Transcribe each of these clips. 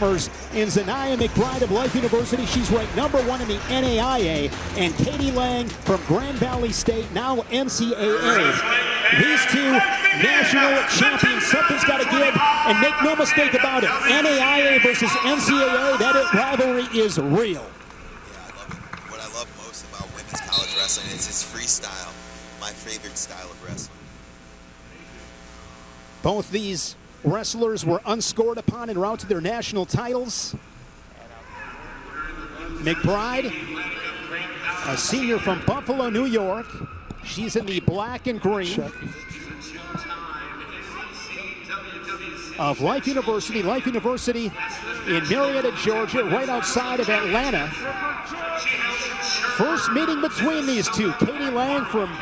In Zaynah McBryde of Life University, she's ranked #1 in the NAIA, and Katie Lange from Grand Valley State, now NCAA. These two national champions, something's got to give, and make no mistake about it, NAIA versus NCAA, that rivalry is real. Yeah, I love it. What I love most about women's college wrestling is its freestyle, my favorite style of wrestling. Both these wrestlers were unscored upon en route to their national titles. McBryde, a senior from Buffalo, New York. She's in the black and green of Life University. Life University in Marietta, Georgia, right outside of Atlanta. First meeting between these two. Katie Lange from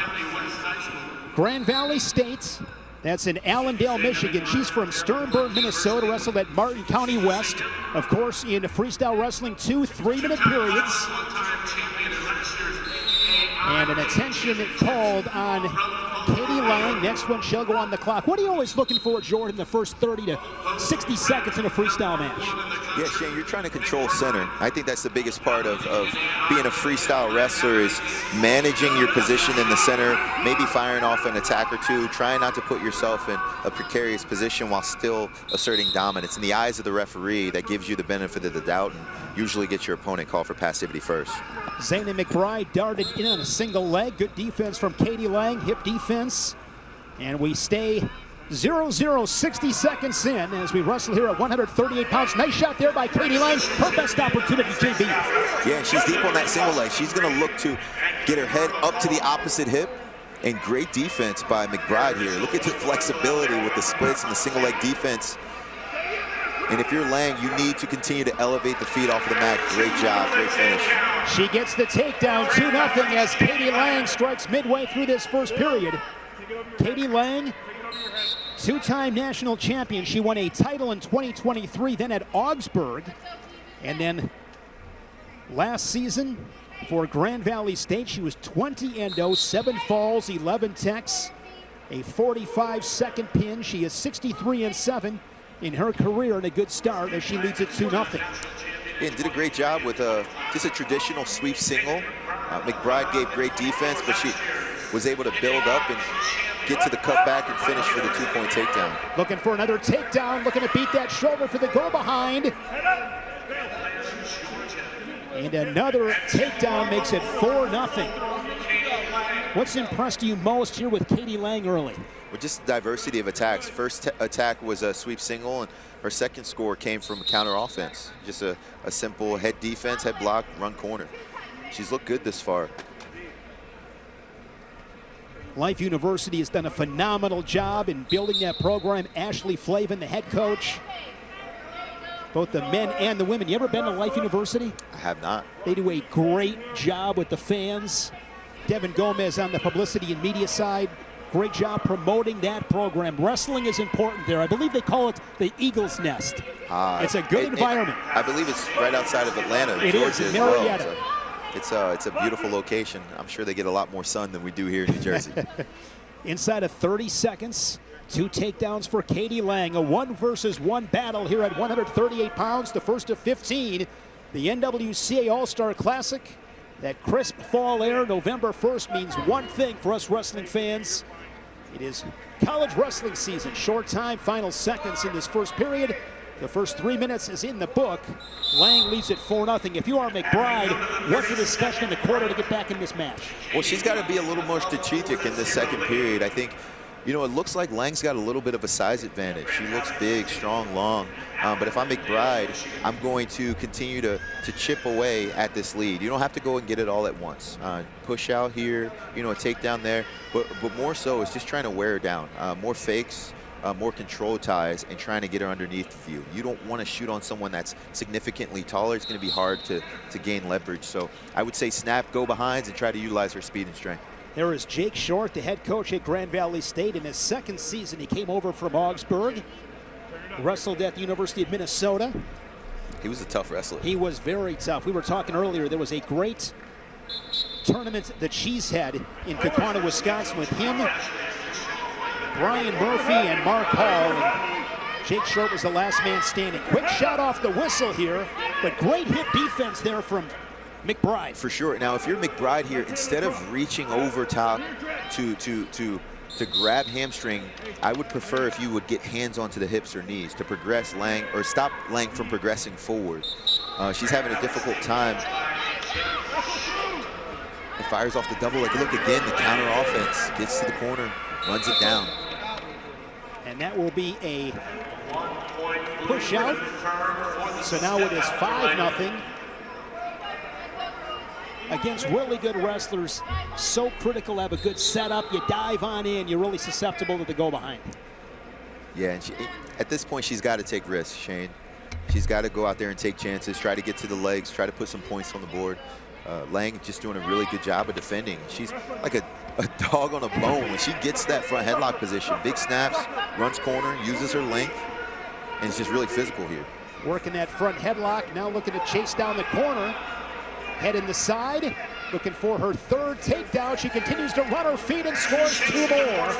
Grand Valley State. That's in Allendale, Michigan. She's from Sternberg, Minnesota, wrestled at Martin County West. Of course, in freestyle wrestling, 2 3-minute periods. And an attention called on Katie Lange. Next one, she'll go on the clock. What are you always looking for, Jordan, the first 30 to 60 seconds in a freestyle match? Yeah, Shane, you're trying to control center. I think that's the biggest part of being a freestyle wrestler is managing your position in the center, maybe firing off an attack or two, trying not to put yourself in a precarious position while still asserting dominance. In the eyes of the referee, that gives you the benefit of the doubt and usually gets your opponent called for passivity first. Zaynah McBryde darted in on a single leg. Good defense from Katie Lange, hip defense. And we stay 0-0, 60 seconds in as we wrestle here at 138 pounds. Nice shot there by Katie Lange. Her best opportunity, JB. Yeah, and she's deep on that single leg. She's going to look to get her head up to the opposite hip. And great defense by McBryde here. Look at the flexibility with the splits and the single leg defense. And if you're Lange, you need to continue to elevate the feet off of the mat. Great job, great finish. She gets the takedown, 2-0 as Katie Lange strikes midway through this first period. Katie Lange, two-time national champion. She won a title in 2023, then at Augsburg. And then last season for Grand Valley State, she was 20-0, 7 falls, 11 techs, a 45-second pin. She is 63-7 in her career, and a good start as she leads it 2-0. And did a great job with just a traditional sweep single. McBryde gave great defense, but she was able to build up and get to the cutback and finish for the 2-point takedown. Looking for another takedown, looking to beat that shoulder for the go behind. And another takedown makes it 4-0. What's impressed you most here with Katie Lange early? Well, just diversity of attacks. First attack was a sweep single, and her second score came from a counter offense. Just a simple head defense, head block, run corner. She's looked good this far. Life University has done a phenomenal job in building that program. Ashley Flavin, the head coach. Both the men and the women. You ever been to Life University? I have not. They do a great job with the fans. Devin Gomez on the publicity and media side. Great job promoting that program. Wrestling is important there. I believe they call it the Eagle's Nest. It's a good environment. I believe it's right outside of Atlanta, It Georgia is, in as well. Marietta. It's a beautiful location. I'm sure they get a lot more sun than we do here in New Jersey. Inside of 30 seconds, 2 takedowns for Katie Lange. A 1-versus-1 battle here at 138 pounds, the first of 15. The NWCA All-Star Classic. That crisp fall air November 1st means one thing for us wrestling fans. It is college wrestling season. Short time, final seconds in this first period. The first 3 minutes is in the book. Lange leads it 4-0. If you are McBryde, what's the discussion in the quarter to get back in this match? Well, she's got to be a little more strategic in this second period. I think, you know, it looks like Lange's got a little bit of a size advantage. She looks big, strong, long. But if I'm McBryde, I'm going to continue to chip away at this lead. You don't have to go and get it all at once. Push out here, you know, a takedown there. But more so, it's just trying to wear her down. More fakes, more control ties, and trying to get her underneath you. You don't want to shoot on someone that's significantly taller. It's going to be hard to gain leverage. So I would say snap, go behinds, and try to utilize her speed and strength. There is Jake Short, the head coach at Grand Valley State. In his second season, he came over from Augsburg, wrestled at the University of Minnesota. He was a tough wrestler. He was very tough. We were talking earlier, there was a great tournament, the Cheesehead in Kaukauna, Wisconsin, with him, Brian Murphy, and Mark Hall. Jake Short was the last man standing. Quick shot off the whistle here, but great hit defense there from McBryde. For sure. Now, if you're McBryde here, instead of reaching over top to grab hamstring, I would prefer if you would get hands onto the hips or knees to progress Lange, or stop Lange from progressing forward. She's having a difficult time. It fires off the double leg. Look again, the counter offense. Gets to the corner, runs it down. And that will be a push out. So now it is 5-0. Against really good wrestlers, so critical to have a good setup. You dive on in, you're really susceptible to the go behind. Yeah, and at this point, she's got to take risks, Shane. She's got to go out there and take chances, try to get to the legs, try to put some points on the board. Lange just doing a really good job of defending. She's like a dog on a bone when she gets that front headlock position. Big snaps, runs corner, uses her length, and it's just really physical here. Working that front headlock, now looking to chase down the corner. Head in the side, looking for her third takedown. She continues to run her feet and scores 2 more.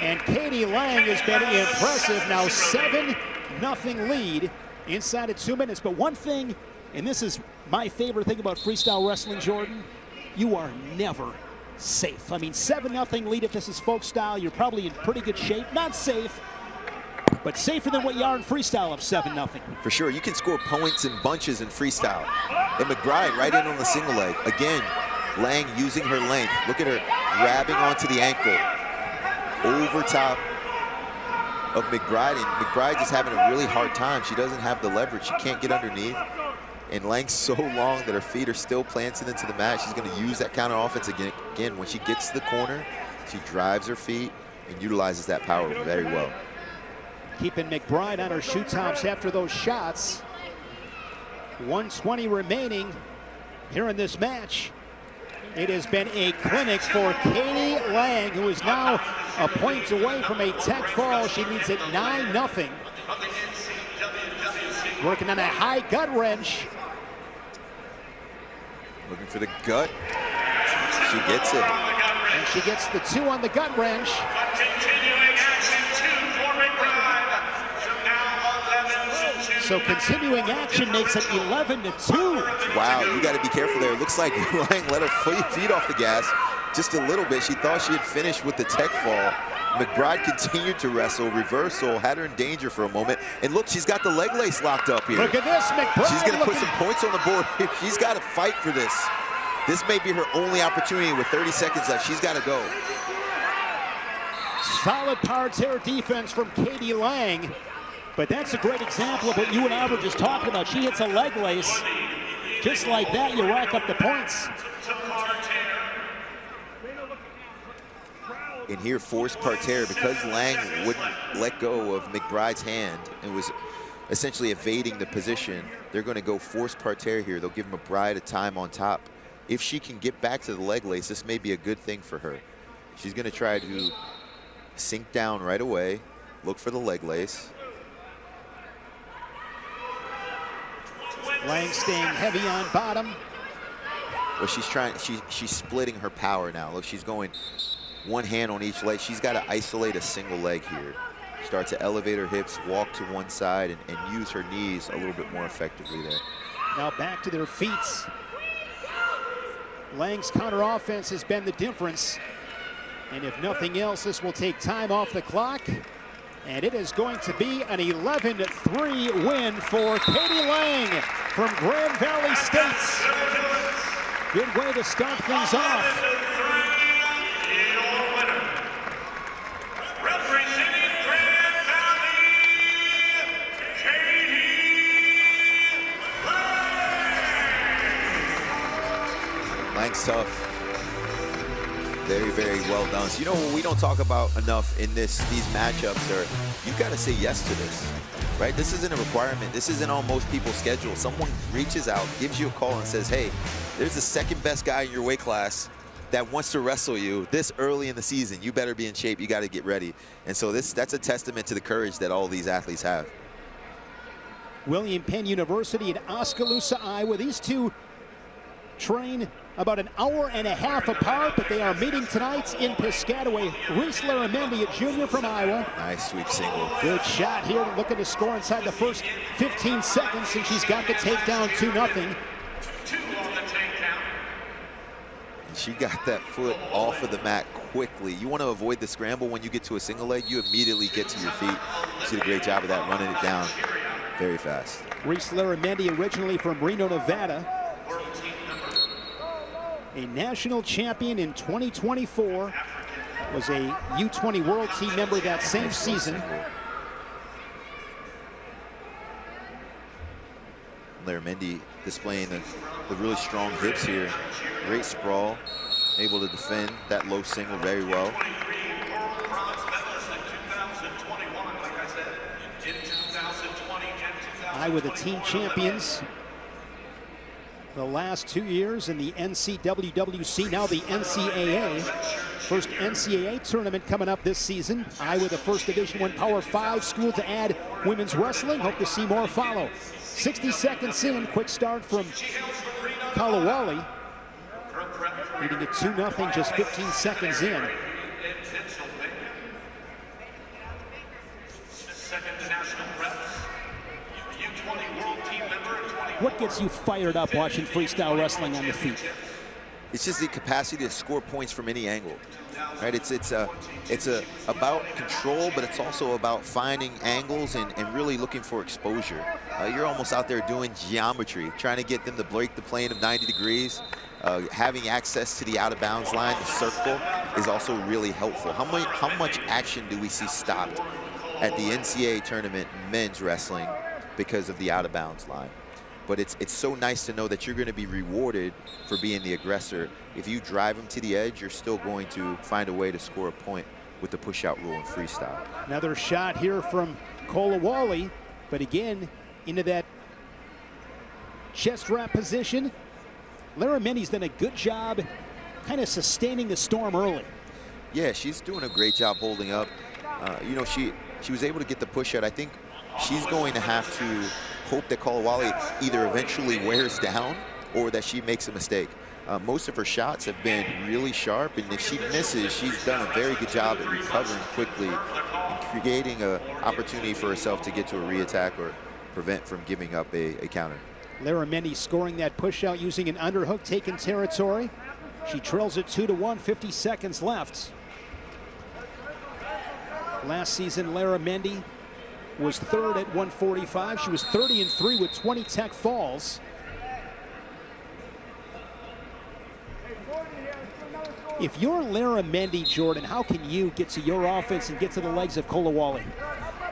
And Katie Lange has been impressive. Now 7-0 lead inside of 2 minutes. But one thing, and this is my favorite thing about freestyle wrestling, Jordan, you are never safe. I mean, 7-0 lead if this is folk style. You're probably in pretty good shape. Not safe, but safer than what you are in freestyle of 7-0. For sure, you can score points in bunches in freestyle. And McBryde right in on the single leg. Again, Lange using her length. Look at her grabbing onto the ankle over top of McBryde. And McBryde is having a really hard time. She doesn't have the leverage. She can't get underneath. And Lange's so long that her feet are still planted into the mat. She's going to use that counter offense again. When she gets to the corner, she drives her feet and utilizes that power very well. Keeping McBryde on her shoe tops after those shots. 1:20 remaining here in this match. It has been a clinic for Katie Lange, who is now a point away from a tech fall. She leads at 9-0. Working on a high gut wrench. Looking for the gut. She gets it. And she gets the 2 on the gut wrench. So continuing action makes it 11-2. Wow, you got to be careful there. It looks like Lange let her feet off the gas just a little bit. She thought she had finished with the tech fall. McBryde continued to wrestle, reversal, had her in danger for a moment. And look, she's got the leg lace locked up here. Look at this, McBryde. She's going to put some points on the board. She's got to fight for this. This may be her only opportunity with 30 seconds left. She's got to go. Solid parterre defense from Katie Lange. But that's a great example of what you and I were just talking about. She hits a leg lace. Just like that, you rack up the points. And here, forced parterre, because Lange wouldn't let go of McBryde's hand and was essentially evading the position, they're going to go forced parterre here. They'll give McBryde a time on top. If she can get back to the leg lace, this may be a good thing for her. She's going to try to sink down right away, look for the leg lace. Lange staying heavy on bottom. Well, she's splitting her power now. Look, she's going one hand on each leg. She's got to isolate a single leg here. Start to elevate her hips, walk to one side, and use her knees a little bit more effectively there. Now back to their feet. Lange's counter offense has been the difference. And if nothing else, this will take time off the clock. And it is going to be an 11-3 win for Katie Lange from Grand Valley State. Good way to start things off. Lange's tough. Very, very well done. So, you know what we don't talk about enough in these matchups are, you've got to say yes to this, right? This isn't a requirement. This isn't on most people's schedule. Someone reaches out, gives you a call and says, hey, there's the second best guy in your weight class that wants to wrestle you this early in the season. You better be in shape. You got to get ready. And so that's a testament to the courage that all these athletes have. William Penn University in Oskaloosa, Iowa. These two train about an hour and a half apart, but they are meeting tonight in Piscataway. Reese Larramendy, a junior from Iowa. Nice sweep single. Good shot here, looking to score inside the first 15 seconds, and she's got the takedown 2-0. And she got that foot off of the mat quickly. You want to avoid the scramble when you get to a single leg. You immediately get to your feet. She did a great job of that, running it down very fast. Reese Larramendy, originally from Reno, Nevada. A national champion in 2024, was a U20 World Team member that same season. Larramendy displaying the really strong hips here. Great sprawl, able to defend that low single very well. Iowa, the team champions the last 2 years in the NCWWC, now the NCAA. First NCAA tournament coming up this season. Iowa, the first Division I Power 5 school to add women's wrestling. Hope to see more follow. 60 seconds in, quick start from Kolawole. Leading it 2-0, just 15 seconds in. What gets you fired up watching freestyle wrestling on the feet? It's just the capacity to score points from any angle, right? It's about control, but it's also about finding angles and really looking for exposure. You're almost out there doing geometry, trying to get them to break the plane of 90 degrees. Having access to the out-of-bounds line, the circle, is also really helpful. How much action do we see stopped at the NCAA tournament men's wrestling because of the out-of-bounds line? But it's so nice to know that you're going to be rewarded for being the aggressor. If you drive them to the edge, you're still going to find a way to score a point with the push-out rule in freestyle. Another shot here from Kolawole, but again, into that chest wrap position. Larramendy's done a good job kind of sustaining the storm early. Yeah, she's doing a great job holding up. You know, she was able to get the push out. I think she's going to have to hope that Kolawole either eventually wears down or that she makes a mistake. Most of her shots have been really sharp, and if she misses, she's done a very good job at recovering quickly and creating an opportunity for herself to get to a re-attack or prevent from giving up a counter. Larramendy scoring that push out using an underhook, taking territory. She trails it 2-1, 50 seconds left. Last season, Larramendy was third at 145. She was 30-3 with 20 tech falls. If you're Larramendy, Jordan, how can you get to your offense and get to the legs of Kolawole?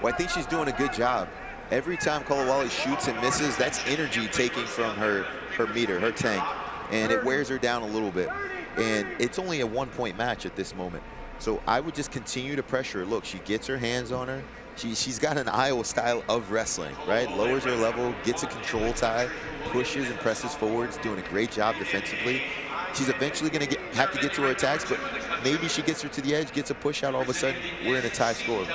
Well, I think she's doing a good job. Every time Kolawole shoots and misses, that's energy taking from her meter, her tank, and it wears her down a little bit. And it's only a 1-point match at this moment. So I would just continue to pressure her. Look, she gets her hands on her. She's got an Iowa style of wrestling, right? Lowers her level, gets a control tie, pushes and presses forwards, doing a great job defensively. She's eventually going to have to get to her attacks, but maybe she gets her to the edge, gets a push out, all of a sudden we're in a tie score.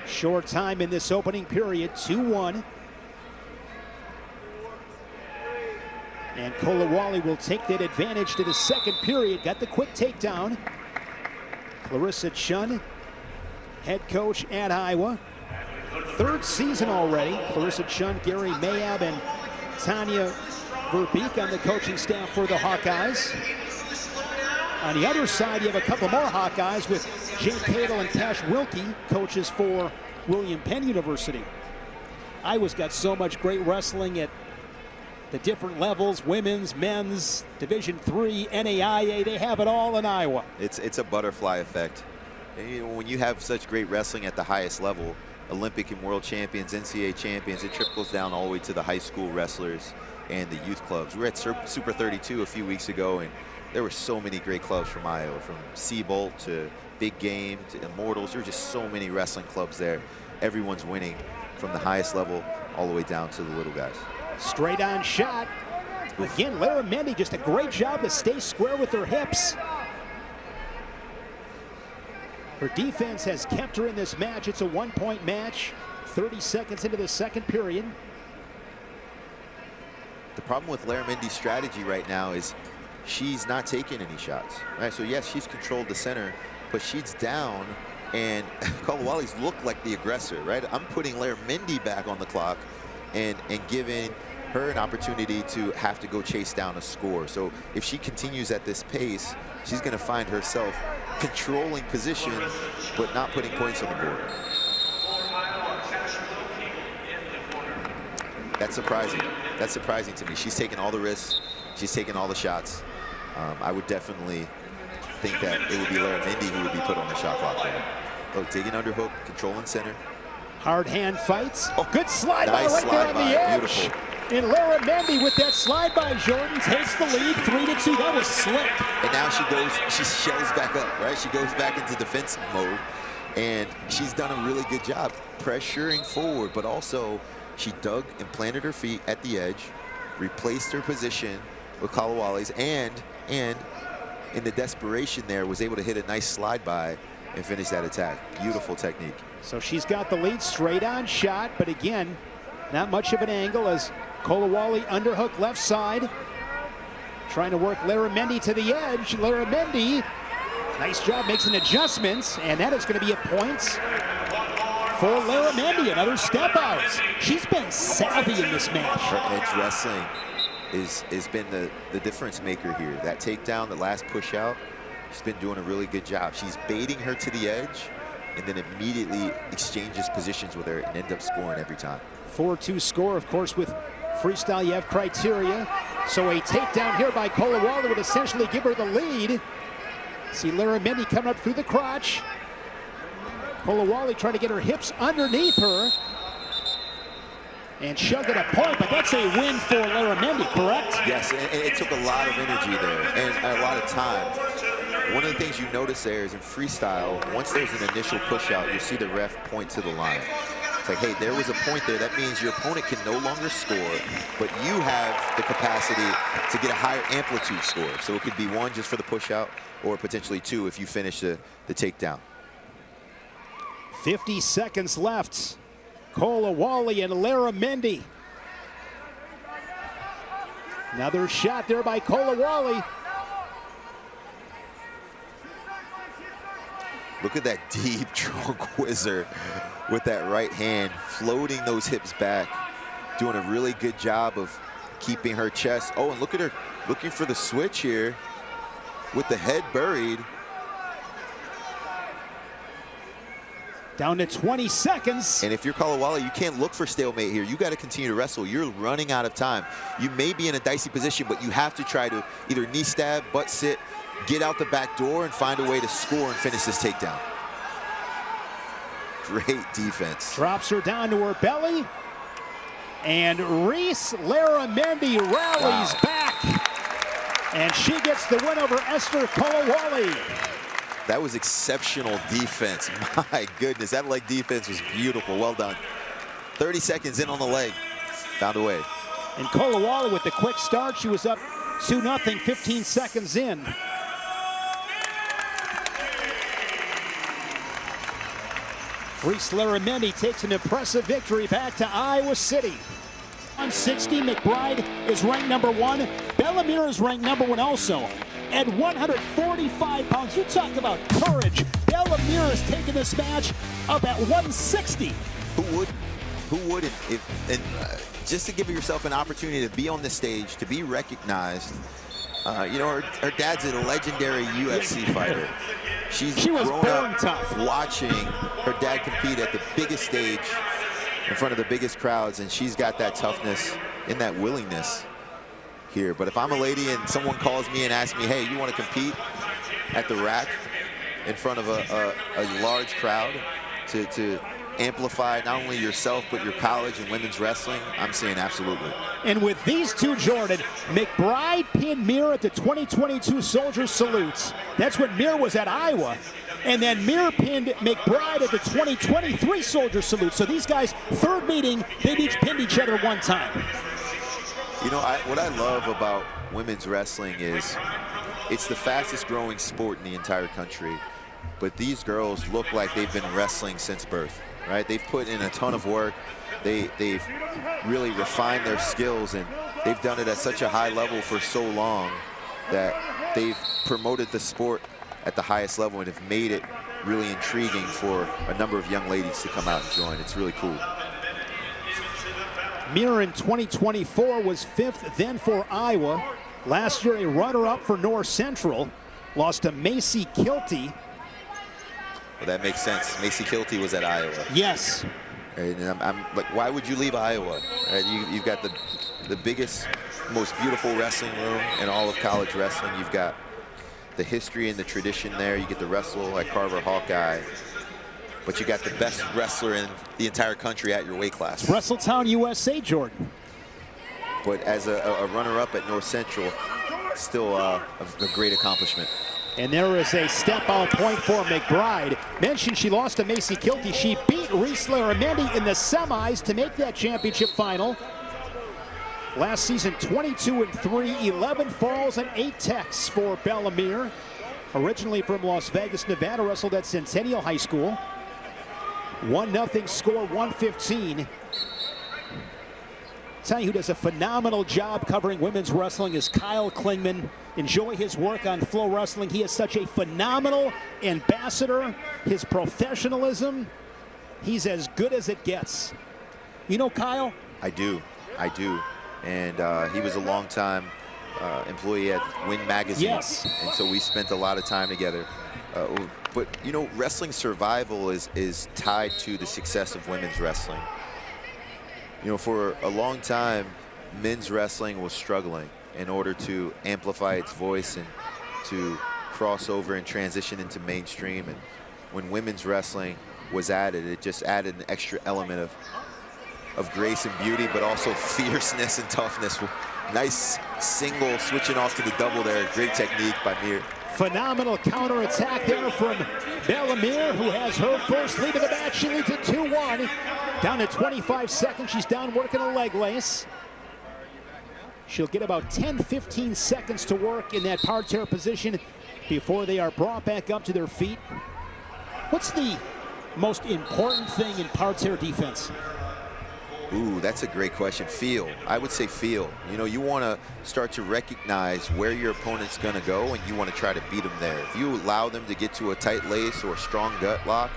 Short time in this opening period, 2-1. And Kolawole will take that advantage to the second period. Got the quick takedown. Clarissa Chun, head coach at Iowa. Third season already. Clarissa Chun, Gary Mayab, and Tanya Verbeek on the coaching staff for the Hawkeyes. On the other side, you have a couple more Hawkeyes with Jay Cadle and Cash Wilkie, coaches for William Penn University. Iowa's got so much great wrestling at the different levels, women's, men's, Division III, NAIA, they have it all in Iowa. It's a butterfly effect. And, you know, when you have such great wrestling at the highest level, Olympic and world champions, NCAA champions, it trickles down all the way to the high school wrestlers and the youth clubs. We were at Super 32 a few weeks ago, and there were so many great clubs from Iowa, from Seabolt to Big Game to Immortals. There were just so many wrestling clubs there. Everyone's winning from the highest level all the way down to the little guys. Straight on shot. Again, Larramendy, just a great job to stay square with her hips. Her defense has kept her in this match. It's a 1-point match. 30 seconds into the second period. the problem with Larramendy's strategy right now is she's not taking any shots, right? So yes, she's controlled the center, but she's down, and Kolawole's looked like the aggressor, right? I'm putting Larramendy back on the clock and giving her an opportunity to have to go chase down a score. So if she continues at this pace, she's going to find herself controlling position, but not putting points on the board. That's surprising. That's surprising to me. She's taking all the risks. She's taking all the shots. I would definitely think that it would be Larramendy who would be put on the shot clock there. Oh, digging underhook, controlling center. Hard hand fights. Oh, good slide nice by right there on the edge. Beautiful. And Larramendy with that slide by Jordan takes the lead 3-2. That was slick. And now she shells back up, right? She goes back into defensive mode, and she's done a really good job pressuring forward, but also she dug and planted her feet at the edge, replaced her position with Kolawole's, and in the desperation there was able to hit a nice slide by and finish that attack. Beautiful technique. So she's got the lead, straight on shot, but again, not much of an angle as Kolawole underhook left side. Trying to work Larramendy to the edge. Larramendy, nice job, makes an adjustment, and that is going to be a point for Larramendy. Another step out. She's been savvy in this match. Her edge wrestling has been the difference maker here. That takedown, the last push out, she's been doing a really good job. She's baiting her to the edge and then immediately exchanges positions with her and ends up scoring every time. 4-2 score, of course, with freestyle you have criteria. So a takedown here by Kolawole would essentially give her the lead. See Larramendy coming up through the crotch. Kolawole trying to get her hips underneath her. And shove at a point, but that's a win for Larramendy, correct? Yes, and it took a lot of energy there and a lot of time. One of the things you notice there is in freestyle, once there's an initial push out, you see the ref point to the line. It's like, hey, there was a point there. That means your opponent can no longer score, but you have the capacity to get a higher amplitude score. So it could be one just for the push out, or potentially two if you finish the takedown. 50 seconds left. Kolawole and Larramendy. Another shot there by Kolawole. Look at that deep trunk whizzer with that right hand, floating those hips back, doing a really good job of keeping her chest. Oh, and look at her looking for the switch here with the head buried. Down to 20 seconds. And if you're Kolawole, you can't look for stalemate here. You got to continue to wrestle. You're running out of time. You may be in a dicey position, but you have to try to either knee stab, butt sit, get out the back door and find a way to score and finish this takedown. Great defense. Drops her down to her belly. And Reese Larramendy rallies back. And she gets the win over Esther Kolawole. That was exceptional defense. My goodness, that leg defense was beautiful. Well done. 30 seconds in on the leg. Found a way. And Kolawole with the quick start. She was up 2-0, 15 seconds in. Reese Larramendy takes an impressive victory back to Iowa City. 160, McBryde is ranked #1. Bellamere is ranked #1 also. At 145 pounds, you talk about courage. Bellamere has taken this match up at 160. Who wouldn't? Just to give yourself an opportunity to be on the stage, to be recognized. You know, her dad's a legendary UFC fighter. She was grown up tough, watching her dad compete at the biggest stage in front of the biggest crowds, and she's got that toughness and that willingness here. But if I'm a lady and someone calls me and asks me, hey, you want to compete at the rack in front of a large crowd to amplify not only yourself but your college and women's wrestling, I'm saying absolutely. And with these two, Jordan, McBryde pinned Mir at the 2022 Soldier Salutes. That's when Mir was at Iowa. And then Mir pinned McBryde at the 2023 Soldier Salute. So these guys, third meeting, they've each pinned each other one time. You know, what I love about women's wrestling is it's the fastest growing sport in the entire country. But these girls look like they've been wrestling since birth, right? They've put in a ton of work. They've really refined their skills, and they've done it at such a high level for so long that they've promoted the sport at the highest level and have made it really intriguing for a number of young ladies to come out and join. It's really cool. Mir in 2024 was 5th then for Iowa. Last year a runner-up for North Central. Lost to Macy Kilty. Well, that makes sense. Macy Kilty was at Iowa. Yes. And I'm like, why would you leave Iowa? You've got the biggest, most beautiful wrestling room in all of college wrestling. You've got the history and the tradition there. You get to wrestle like Carver Hawkeye, but you got the best wrestler in the entire country at your weight class. Wrestletown, USA, Jordan. But as a runner-up at North Central, still a great accomplishment. And there is a step-out point for McBryde. Mentioned she lost to Macy Kilty. She beat Reese Larramendy in the semis to make that championship final. Last season, 22-3, 11 falls and 8 techs for Bellamere. Originally from Las Vegas, Nevada, wrestled at Centennial High School. 1-0 score, 115. Tell you who does a phenomenal job covering women's wrestling is Kyle Klingman. Enjoy his work on Flow Wrestling. He is such a phenomenal ambassador. His professionalism, he's as good as it gets. You know Kyle? I do. And he was a long-time employee at Win Magazine. Yes. And so we spent a lot of time together. But, you know, wrestling survival is tied to the success of women's wrestling. You know, for a long time, men's wrestling was struggling in order to amplify its voice and to cross over and transition into mainstream. And when women's wrestling was added, it just added an extra element of grace and beauty, but also fierceness and toughness. Nice single, switching off to the double there. Great technique by Mir. Phenomenal counterattack there from Bellamere, who has her first lead of the match. She leads it 2-1. Down to 25 seconds. She's down working a leg lace. She'll get about 10-15 seconds to work in that parterre position before they are brought back up to their feet. What's the most important thing in parterre defense? Ooh, that's a great question. Feel. I would say feel. You know, you want to start to recognize where your opponent's going to go, and you want to try to beat them there. If you allow them to get to a tight lace or a strong gut lock,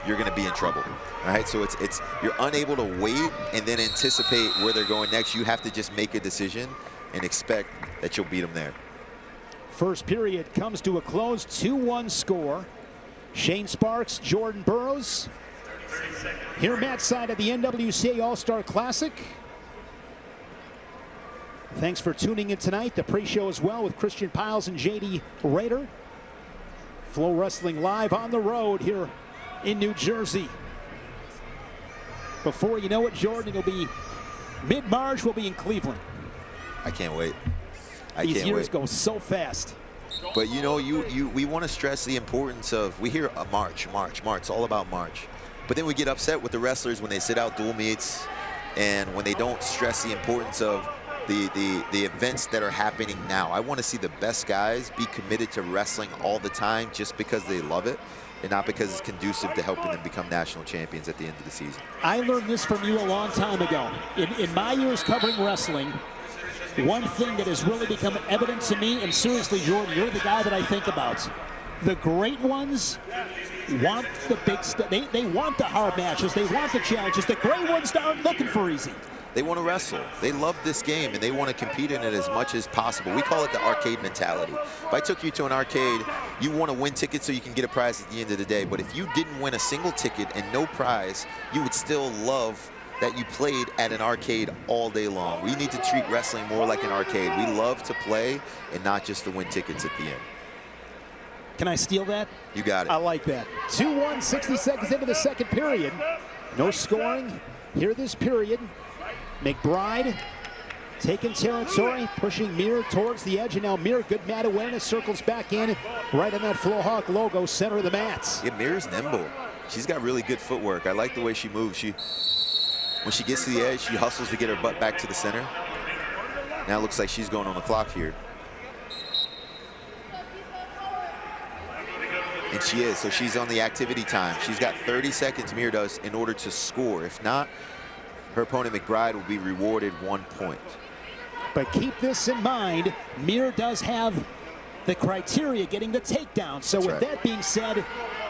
you're going to be in trouble. All right, so it's you're unable to wait and then anticipate where they're going next. You have to just make a decision and expect that you'll beat them there. First period comes to a close, 2-1 score. Shane Sparks, Jordan Burroughs. Here, Matt side of the NWCA All-Star Classic. Thanks for tuning in tonight. The pre-show as well with Christian Piles and JD Rader. Flow Wrestling live on the road here in New Jersey. Before you know it, Jordan, it'll be mid-March. We'll be in Cleveland. I can't wait. These years go so fast. But you know, we want to stress the importance of, we hear a March. It's all about March. But then we get upset with the wrestlers when they sit out dual meets and when they don't stress the importance of the events that are happening now. I want to see the best guys be committed to wrestling all the time just because they love it and not because it's conducive to helping them become national champions at the end of the season. I learned this from you a long time ago. In my years covering wrestling, one thing that has really become evident to me, and seriously, Jordan, you're the guy that I think about. The great ones want the big stuff. They want the hard matches. They want the challenges. The great ones aren't looking for easy. They want to wrestle. They love this game, and they want to compete in it as much as possible. We call it the arcade mentality. If I took you to an arcade, you want to win tickets so you can get a prize at the end of the day. But if you didn't win a single ticket and no prize, you would still love that you played at an arcade all day long. We need to treat wrestling more like an arcade. We love to play and not just to win tickets at the end. Can I steal that? You got it. I like that. 2-1, 60 seconds into the second period. No scoring here this period. McBryde taking territory, pushing Mir towards the edge, and now Mir, good mat awareness, circles back in, right on that Flowhawk logo, center of the mats. Yeah, Mir's nimble. She's got really good footwork. I like the way she moves. When she gets to the edge, she hustles to get her butt back to the center. Now it looks like she's going on the clock here. And she is, so she's on the activity time. She's got 30 seconds, Mir does, in order to score. If not, her opponent McBryde will be rewarded 1 point. But keep this in mind, Mir does have the criteria getting the takedown. So with that being said,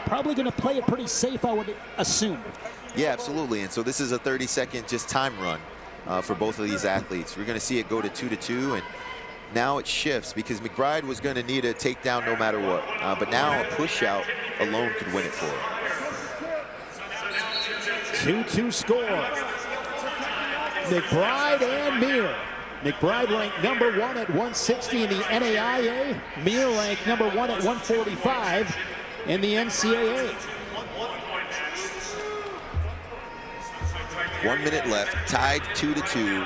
probably going to play it pretty safe, I would assume. Yeah, absolutely. And so this is a 30-second just time run for both of these athletes. We're going to see it go to 2-2, and now it shifts because McBryde was going to need a takedown no matter what. But now a push out alone could win it for her. 2-2 score. McBryde and Mir. McBryde ranked number 1 at 160 in the NAIA. Mir ranked number 1 at 145 in the NCAA. 1 minute left, tied 2-2.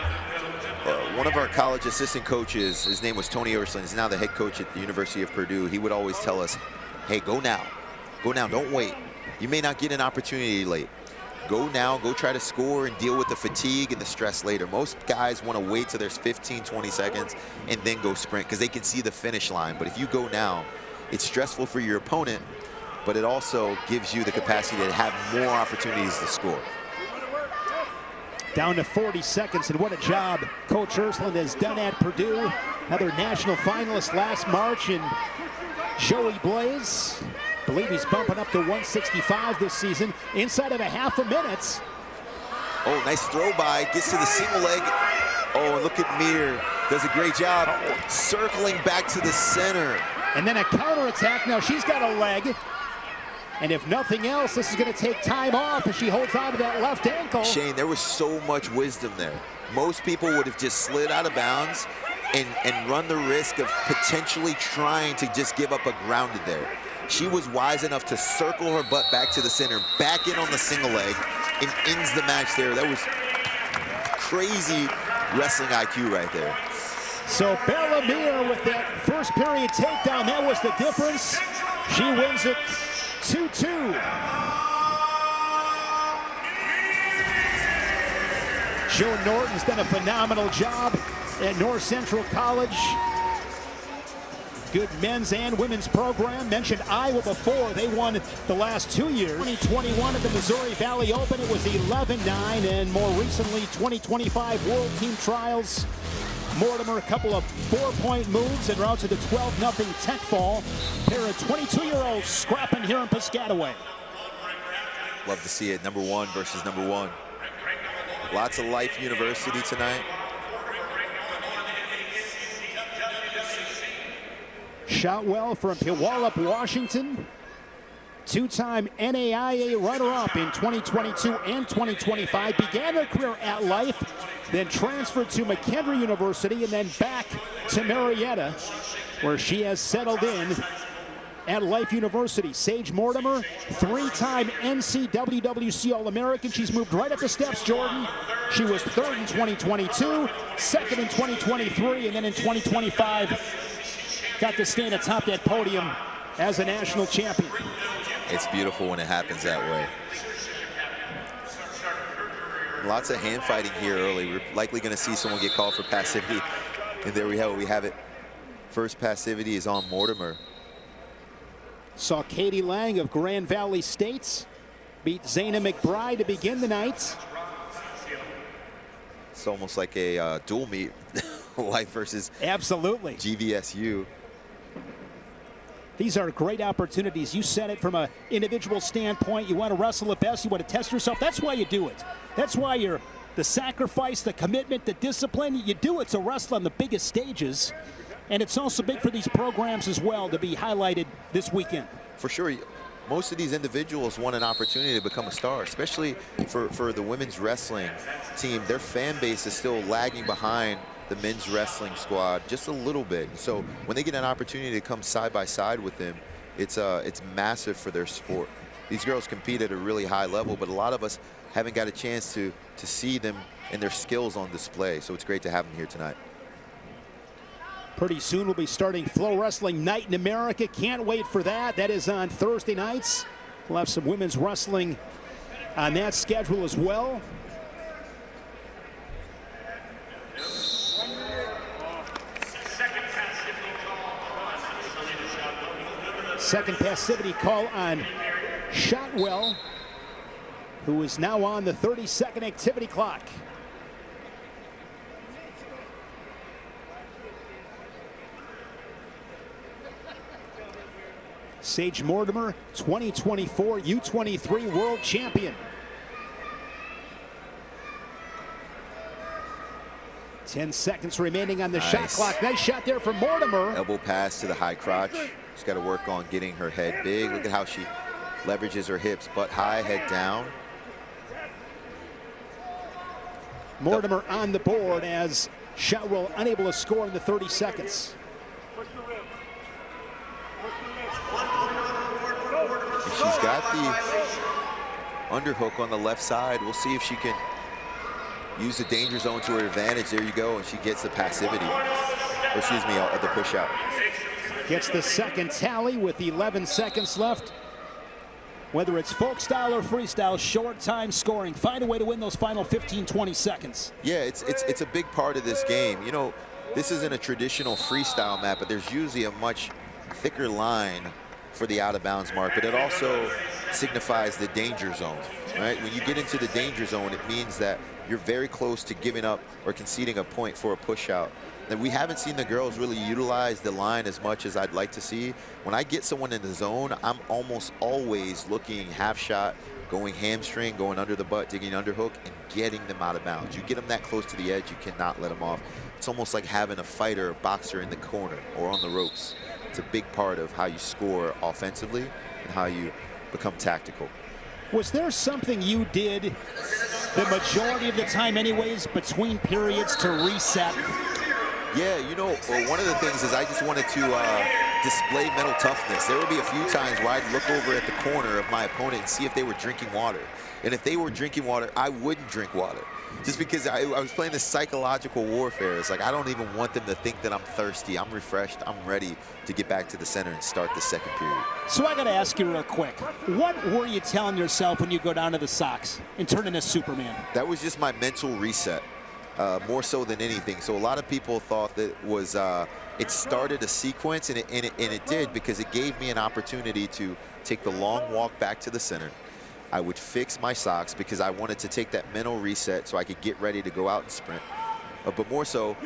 One of our college assistant coaches, his name was Tony Ursuline, he's now the head coach at the University of Purdue. He would always tell us, hey, go now, don't wait. You may not get an opportunity late. Go now, go try to score and deal with the fatigue and the stress later. Most guys want to wait till there's 15, 20 seconds and then go sprint because they can see the finish line. But if you go now, it's stressful for your opponent, but it also gives you the capacity to have more opportunities to score. Down to 40 seconds, and what a job Coach Ursuline has done at Purdue. Another national finalist last March in Joey Blaze. I believe he's bumping up to 165 this season. Inside of a half a minute. Oh, nice throw by, gets to the single leg. Oh, and look at Mir, does a great job circling back to the center. And then a counterattack. Now she's got a leg. And if nothing else, this is going to take time off as she holds on to that left ankle. Shane, there was so much wisdom there. Most people would have just slid out of bounds and run the risk of potentially trying to just give up a grounded there. She was wise enough to circle her butt back to the center, back in on the single leg, and ends the match there. That was crazy wrestling IQ right there. So Bella Mir with that first period takedown, that was the difference. She wins it 2-2. Joe Norton's done a phenomenal job at North Central College. Good men's and women's program. Mentioned Iowa before. They won the last 2 years. 2021 at the Missouri Valley Open, it was 11-9, and more recently, 2025 World Team Trials. Mortimer, a couple of 4-point moves and route to the 12-0 tech fall. Pair of 22-year-olds scrapping here in Piscataway. Love to see it, number 1 versus number 1. Lots of Life University tonight. Shotwell from Puyallup, Washington. Two-time NAIA runner-up in 2022 and 2025. Began their career at Life, then transferred to McHenry University, and then back to Marietta, where she has settled in at Life University. Sage Mortimer, 3-time NCWWC All-American. She's moved right up the steps, Jordan. She was 3rd in 2022, 2nd in 2023, and then in 2025, got to stand atop that podium as a national champion. It's beautiful when it happens that way. Lots of hand fighting here early. We're likely going to see someone get called for passivity. And there we have it. We have it. First passivity is on Mortimer. Saw Katie Lange of Grand Valley State beat Zaynah McBryde to begin the night. It's almost like a dual meet. Life versus absolutely GVSU. These are great opportunities. You said it from an individual standpoint. You want to wrestle the best. You want to test yourself. That's why you do it. That's why you're the sacrifice, the commitment, the discipline. You do it to wrestle on the biggest stages. And it's also big for these programs as well to be highlighted this weekend. For sure. Most of these individuals want an opportunity to become a star, especially for the women's wrestling team. Their fan base is still lagging behind the men's wrestling squad just a little bit. So when they get an opportunity to come side by side with them, it's massive for their sport. These girls compete at a really high level, but a lot of us haven't got a chance to see them and their skills on display. So it's great to have them here tonight. Pretty soon we'll be starting Flow Wrestling Night in America. Can't wait for that. That is on Thursday nights. We'll have some women's wrestling on that schedule as well. Second passivity call on Shotwell, who is now on the 30-second activity clock. Sage Mortimer, 2024 U23 World Champion. 10 seconds remaining on the shot clock. Nice shot there from Mortimer. Elbow pass to the high crotch. She's got to work on getting her head big. Look at how she leverages her hips, butt high, head down. Mortimer on the board as Shotwell unable to score in the 30 seconds. And she's got the underhook on the left side. We'll see if she can use the danger zone to her advantage. There you go, and she gets the passivity. Or excuse me, the push out. Gets the second tally with 11 seconds left. Whether it's folk style or freestyle, short time scoring. Find a way to win those final 15, 20 seconds. Yeah, it's a big part of this game. You know, this isn't a traditional freestyle map, but there's usually a much thicker line for the out of bounds mark, but it also signifies the danger zone, right? When you get into the danger zone, it means that you're very close to giving up or conceding a point for a push out. And we haven't seen the girls really utilize the line as much as I'd like to see. When I get someone in the zone, I'm almost always looking half shot, going hamstring, going under the butt, digging underhook, and getting them out of bounds. You get them that close to the edge, you cannot let them off. It's almost like having a fighter, a boxer in the corner or on the ropes. It's a big part of how you score offensively and how you become tactical. Was there something you did the majority of the time anyways between periods to reset? Yeah, you know, one of the things is I just wanted to display mental toughness. There would be a few times where I'd look over at the corner of my opponent and see if they were drinking water. And if they were drinking water, I wouldn't drink water. Just because I was playing this psychological warfare. It's like I don't even want them to think that I'm thirsty. I'm refreshed. I'm ready to get back to the center and start the second period. So I got to ask you real quick. What were you telling yourself when you go down to the socks and turn into Superman? That was just my mental reset. More so than anything. So a lot of people thought that was it started a sequence, and it did, because it gave me an opportunity to take the long walk back to the center. I would fix my socks because I wanted to take that mental reset so I could get ready to go out and sprint. But more so,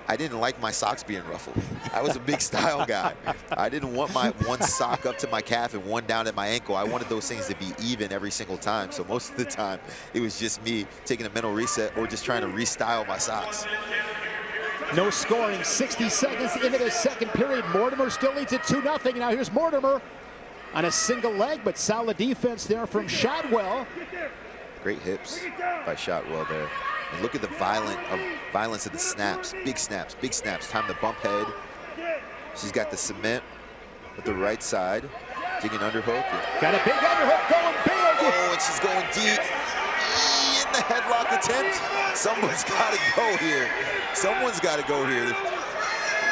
I didn't like my socks being ruffled. I was a big style guy. I didn't want my one sock up to my calf and one down at my ankle. I wanted those things to be even every single time. So most of the time, it was just me taking a mental reset or just trying to restyle my socks. No scoring, 60 seconds into the second period. Mortimer still leads it 2-0. Now here's Mortimer on a single leg, but solid defense there from Shotwell. Great hips by Shotwell there. And look at the violence of the snaps. Big snaps, big snaps. Time to bump head. She's got the cement with the right side. Digging underhook. Got a big underhook going big. Oh, and she's going deep. In the headlock attempt. Someone's got to go here. Someone's got to go here.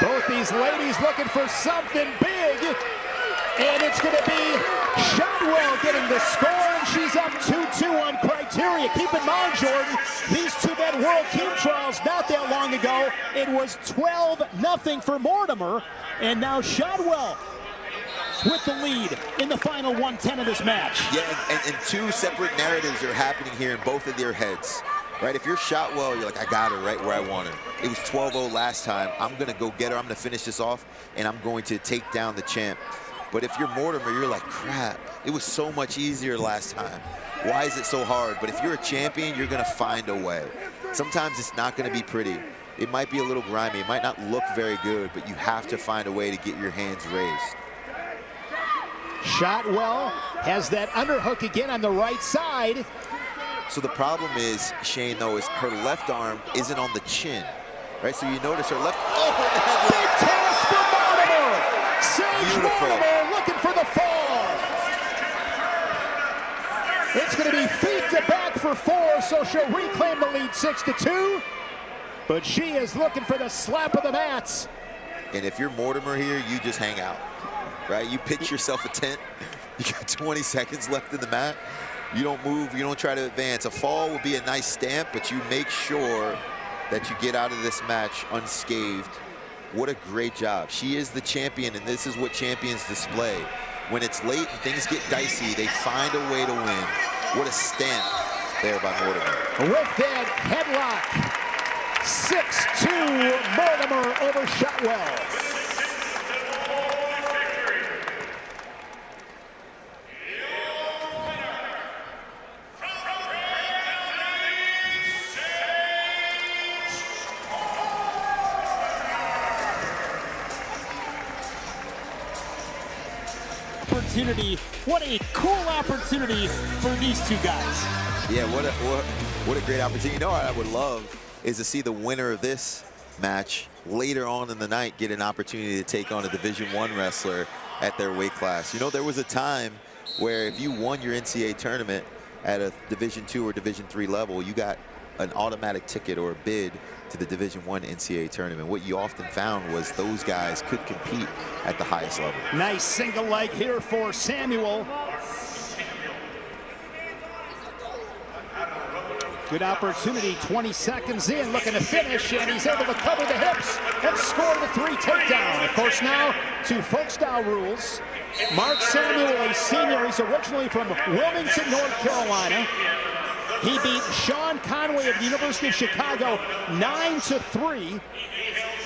Both these ladies looking for something big. And it's going to be Shotwell getting the score, and she's up 2-2 on criteria. Keep in mind, Jordan, these two men world team trials not that long ago. It was 12-0 for Mortimer, and now Shotwell with the lead in the final 110 of this match. Yeah, and two separate narratives are happening here in both of their heads. Right, if you're Shotwell, you're like, I got her right where I want her. It was 12-0 last time. I'm going to go get her. I'm going to finish this off, and I'm going to take down the champ. But if you're Mortimer, you're like, crap, it was so much easier last time. Why is it so hard? But if you're a champion, you're going to find a way. Sometimes it's not going to be pretty. It might be a little grimy. It might not look very good, but you have to find a way to get your hands raised. Shotwell has that underhook again on the right side. So the problem is, Shane, though, is her left arm isn't on the chin. Right, so you notice her left Big toss for Mortimer! Sage Mortimer looking for the fall. It's going to be feet to back for 4, so she'll reclaim the lead 6-2. But she is looking for the slap of the mats. And if you're Mortimer here, you just hang out, right? You pitch yourself a tent. You got 20 seconds left in the mat. You don't move. You don't try to advance. A fall will be a nice stamp, but you make sure that you get out of this match unscathed. What a great job. She is the champion, and this is what champions display. When it's late and things get dicey, they find a way to win. What a stamp there by Mortimer. With that headlock, 6-2 Mortimer over Shotwell. opportunity. What a cool opportunity for these two guys. Yeah, what a great opportunity. You know what I would love is to see the winner of this match later on in the night get an opportunity to take on a Division I wrestler at their weight class. You know, there was a time where if you won your NCAA tournament at a Division II or Division III level, you got an automatic ticket or a bid to the Division I NCAA tournament. What you often found was those guys could compete at the highest level. Nice single leg here for Samuel. Good opportunity, 20 seconds in, looking to finish, and he's able to cover the hips and score the 3 takedown. Of course, now to folk style rules. Mark Samuel, a senior, he's originally from Wilmington, North Carolina. He beat Sean Conway of the University of Chicago 9-3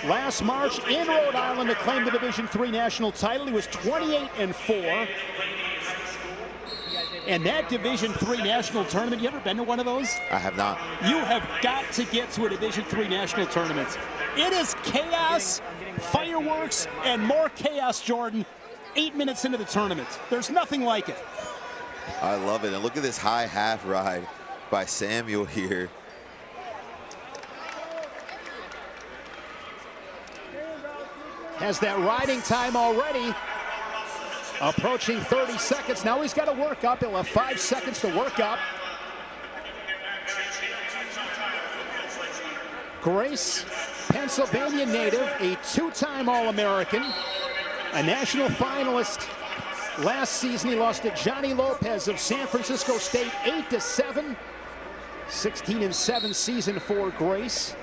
last March in Rhode Island to claim the Division III national title. He was 28-4. And that Division III national tournament, you ever been to one of those? I have not. You have got to get to a Division III national tournament. It is chaos, fireworks, and more chaos, Jordan, 8 minutes into the tournament. There's nothing like it. I love it. And look at this high half ride by Samuel here. Has that riding time already. Approaching 30 seconds. Now he's got to work up. He'll have 5 seconds to work up. Grace, Pennsylvania native, a 2-time All-American, a national finalist. Last season he lost to Johnny Lopez of San Francisco State 8-7. 16-7 season for Grace.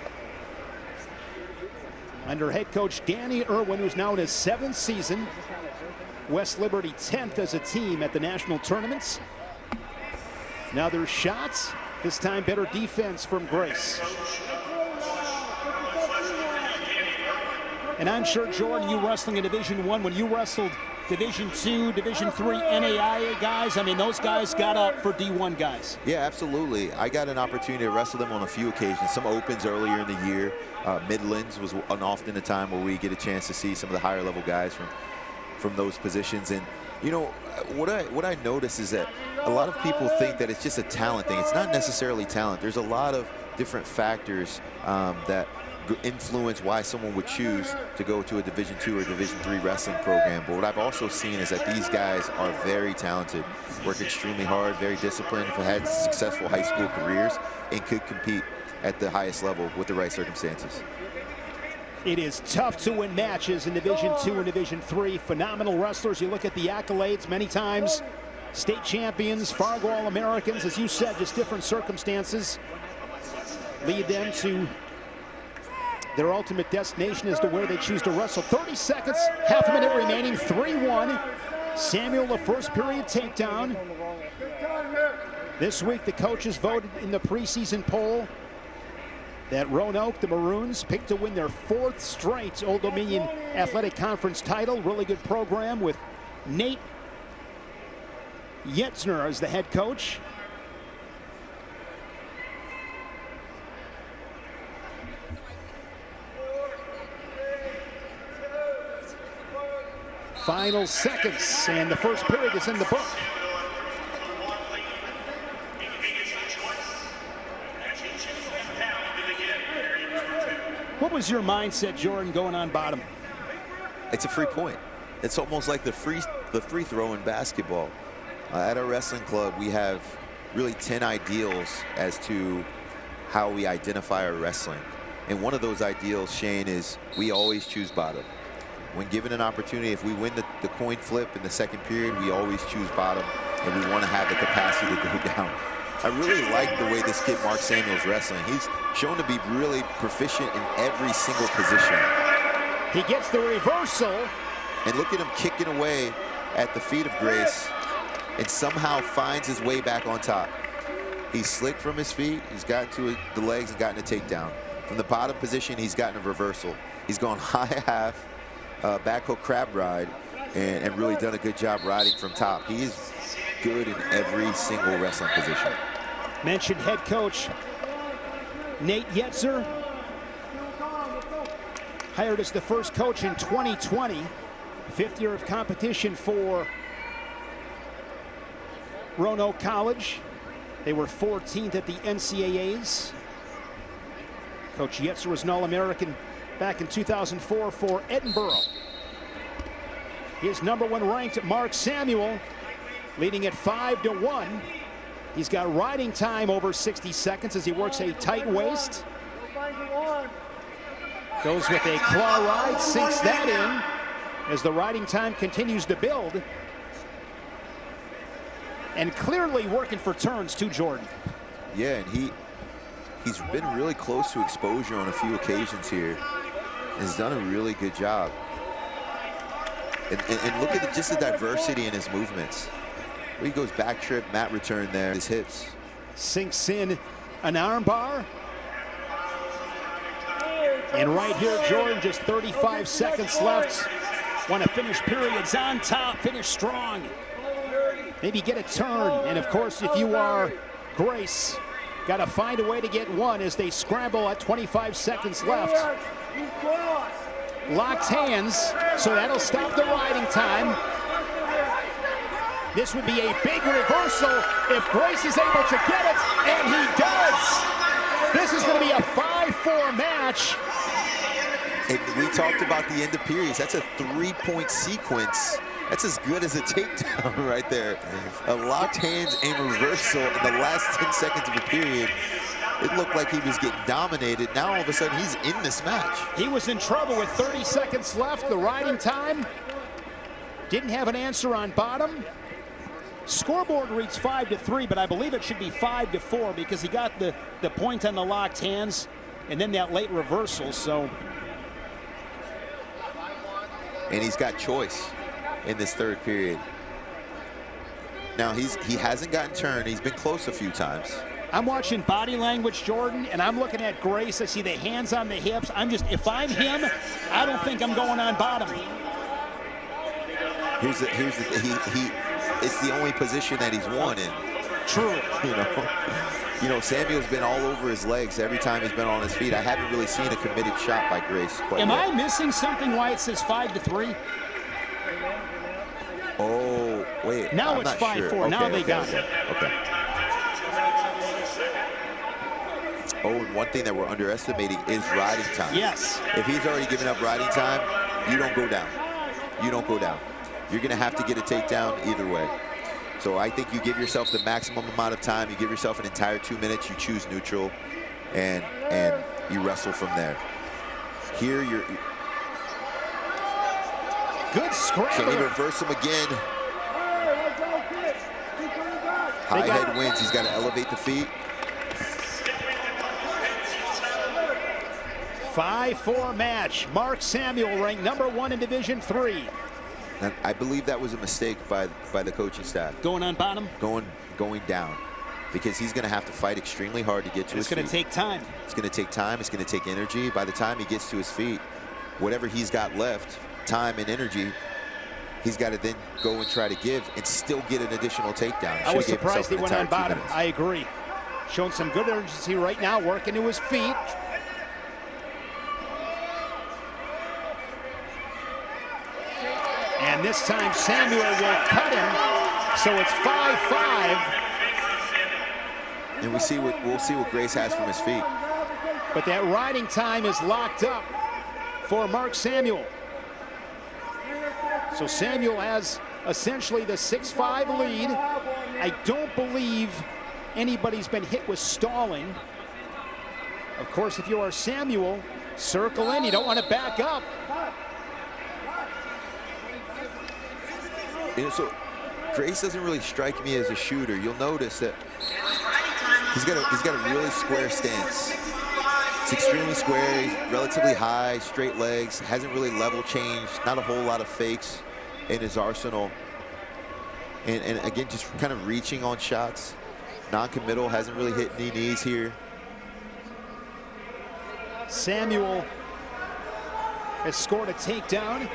Under head coach Danny Irwin, who's now in his 7th season. West Liberty 10th as a team at the national tournaments. Now there's shots. This time better defense from Grace. And I'm sure, Jordan, you wrestling in Division I, when you wrestled Division II, Division III NAIA guys, I mean, those guys got up for D1 guys. Yeah, absolutely. I got an opportunity to wrestle them on a few occasions. Some opens earlier in the year. Midlands was often a time where we get a chance to see some of the higher level guys from those positions. And you know what I notice is that a lot of people think that it's just a talent thing. It's not necessarily talent. There's a lot of different factors that influence why someone would choose to go to a Division II or Division III wrestling program. But what I've also seen is that these guys are very talented, work extremely hard, very disciplined, have had successful high school careers, and could compete at the highest level with the right circumstances. It is tough to win matches in Division II and Division III. Phenomenal wrestlers. You look at the accolades many times. State champions, Fargo All-Americans, as you said, just different circumstances lead them to their ultimate destination as to where they choose to wrestle. 30 seconds, half a minute remaining, 3-1. Samuel, the first period takedown. This week, the coaches voted in the preseason poll that Roanoke, the Maroons, picked to win their 4th straight Old Dominion Athletic Conference title. Really good program with Nate Yetzner as the head coach. Final seconds, and the first period is in the book. What was your mindset, Jordan, going on bottom? It's a free point. It's almost like the free throw in basketball. At our wrestling club, we have really 10 ideals as to how we identify our wrestling. And one of those ideals, Shane, is we always choose bottom. When given an opportunity, if we win the coin flip in the second period, we always choose bottom, and we want to have the capacity to go down. I really like the way this kid, Mark Samuel's wrestling. He's shown to be really proficient in every single position. He gets the reversal. And look at him kicking away at the feet of Grace and somehow finds his way back on top. He's slick from his feet. He's gotten to the legs and gotten a takedown. From the bottom position, he's gotten a reversal. He's gone high half, back hook crab ride, and really done a good job riding from top. He is good in every single wrestling position. Mentioned head coach Nate Yetzer, hired as the first coach in 2020. 5th year of competition for Roanoke College. They were 14th at the NCAAs. Coach Yetzer was an All-American back in 2004 for Edinburgh. His #1 ranked Mark Samuel leading at 5-1. He's got riding time over 60 seconds as he works a tight waist. Goes with a claw ride, sinks that in as the riding time continues to build. And clearly working for turns too, Jordan. Yeah, and he's been really close to exposure on a few occasions here. Has done a really good job. And look at just the diversity in his movements. He goes back trip, mat return there, his hips. Sinks in an arm bar. And right here, Jordan, just 35 seconds left. Want to finish periods on top, finish strong. Maybe get a turn. And of course, if you are Grace, got to find a way to get one as they scramble at 25 seconds left. Locked hands, so that'll stop the riding time. This would be a big reversal if Grace is able to get it, and he does. This is going to be a 5-4 match. And we talked about the end of periods. That's a 3-point sequence. That's as good as a takedown right there. A locked hands and reversal in the last 10 seconds of a period. It looked like he was getting dominated. Now all of a sudden he's in this match. He was in trouble with 30 seconds left. The riding time didn't have an answer on bottom. Scoreboard reads 5-3, but I believe it should be 5-4 because he got the point on the locked hands and then that late reversal. So, and he's got choice in this third period. Now he hasn't gotten turned. He's been close a few times. I'm watching body language, Jordan, and I'm looking at Grace. I see the hands on the hips. If I'm him, I don't think I'm going on bottom. It's the only position that he's won in. True. You know, Samuel's been all over his legs every time he's been on his feet. I haven't really seen a committed shot by Grace quite Am yet. I missing something why it says 5-3? Oh, wait. Now I'm it's not 5-4. sure. Now Okay, they got it. Okay. Oh, and one thing that we're underestimating is riding time. Yes. If he's already given up riding time, you don't go down. You don't go down. You're going to have to get a takedown either way. So I think you give yourself the maximum amount of time. You give yourself an entire 2 minutes. You choose neutral, and you wrestle from there. Here, you're... Good scramble. Can he reverse him again? High head wins. He's got to elevate the feet. 5-4 match. Mark Samuel ranked #1 in Division III. And I believe that was a mistake by the coaching staff. Going on bottom? Going down. Because he's going to have to fight extremely hard to get to his feet. It's going to take time. It's going to take time. It's going to take energy. By the time he gets to his feet, whatever he's got left, time and energy, he's got to then go and try to give and still get an additional takedown. I was surprised he went on bottom. I agree. Showing some good urgency right now, working to his feet. And this time Samuel will cut him, so it's 5-5. And we'll see what Grace has from his feet. But that riding time is locked up for Mark Samuel. So Samuel has essentially the 6-5 lead. I don't believe anybody's been hit with stalling. Of course, if you are Samuel, circle in. You don't want to back up. You know, so Grace doesn't really strike me as a shooter. You'll notice that he's got a really square stance. It's extremely square, he's relatively high, straight legs, hasn't really level changed, not a whole lot of fakes in his arsenal. And again, just kind of reaching on shots. Non-committal, hasn't really hit any knees here. Samuel has scored a takedown.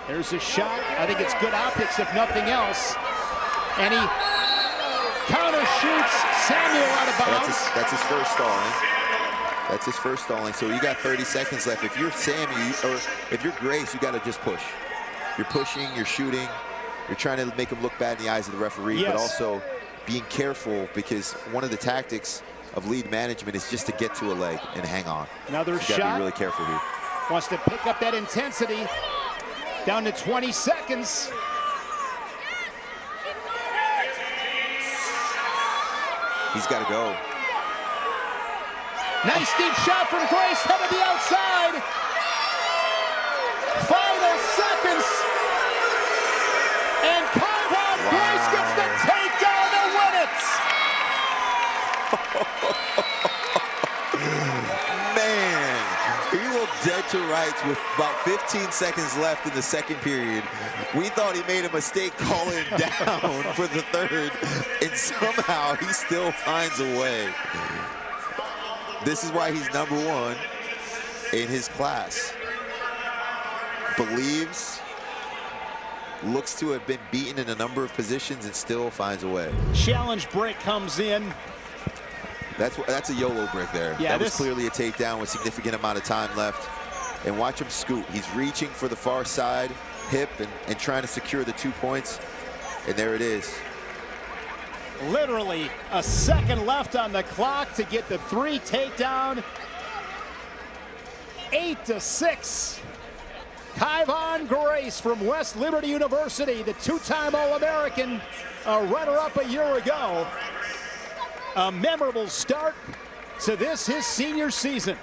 There's a shot. I think it's good optics, if nothing else. And he counter shoots Samuel out of bounds. That's his first stalling. That's his first stalling. So you got 30 seconds left. If you're Sammy, or if you're Grace, you got to just push. You're pushing, you're shooting. You're trying to make him look bad in the eyes of the referee, Yes. but also being careful, because one of the tactics of lead management is just to get to a leg and hang on. Another So you gotta shot. be really careful here. Wants to pick up that intensity. Down to 20 seconds. He's got to go. Nice deep shot from Grace, head of the outside. Final seconds. And Khyvon Grace gets the takedown to win it. Man, he looked dead to rights with about 15 seconds left in the second period. We thought he made a mistake calling down for the third, and somehow he still finds a way. This is why he's #1 in his class. Believes, looks to have been beaten in a number of positions, and still finds a way. Challenge break comes in. That's a YOLO break there. Yeah, that was clearly a takedown with significant amount of time left. And watch him scoot. He's reaching for the far side hip and trying to secure the 2 points. And there it is. Literally a second left on the clock to get the 3 takedown. 8-6. Khyvon Grace from West Liberty University, the 2-time All-American, a runner-up a year ago. A memorable start to this, his senior season.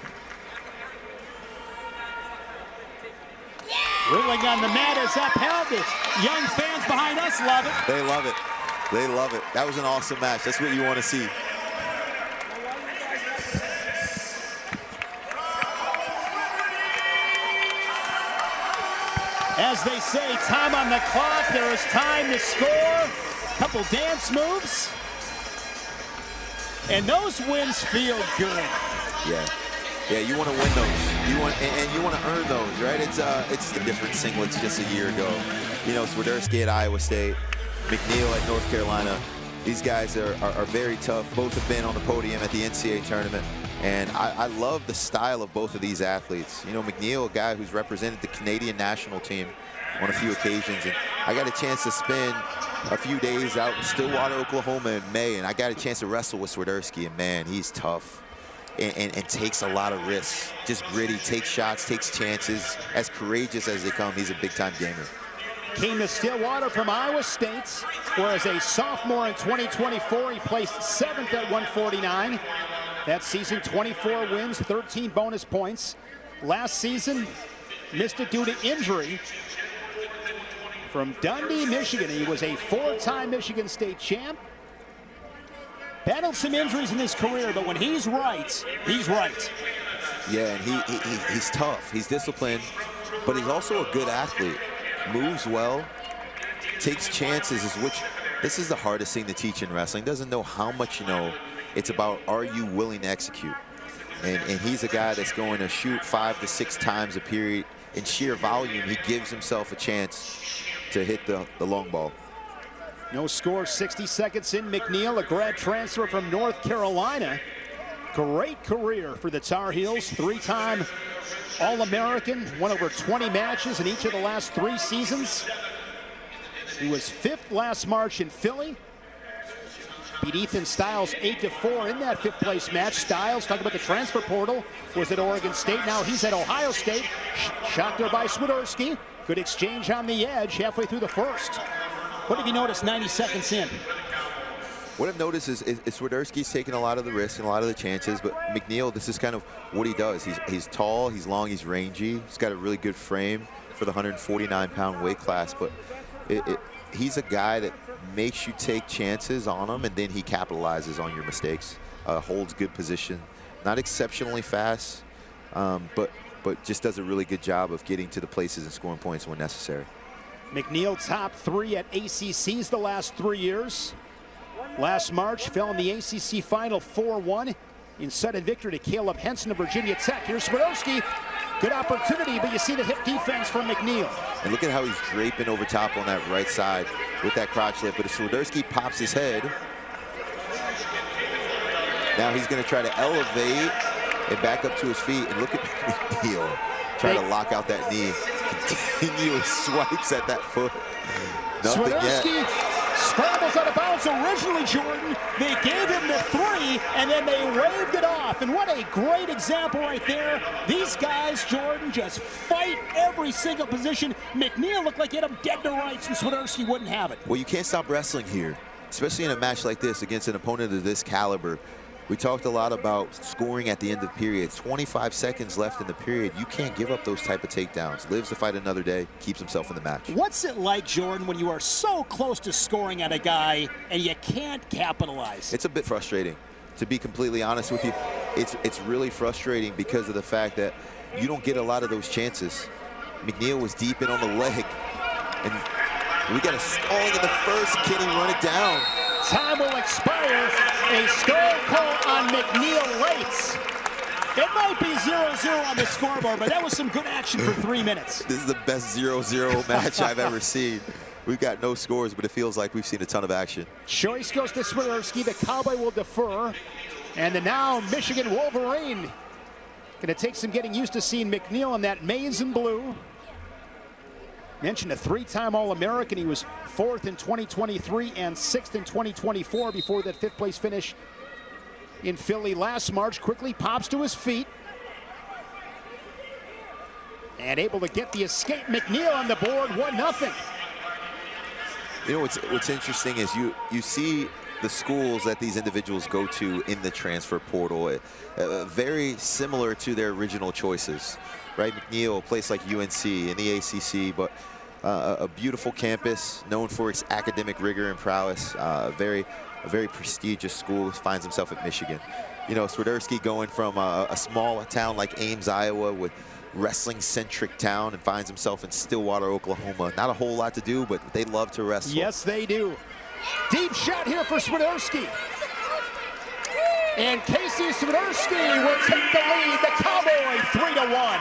Ruling on the mat is upheld. The young fans behind us love it. They love it. They love it. That was an awesome match. That's what you want to see. As they say, time on the clock. There is time to score. Couple dance moves. And those wins feel good. Yeah, you want to win those. You want, and you want to earn those, right? It's the different singlets just a year ago. You know, Swiderski at Iowa State, McNeil at North Carolina. These guys are very tough. Both have been on the podium at the NCAA tournament. And I love the style of both of these athletes. You know, McNeil, a guy who's represented the Canadian national team on a few occasions. And I got a chance to spend a few days out in Stillwater, Oklahoma in May, and I got a chance to wrestle with Swiderski, and man, he's tough and takes a lot of risks. Just gritty, takes shots, takes chances. As courageous as they come, he's a big-time gamer. Came to Stillwater from Iowa State, where as a sophomore in 2024, he placed 7th at 149. That season, 24 wins, 13 bonus points. Last season, missed it due to injury. From Dundee, Michigan, he was a 4-time Michigan State champ. Battled some injuries in his career, but when he's right, he's right. Yeah, and he's tough. He's disciplined, but he's also a good athlete. Moves well, takes chances, this is the hardest thing to teach in wrestling. Doesn't know how much you know. It's about, are you willing to execute? And he's a guy that's going to shoot 5 to 6 times a period. In sheer volume, he gives himself a chance to hit the long ball. No score, 60 seconds in. McNeil, a grad transfer from North Carolina. Great career for the Tar Heels. 3-time All-American, won over 20 matches in each of the last 3 seasons. He was 5th last March in Philly. Beat Ethan Styles 8-4 in that 5th place match. Styles, talking about the transfer portal, was at Oregon State. Now he's at Ohio State. Shot there by Swiderski. Good exchange on the edge halfway through the first. What have you noticed 90 seconds in? What I've noticed is Swiderski's taking a lot of the risks and a lot of the chances, but McNeil, this is kind of what he does. He's tall, he's long, he's rangy. He's got a really good frame for the 149-pound weight class, but he's a guy that makes you take chances on him, and then he capitalizes on your mistakes. Holds good position. Not exceptionally fast, but just does a really good job of getting to the places and scoring points when necessary. McNeil top 3 at ACCs the last 3 years. Last March, fell in the ACC final 4-1 in sudden victory to Caleb Henson of Virginia Tech. Here's Swiderski. Good opportunity, but you see the hip defense from McNeil. And look at how he's draping over top on that right side with that crotch lift. But if Swiderski pops his head, now he's going to try to elevate and back up to his feet. And look at McNeil Try to lock out that knee. Continuous swipes at that foot. Nothing Swiderski yet. scrambles out of bounds. Originally, Jordan, they gave him the 3, and then they waved it off. And what a great example right there. These guys, Jordan, just fight every single position. McNeil looked like he had him dead to rights, and Swiderski wouldn't have it. Well, you can't stop wrestling here, especially in a match like this against an opponent of this caliber. We talked a lot about scoring at the end of periods. 25 seconds left in the period. You can't give up those type of takedowns. Lives to fight another day, keeps himself in the match. What's it like, Jordan, when you are so close to scoring at a guy and you can't capitalize? It's a bit frustrating, to be completely honest with you. It's really frustrating because of the fact that you don't get a lot of those chances. McNeil was deep in on the leg, and we got a stalling in the first. Can he run it down? Time will expire. A stall call on McNeil late. It might be 0-0 on the scoreboard, but that was some good action for 3 minutes. This is the best 0-0 match I've ever seen. We've got no scores, but it feels like we've seen a ton of action. Choice goes to Swiderski. The Cowboy will defer. And the now Michigan Wolverine going to take some getting used to seeing McNeil in that maize and blue. Mentioned a 3-time All-American. He was 4th in 2023 and 6th in 2024 before that 5th place finish in Philly last March. Quickly pops to his feet and able to get the escape. McNeil on the board, 1-0. You know what's interesting is you see the schools that these individuals go to in the transfer portal, very similar to their original choices, right? McNeil, a place like UNC in the ACC, but a beautiful campus known for its academic rigor and prowess. A very prestigious school. Finds himself at Michigan. You know, Swiderski going from a small town like Ames, Iowa, with wrestling-centric town, and finds himself in Stillwater, Oklahoma. Not a whole lot to do, but they love to wrestle. Yes, they do. Deep shot here for Swiderski. And Casey Swiderski will take the lead. The Cowboy 3-1.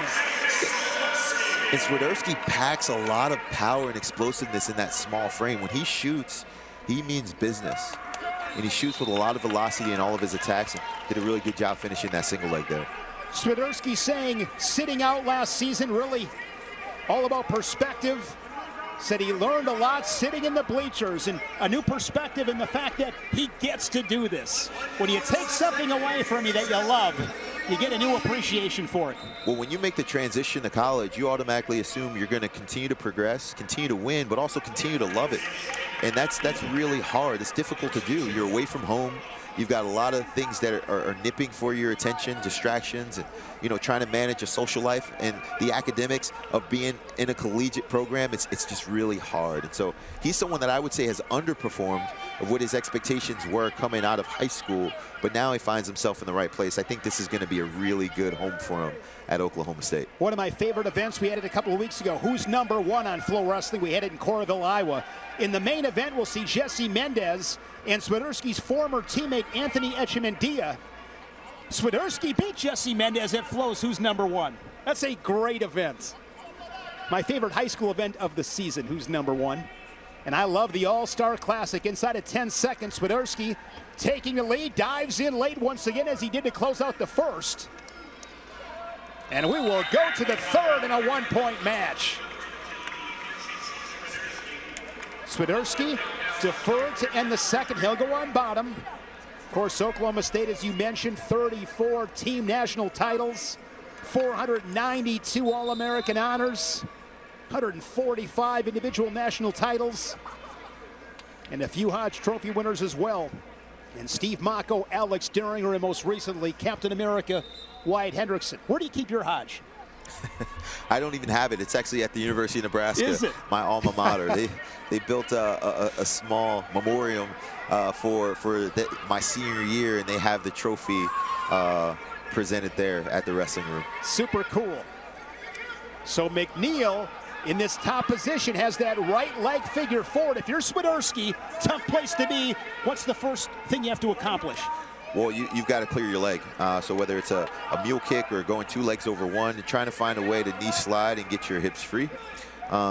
And Swiderski packs a lot of power and explosiveness in that small frame. When he shoots, he means business. And he shoots with a lot of velocity in all of his attacks, and did a really good job finishing that single leg there. Swiderski saying sitting out last season, really all about perspective. Said he learned a lot sitting in the bleachers, and a new perspective in the fact that he gets to do this. When you take something away from you that you love, you get a new appreciation for it. Well, when you make the transition to college, you automatically assume you're going to continue to progress, continue to win, but also continue to love it. And that's really hard. It's difficult to do. You're away from home. You've got a lot of things that are nipping for your attention, distractions, and, you know, trying to manage a social life and the academics of being in a collegiate program. It's just really hard. And so he's someone that I would say has underperformed of what his expectations were coming out of high school, but now he finds himself in the right place. I think this is going to be a really good home for him at Oklahoma State. One of my favorite events we had it a couple of weeks ago. Who's number 1 on Flow Wrestling? We had it in Cornell, Iowa. In the main event, we'll see Jesse Mendez and Swiderski's former teammate Anthony Echemendia. Swiderski beat Jesse Mendez at Flow's Who's Number 1. That's a great event. My favorite high school event of the season, Who's Number 1. And I love the All-Star Classic. Inside of 10 seconds, Swiderski taking the lead, dives in late once again as he did to close out the first. And we will go to the third in a 1-point match. Swiderski deferred to end the second. He'll go on bottom. Of course, Oklahoma State, as you mentioned, 34 team national titles, 492 All-American honors, 145 individual national titles, and a few Hodge Trophy winners as well. And Steve Mocco, Alex Deringer, and most recently, Captain America, Wyatt Hendrickson. Where do you keep your Hodge? I don't even have it. It's actually at the University of Nebraska, Is it? my alma mater. They built a small memoriam for my senior year, and they have the trophy presented there at the wrestling room. Super cool. So McNeil in this top position has that right leg figure forward. If you're Swiderski, tough place to be. What's the first thing you have to accomplish? Well, you've got to clear your leg. So whether it's a mule kick or going 2 legs over 1, and trying to find a way to knee slide and get your hips free.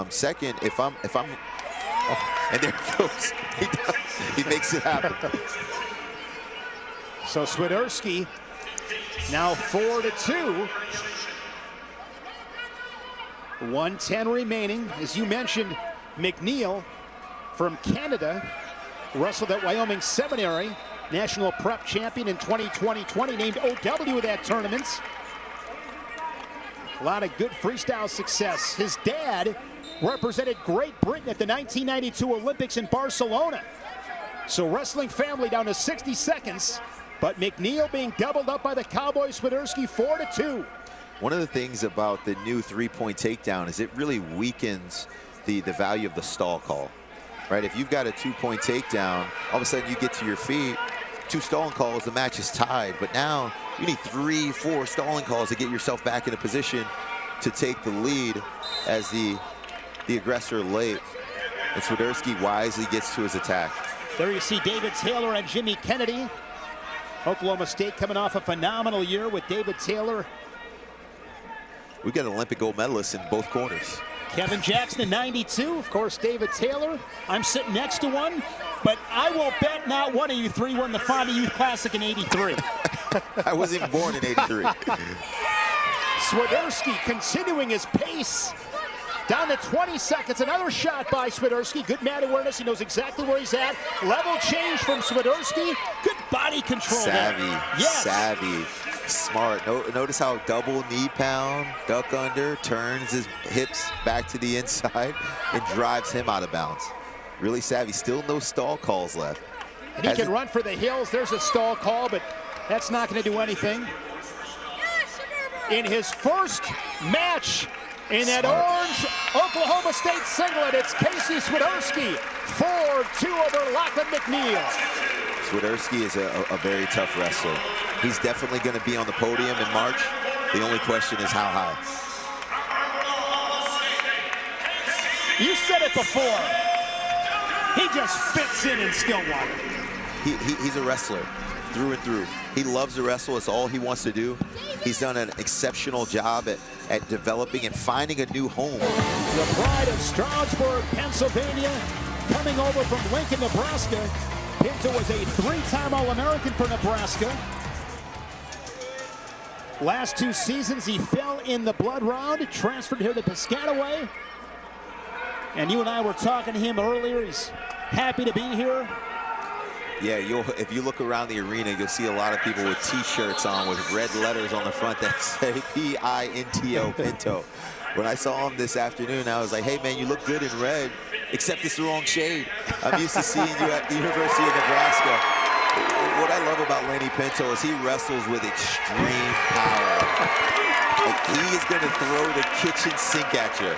Second, if I'm oh, and there he goes. He makes it happen. So Swiderski now 4-2. 1:10 remaining. As you mentioned, McNeil from Canada wrestled at Wyoming Seminary, national prep champion in 2020, named OW of that tournament. A lot of good freestyle success. His dad represented Great Britain at the 1992 Olympics in Barcelona. So wrestling family down to 60 seconds, but McNeil being doubled up by the Cowboy Swiderski 4-2. One of the things about the new three-point takedown is it really weakens the value of the stall call, right? If you've got a 2-point takedown, all of a sudden you get to your feet, 2 stalling calls, the match is tied. But now you need 3, 4 stalling calls to get yourself back in a position to take the lead as the aggressor late. And Swiderski wisely gets to his attack. There you see David Taylor and Jimmy Kennedy. Oklahoma State coming off a phenomenal year with David Taylor. We've got Olympic gold medalists in both corners. Kevin Jackson in 92, of course, David Taylor. I'm sitting next to one, but I will bet not one of you three won the Fonda Youth Classic in 83. I wasn't even born in 83. Swiderski continuing his pace. Down to 20 seconds, another shot by Swiderski. Good mat awareness, he knows exactly where he's at. Level change from Swiderski. Good body control. Savvy, yes. Savvy, smart. Notice how double knee pound, duck under, turns his hips back to the inside and drives him out of bounds. Really savvy, still no stall calls left. And he can run for the hills. There's a stall call, but that's not gonna do anything. In his first match, in that orange Oklahoma State singlet, it's Casey Swiderski, 4-2 over Lachlan McNeil. Swiderski is a very tough wrestler. He's definitely going to be on the podium in March. The only question is how high. You said it before. He just fits in Stillwater. He's a wrestler through and through. He loves to wrestle. It's all he wants to do. He's done an exceptional job at developing and finding a new home. The pride of Stroudsburg, Pennsylvania, coming over from Lincoln, Nebraska. Pinto was a 3-time All-American for Nebraska. Last 2 seasons, he fell in the blood round, transferred here to Piscataway. And you and I were talking to him earlier. He's happy to be here. Yeah, if you look around the arena, you'll see a lot of people with T-shirts on with red letters on the front that say P-I-N-T-O, Pinto. When I saw him this afternoon, I was like, hey, man, you look good in red, except it's the wrong shade. I'm used to seeing you at the University of Nebraska. What I love about Lenny Pinto is he wrestles with extreme power. Like, he is going to throw the kitchen sink at you.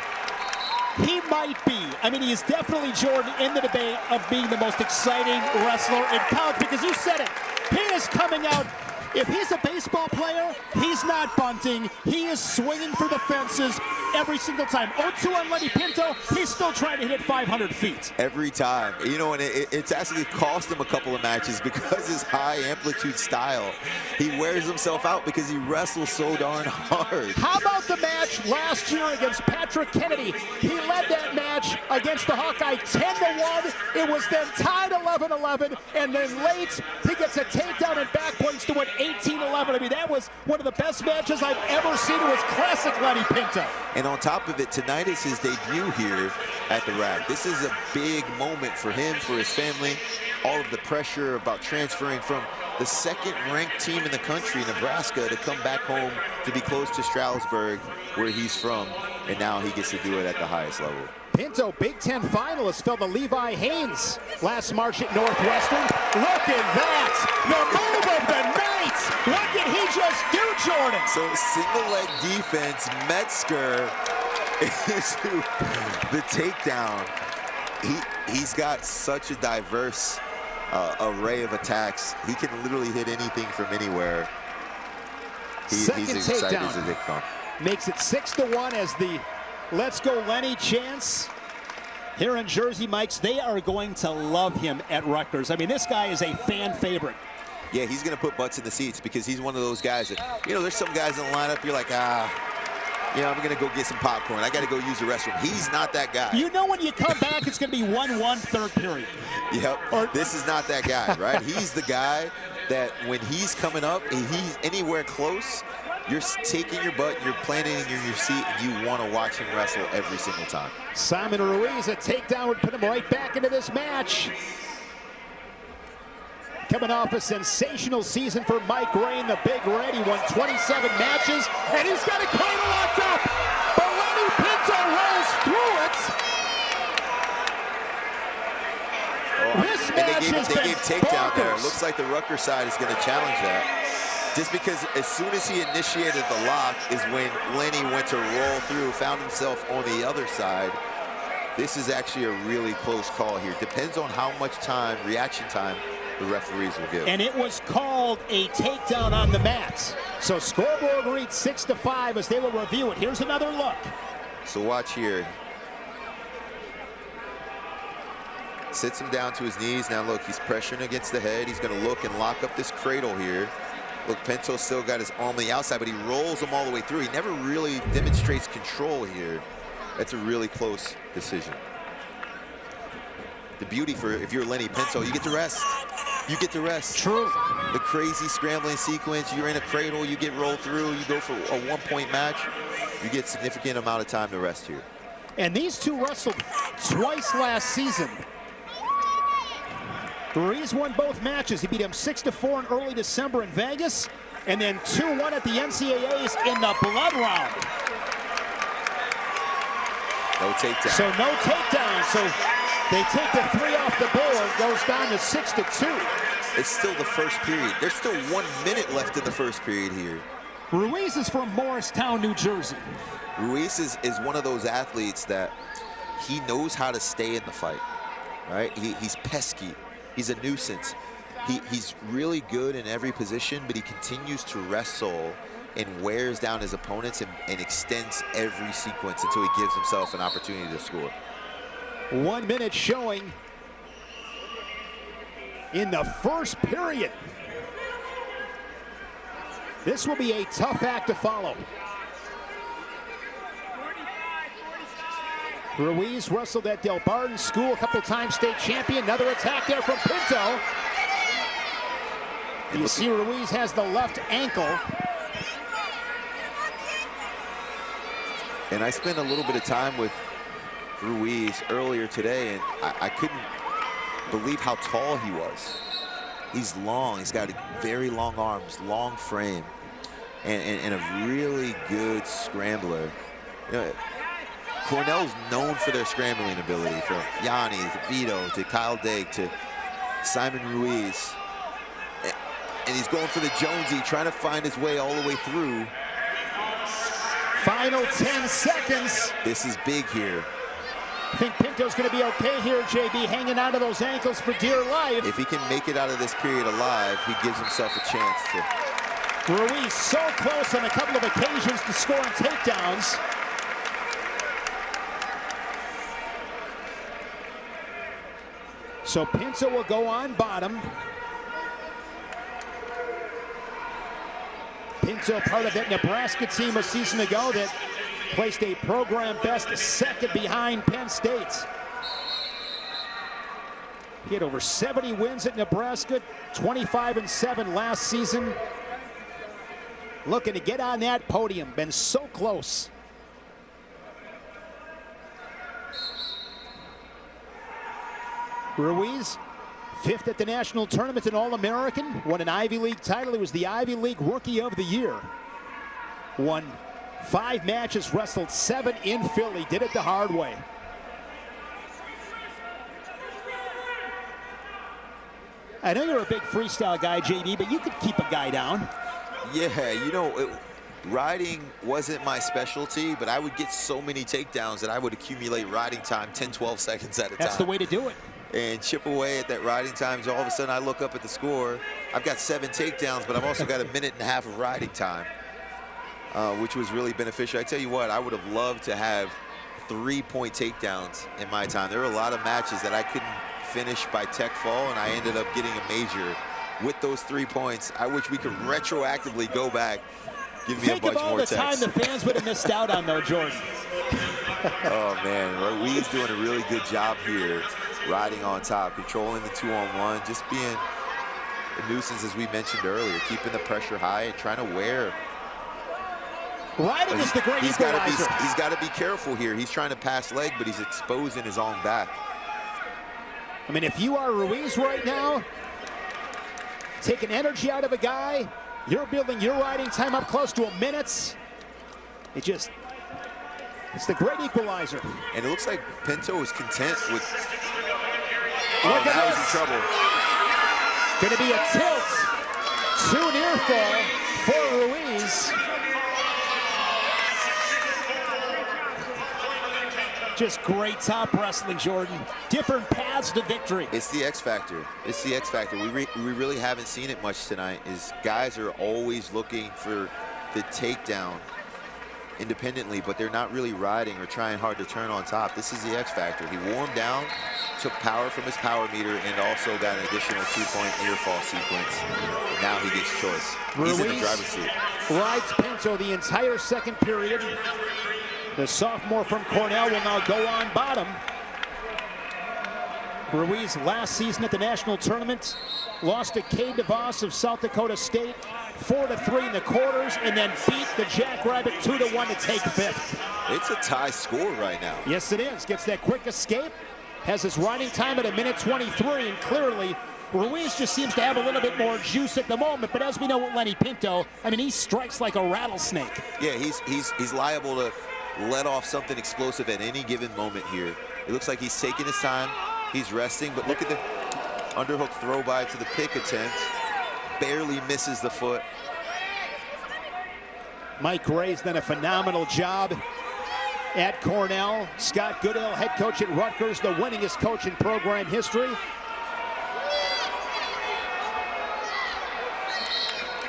He might be. I mean, he is definitely, Jordan, in the debate of being the most exciting wrestler in college, because you said it. He is coming out. If he's a baseball player, he's not bunting. He is swinging for the fences every single time. 0-2 on Lenny Pinto. He's still trying to hit 500 feet. Every time. You know, and it's actually cost him a couple of matches because his high amplitude style. He wears himself out because he wrestles so darn hard. How about the match last year against Patrick Kennedy? He led that match against the Hawkeye 10-1. It was then tied 11-11, and then late he gets a takedown and back points to win 18-11. I mean, that was one of the best matches I've ever seen. It was classic Lenny Pinto. And on top of it, tonight is his debut here at the rack. This is a big moment for him, for his family. All of the pressure about transferring from the second-ranked team in the country, Nebraska, to come back home to be close to Stroudsburg, where he's from, and now he gets to do it at the highest level. Pinto, Big Ten finalist, fell to Levi Haynes last March at Northwestern. Look at that! The move of the night! What did he just do, Jordan? So single leg defense, Metzger into the takedown. He's got such a diverse array of attacks. He can literally hit anything from anywhere. He's as excited as they come. Makes it 6-1 as the Let's Go Lenny chants here in Jersey Mike's. They are going to love him at Rutgers. I mean, this guy is a fan favorite. Yeah, he's going to put butts in the seats because he's one of those guys that, you know, there's some guys in the lineup, you're like, you know, I'm going to go get some popcorn. I got to go use the restroom. He's not that guy. You know, when you come back, it's going to be 1-1 third period. Yep. This is not that guy, right? He's the guy that when he's coming up and he's anywhere close, you're taking your butt, you're planting in your seat, and you want to watch him wrestle every single time. Simon Ruiz, a takedown would put him right back into this match. Coming off a sensational season for Mike Rain, the Big Red. He won 27 matches, and he's got a cradle locked up. But Lenny Pinto rolls through it. This match has been they gave takedown there. It bonkers. looks like the Rutgers side is going to challenge that. Just because as soon as he initiated the lock is when Lenny went to roll through, found himself on the other side. This is actually a really close call here. Depends on how much time, reaction time, the referees will give. And it was called a takedown on the mat. So scoreboard reads 6-5 as they will review it. Here's another look. So watch here. Sits him down to his knees. Now look, he's pressuring against the head. He's gonna look and lock up this cradle here. Look, Pinto still got his arm on the outside, but he rolls him all the way through. He never really demonstrates control here. That's a really close decision. The beauty for, if you're Lenny Pinto, you get to rest. You get to rest. True. The crazy scrambling sequence, you're in a cradle, you get rolled through, you go for a one-point match, you get significant amount of time to rest here. And these two wrestled twice last season. Ruiz won both matches. He beat him 6-4 in early December in Vegas, and then 2-1 at the NCAAs in the blood round. No takedown. So no takedown. So they take the 3 off the board, goes down to 6-2. It's still the first period. There's still 1 minute left in the first period here. Ruiz is from Morristown, New Jersey. Ruiz is one of those athletes that he knows how to stay in the fight, right? He's pesky. He's a nuisance. He's really good in every position, but he continues to wrestle and wears down his opponents and extends every sequence until he gives himself an opportunity to score. 1 minute showing in the first period. This will be a tough act to follow. Ruiz wrestled at Del Barton School, a couple times state champion. Another attack there from Pinto. You see Ruiz has the left ankle. And I spent a little bit of time with Ruiz earlier today, and I couldn't believe how tall he was. He's long. He's got very long arms, long frame, and a really good scrambler. You know, Cornell's known for their scrambling ability, from Yanni to Vito to Kyle Dake to Simon Ruiz. And he's going for the Jonesy, trying to find his way all the way through. Final 10 seconds. This is big here. I think Pinto's going to be okay here, JB, hanging onto those ankles for dear life. If he can make it out of this period alive, he gives himself a chance to. Ruiz so close on a couple of occasions to scoring takedowns. So Pinto will go on bottom. Pinto, part of that Nebraska team a season ago that placed a program best second behind Penn State. He had over 70 wins at Nebraska, 25-7 last season. Looking to get on that podium, been so close. Ruiz, 5th at the national tournament, an All-American, won an Ivy League title. He was the Ivy League Rookie of the Year. Won 5 matches, wrestled 7 in Philly, did it the hard way. I know you're a big freestyle guy, JD, but you could keep a guy down. Yeah, you know, riding wasn't my specialty, but I would get so many takedowns that I would accumulate riding time 10, 12 seconds at a time. That's the way to do it. And chip away at that riding time. So all of a sudden I look up at the score. I've got 7 takedowns, but I've also got a minute and a half of riding time, which was really beneficial. I tell you what, I would have loved to have 3-point takedowns in my time. There were a lot of matches that I couldn't finish by tech fall, and I ended up getting a major with those 3 points. I wish we could retroactively go back, give me a bunch more techs. Think of all the time the fans would have missed out on, though, Jordan. Oh, man, Ruiz doing a really good job here, riding on top, controlling the 2-on-1, just being a nuisance, as we mentioned earlier, keeping the pressure high and trying to wear Riding is the great equalizer. He's got to be careful here. He's trying to pass leg, but he's exposing his own back. I mean, if you are Ruiz right now, taking energy out of a guy, you're building your riding time up close to a minute. It's the great equalizer. And it looks like Pinto is content with. Look at now this. he's in trouble. Going to be a tilt. 2 near fall for Ruiz. Just great top wrestling, Jordan. Different paths to victory. It's the X factor. It's the X factor. We really haven't seen it much tonight. Is guys are always looking for the takedown independently, but they're not really riding or trying hard to turn on top. This is the X factor. He warmed down, took power from his power meter, and also got an additional 2-point near fall sequence. Now he gets choice. He's in the driver's seat. Rides Pinto the entire second period. The sophomore from Cornell will now go on bottom. Ruiz last season at the national tournament lost to Cade DeVos of South Dakota State 4-3 in the quarters, and then beat the Jackrabbit 2-1 to take 5th. It's a tie score right now. Yes, it is. Gets that quick escape. Has his riding time at 1:23, and clearly Ruiz just seems to have a little bit more juice at the moment. But as we know with Lenny Pinto, I mean, he strikes like a rattlesnake. Yeah, he's liable to let off something explosive at any given moment here. It looks like he's taking his time. He's resting, but look at the underhook throw by to the pick attempt. Barely misses the foot. Mike Gray's done a phenomenal job at Cornell. Scott Goodell, head coach at Rutgers, the winningest coach in program history.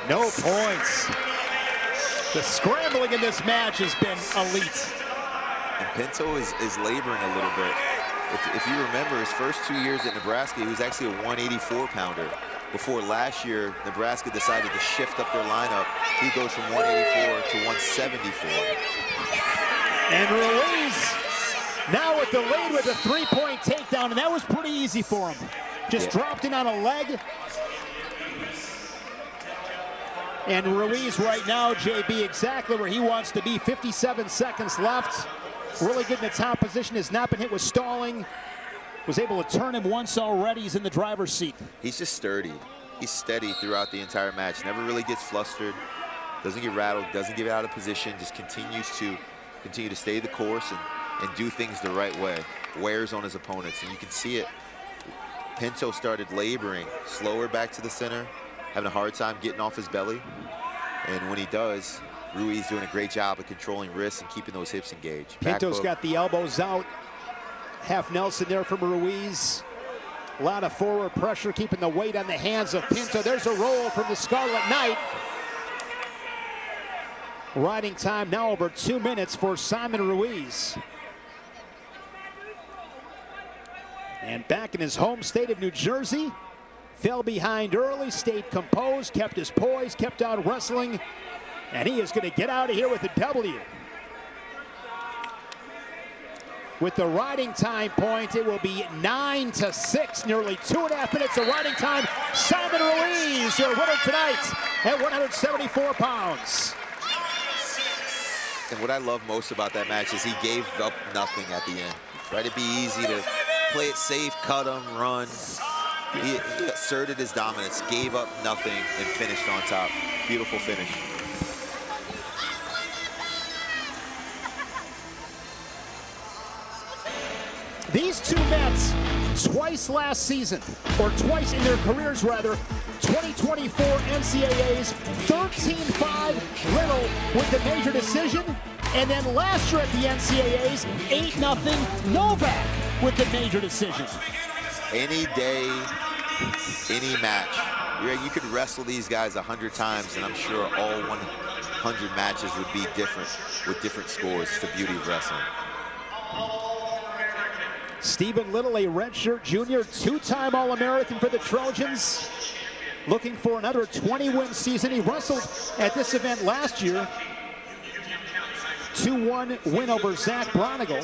No points. The scrambling in this match has been elite. And Pinto is laboring a little bit. If you remember, his first 2 years at Nebraska, he was actually a 184-pounder. Before last year, Nebraska decided to shift up their lineup. He goes from 184 to 174. And Ruiz now with the lead with a 3-point takedown, and that was pretty easy for him. Just dropped in on a leg. And Ruiz right now, JB, exactly where he wants to be. 57 seconds left. Really good in the top position. Has not been hit with stalling. Was able to turn him once already. He's in the driver's seat. He's just sturdy. He's steady throughout the entire match. Never really gets flustered. Doesn't get rattled. Doesn't get out of position. Just continues to stay the course and do things the right way. Wears on his opponents, and you can see it. Pinto started laboring, slower back to the center, having a hard time getting off his belly. And when he does, Ruiz doing a great job of controlling wrists and keeping those hips engaged. Pinto's got the elbows out. Half Nelson there from Ruiz. A lot of forward pressure, keeping the weight on the hands of Pinto. There's a roll from the Scarlet Knight. Riding time now over 2 minutes for Simon Ruiz. And back in his home state of New Jersey, fell behind early, stayed composed, kept his poise, kept on wrestling, and he is going to get out of here with a W. With the riding time point, it will be 9-6, nearly 2.5 minutes of riding time. Simon Ruiz, your winner tonight at 174 pounds. And what I love most about that match is he gave up nothing at the end. Right, it'd be easy to play it safe, cut him, run. He asserted his dominance, gave up nothing, and finished on top. Beautiful finish. These two Mets, twice last season, or twice in their careers rather, 2024 NCAAs, 13-5 Little with the major decision, and then last year at the NCAAs, 8-0 Novak with the major decision. Any day, any match. You could wrestle these guys 100 times, and I'm sure all 100 matches would be different with different scores. It's the beauty of wrestling. Stephen Little, a redshirt junior, 2-time All-American for the Trojans, looking for another 20-win season. He wrestled at this event last year. 2-1 win over Zach Bronigal.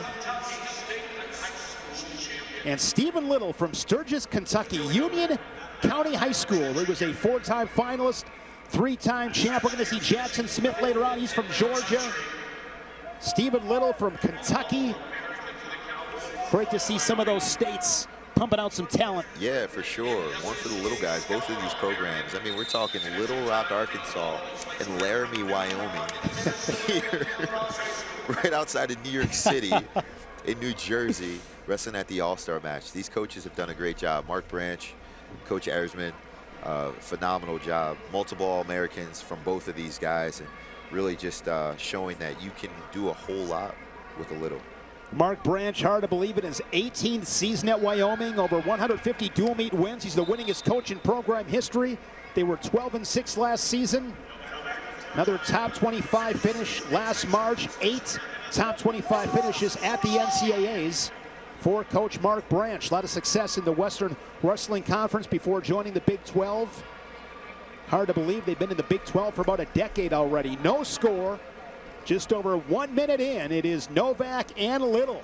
And Stephen Little from Sturgis, Kentucky, Union County High School. He was a 4-time finalist Three-time champ. We're going to see Jackson Smith later on. He's from Georgia. Stephen Little from Kentucky. Great to see some of those states pumping out some talent. Yeah, for sure. One for the little guys, both of these programs. I mean, we're talking Little Rock, Arkansas, and Larramendy, Wyoming. Here, right outside of New York City, in New Jersey, wrestling at the All-Star match. These coaches have done a great job. Mark Branch, Coach Erzman, phenomenal job. Multiple All-Americans from both of these guys, and really just showing that you can do a whole lot with a little. Mark Branch, hard to believe in his 18th season at Wyoming, over 150 dual meet wins. He's the winningest coach in program history. They were 12-6 last season. Another top 25 finish last March. 8 top 25 finishes at the NCAAs for Coach Mark Branch. A lot of success in the Western Wrestling Conference before joining the Big 12. Hard to believe they've been in the Big 12 for about a decade already. No score. Just over 1 minute in, it is Novak and Little.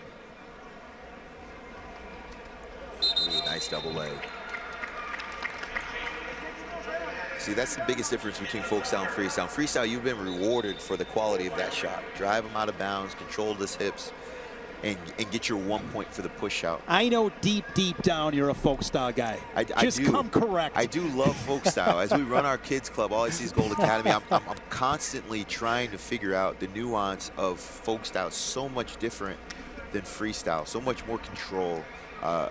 Ooh, nice double leg. See, that's the biggest difference between folk style and freestyle. Freestyle, you've been rewarded for the quality of that shot. Drive him out of bounds, control his hips, and get your 1 point for the push out. I know deep down you're a folk style guy. Just come correct. I do love folk style. As we run our kids club, All I See is Gold Academy, I'm constantly trying to figure out the nuance of folk style. So much different than freestyle. So much more control.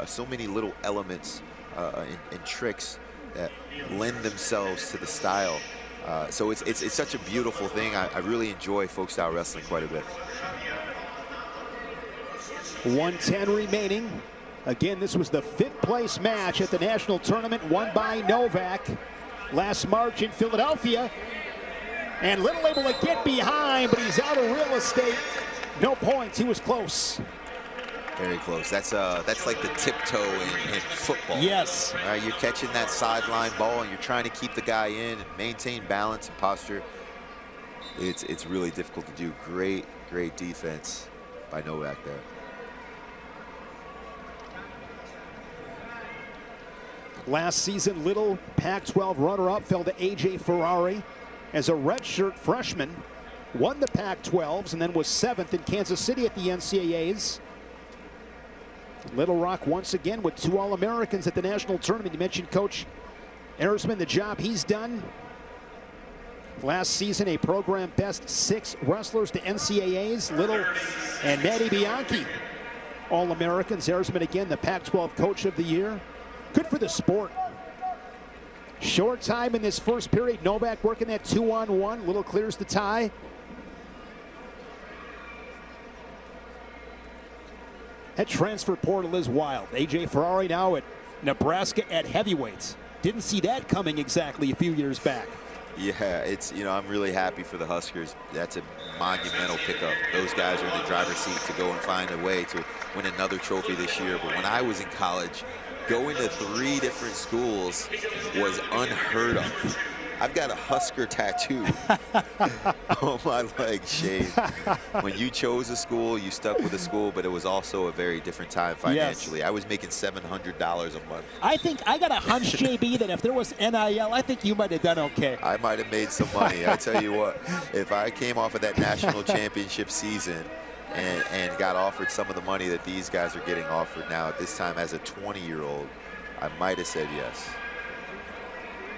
So many little elements and tricks that lend themselves to the style. So it's such a beautiful thing. I really enjoy folk style wrestling quite a bit. 1:10 remaining. Again, this was the 5th place match at the national tournament, won by Novak last March in Philadelphia. And Little able to get behind, but he's out of real estate. No points. He was close. Very close. That's like the tiptoe in football. Yes. All right, you're catching that sideline ball and you're trying to keep the guy in and maintain balance and posture. It's really difficult to do. Great defense by Novak there. Last season, Little, Pac-12 runner-up, fell to A.J. Ferrari as a redshirt freshman. Won the Pac-12s and then was 7th in Kansas City at the NCAAs. Little Rock once again with 2 All-Americans at the national tournament. You mentioned Coach Erzman, the job he's done. Last season, a program best 6 wrestlers to NCAAs. Little and Maddie Bianchi, All-Americans. Erzman again, the Pac-12 Coach of the Year. Good for the sport. Short time in this first period. Novak working that 2-on-1. Little clears the tie. That transfer portal is wild. A.J. Ferrari now at Nebraska at heavyweights. Didn't see that coming exactly a few years back. Yeah, I'm really happy for the Huskers. That's a monumental pickup. Those guys are in the driver's seat to go and find a way to win another trophy this year. But when I was in college, going to 3 different schools was unheard of. I've got a Husker tattoo on my leg, Shane. When you chose a school, you stuck with a school, but it was also a very different time financially. Yes. I was making $700 a month. I think I got a hunch, JB, that if there was NIL, I think you might have done okay. I might have made some money. I tell you what, if I came off of that national championship season and got offered some of the money that these guys are getting offered now at this time as a 20-year-old, I might have said yes.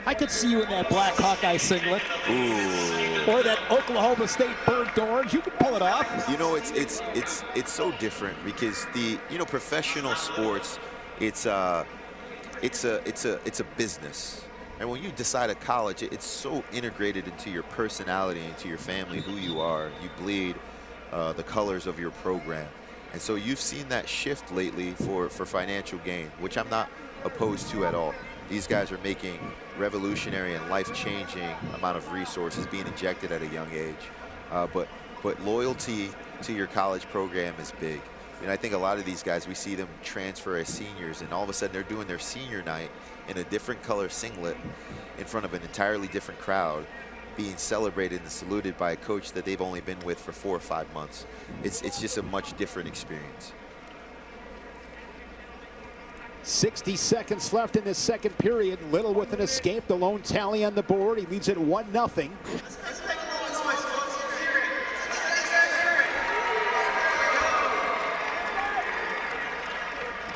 I could see you in that black Hawkeye singlet. Ooh. Or that Oklahoma State burnt orange. You could pull it off. You know, it's so different because professional sports, it's a business. And when you decide at college, it's so integrated into your personality, into your family, who you are. You bleed the colors of your program. And so you've seen that shift lately for financial gain, which I'm not opposed to at all. These guys are making revolutionary and life-changing amount of resources being injected at a young age. But loyalty to your college program is big. I think a lot of these guys, we see them transfer as seniors, and all of a sudden they're doing their senior night in a different color singlet in front of an entirely different crowd, being celebrated and saluted by a coach that they've only been with for 4 or 5 months. It's just a much different experience. 60 seconds left in this second period. Little with an escape, the lone tally on the board. He leads it 1-0.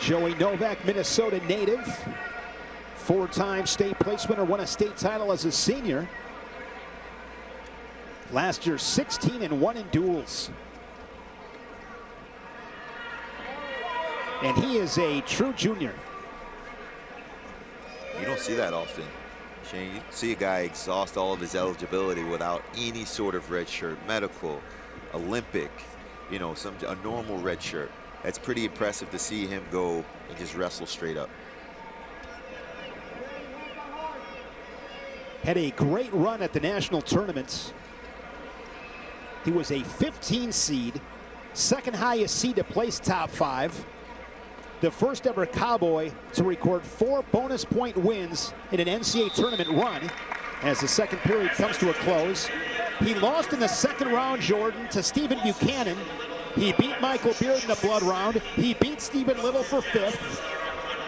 Joey Novak, Minnesota native. 4-time state place winner, won a state title as a senior. Last year, 16-1 in duels. And he is a true junior. You don't see that often, Shane. You see a guy exhaust all of his eligibility without any sort of red shirt, medical, Olympic, you know, a normal red shirt. That's pretty impressive to see him go and just wrestle straight up. Had a great run at the national tournaments. He was a 15 seed, second highest seed to place top 5. The first ever Cowboy to record 4 bonus point wins in an NCAA tournament run as the second period comes to a close. He lost in the second round, Jordan, to Stephen Buchanan. He beat Michael Beard in the blood round. He beat Stephen Little for 5th.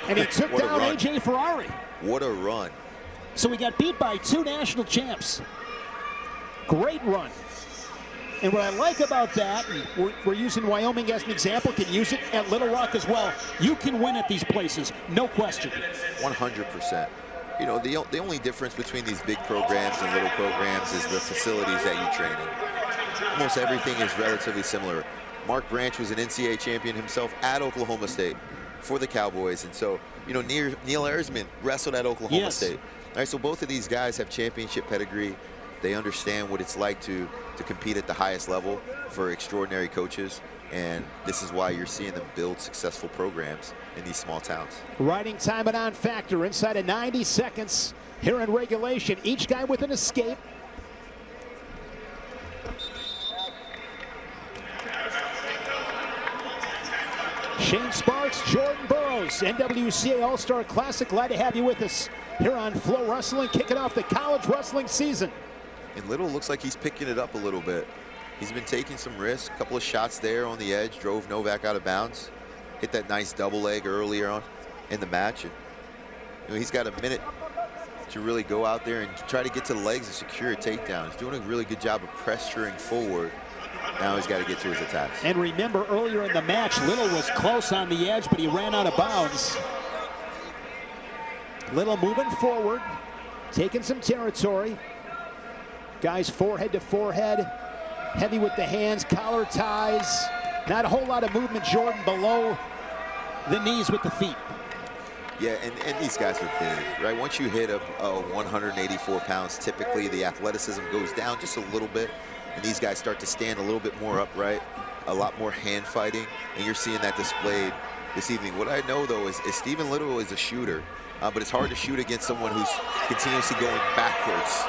And he took down AJ Ferrari. What a run. So he got beat by 2 national champs. Great run. And what I like about that, and we're using Wyoming as an example, can use it at Little Rock as well. You can win at these places, no question. 100%. You know, the only difference between these big programs and little programs is the facilities that you train in. Almost everything is relatively similar. Mark Branch was an NCAA champion himself at Oklahoma State for the Cowboys. And so, you know, Neil Ersman wrestled at Oklahoma State. All right, so both of these guys have championship pedigree. They understand what it's like to compete at the highest level for extraordinary coaches. And this is why you're seeing them build successful programs in these small towns. Riding time and on factor inside of 90 seconds here in regulation. Each guy with an escape. Shane Sparks, Jordan Burroughs, NWCA All-Star Classic. Glad to have you with us here on Flow Wrestling, kicking off the college wrestling season. And Little looks like he's picking it up a little bit. He's been taking some risks. A couple of shots there on the edge, drove Novak out of bounds. Hit that nice double leg earlier on in the match. And, you know, he's got a minute to really go out there and try to get to the legs and secure a takedown. He's doing a really good job of pressuring forward. Now he's got to get to his attacks. And remember, earlier in the match, Little was close on the edge, but he ran out of bounds. Little moving forward, taking some territory. Guys forehead to forehead, heavy with the hands, collar ties. Not a whole lot of movement, Jordan, below the knees with the feet. Yeah, and these guys are big, right? Once you hit a 184 pounds, typically the athleticism goes down just a little bit, and these guys start to stand a little bit more upright, a lot more hand fighting, and you're seeing that displayed this evening. What I know, though, is Stephen Little is a shooter, but it's hard to shoot against someone who's continuously going backwards.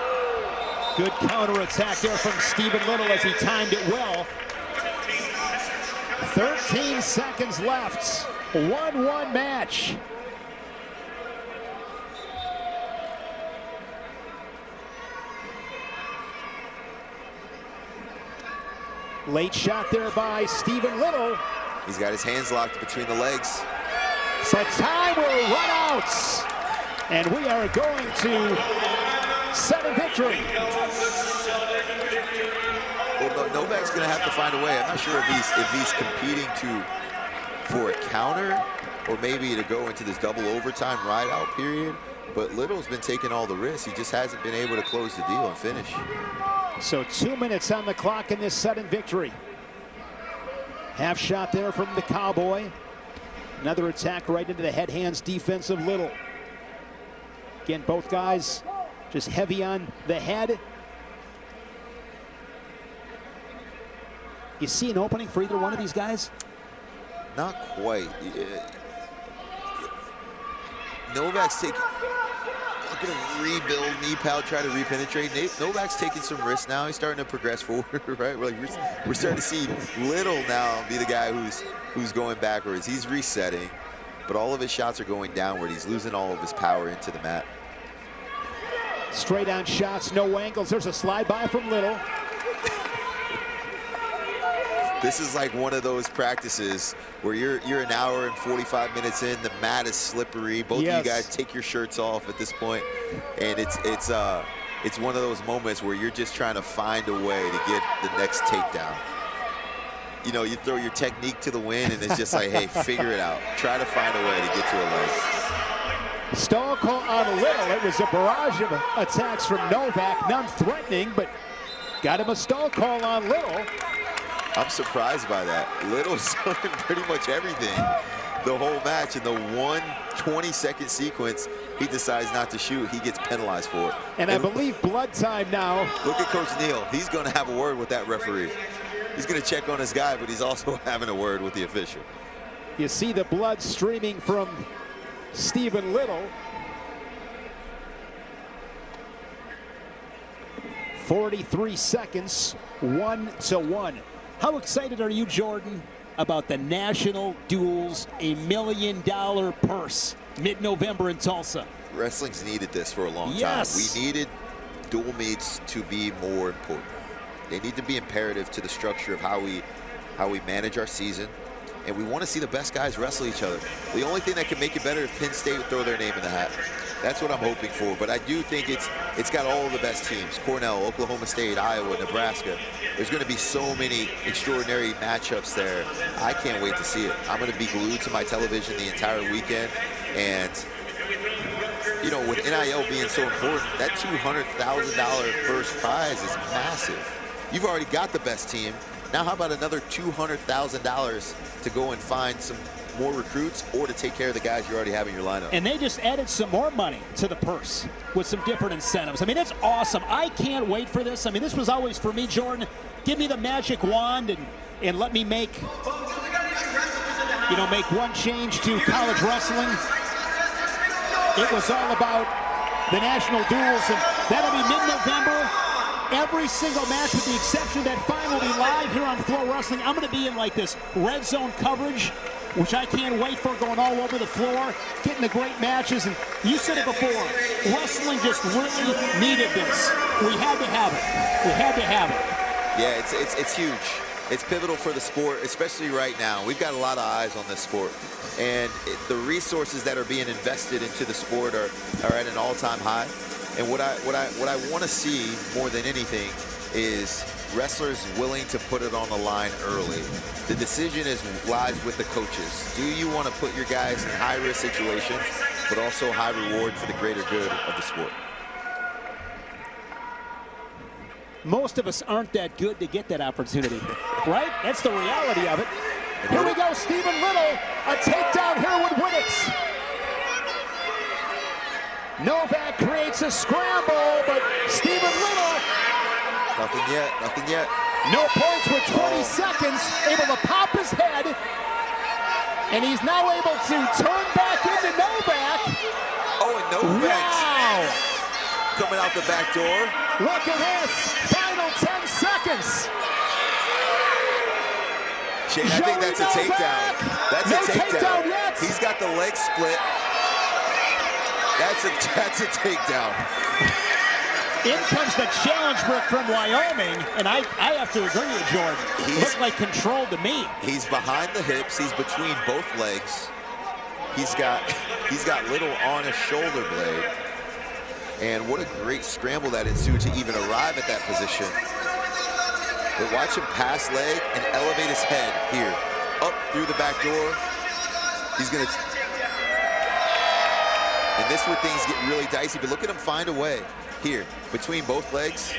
Good counterattack there from Stephen Little as he timed it well. 13 seconds left. 1-1 match. Late shot there by Stephen Little. He's got his hands locked between the legs. So time will run out. And we are going to set a victory. Well, Novak's going to have to find a way. I'm not sure if he's competing for a counter or maybe to go into this double overtime ride-out period. But Little's been taking all the risks. He just hasn't been able to close the deal and finish. So 2 minutes on the clock in this sudden victory. Half shot there from the Cowboy. Another attack right into the head hands defense of Little. Again, both guys just heavy on the head. You see an opening for either one of these guys? Not quite. Novak's taking, looking to rebuild knee pal, try to repenetrate. Novak's taking some risks now. He's starting to progress forward, right? We're starting to see Little now be the guy who's going backwards. He's resetting, but all of his shots are going downward. He's losing all of his power into the mat. Straight on shots, no angles. There's a slide by from Little. This is like one of those practices where you're an hour and 45 minutes in. The mat is slippery. Both of you guys take your shirts off at this point, and it's one of those moments where you're just trying to find a way to get the next takedown. You know, you throw your technique to the wind, and it's just like, hey, figure it out. Try to find a way to get to a leg. Stall call on Little. It was a barrage of attacks from Novak, none threatening, but got him a stall call on Little. I'm surprised by that. Little's doing pretty much everything the whole match. In the 1 20-second sequence, he decides not to shoot. He gets penalized for it. And I believe blood time now. Look at Coach Neal. He's going to have a word with that referee. He's going to check on his guy, but he's also having a word with the official. You see the blood streaming from Stephen Little. 43 seconds, 1-1. How excited are you, Jordan, about the National Duels $1 million purse mid-November in Tulsa? Wrestling's needed this for a long time. We needed dual meets to be more important. They need to be imperative to the structure of how we manage our season. And we want to see the best guys wrestle each other. The only thing that can make it better is Penn State would throw their name in the hat. That's what I'm hoping for. But I do think it's got all of the best teams. Cornell, Oklahoma State, Iowa, Nebraska. There's going to be so many extraordinary matchups there. I can't wait to see it. I'm going to be glued to my television the entire weekend. And, you know, with NIL being so important, that $200,000 first prize is massive. You've already got the best team. Now how about another $200,000 to go and find some more recruits or to take care of the guys you already have in your lineup? And they just added some more money to the purse with some different incentives. I mean, it's awesome. I can't wait for this. I mean, this was always for me, Jordan. Give me the magic wand and let me make one change to college wrestling. It was all about the national duels, and that'll be mid-November. Every single match, with the exception of that final, will be live here on Flow Wrestling. I'm going to be in like this red zone coverage, which I can't wait for, going all over the floor, getting the great matches. And you said it before, wrestling just really needed this. We had to have it. We had to have it. Yeah, it's huge. It's pivotal for the sport, especially right now. We've got a lot of eyes on this sport. And the resources that are being invested into the sport are at an all-time high. And what I want to see more than anything is wrestlers willing to put it on the line early. The decision lies with the coaches. Do you want to put your guys in high-risk situations, but also high reward for the greater good of the sport? Most of us aren't that good to get that opportunity, right? That's the reality of it. Here we go, Stephen Little. A takedown here would win it. Novak creates a scramble, but Stephen Little. Nothing yet, nothing yet. No points with 20 seconds, able to pop his head. And he's now able to turn back into Novak. Oh, and Novak. Wow. Coming out the back door. Look at this, final 10 seconds. Shane, I think that's a takedown. That's a takedown. Yet. He's got the leg split. That's a takedown. In comes the challenge brick from Wyoming, and I have to agree with Jordan. Looked like control to me. He's behind the hips. He's between both legs. He's got Little on a shoulder blade. And what a great scramble that ensued to even arrive at that position. But watch him pass leg and elevate his head here. Up through the back door. He's going to... And this is where things get really dicey, but look at him find a way here between both legs.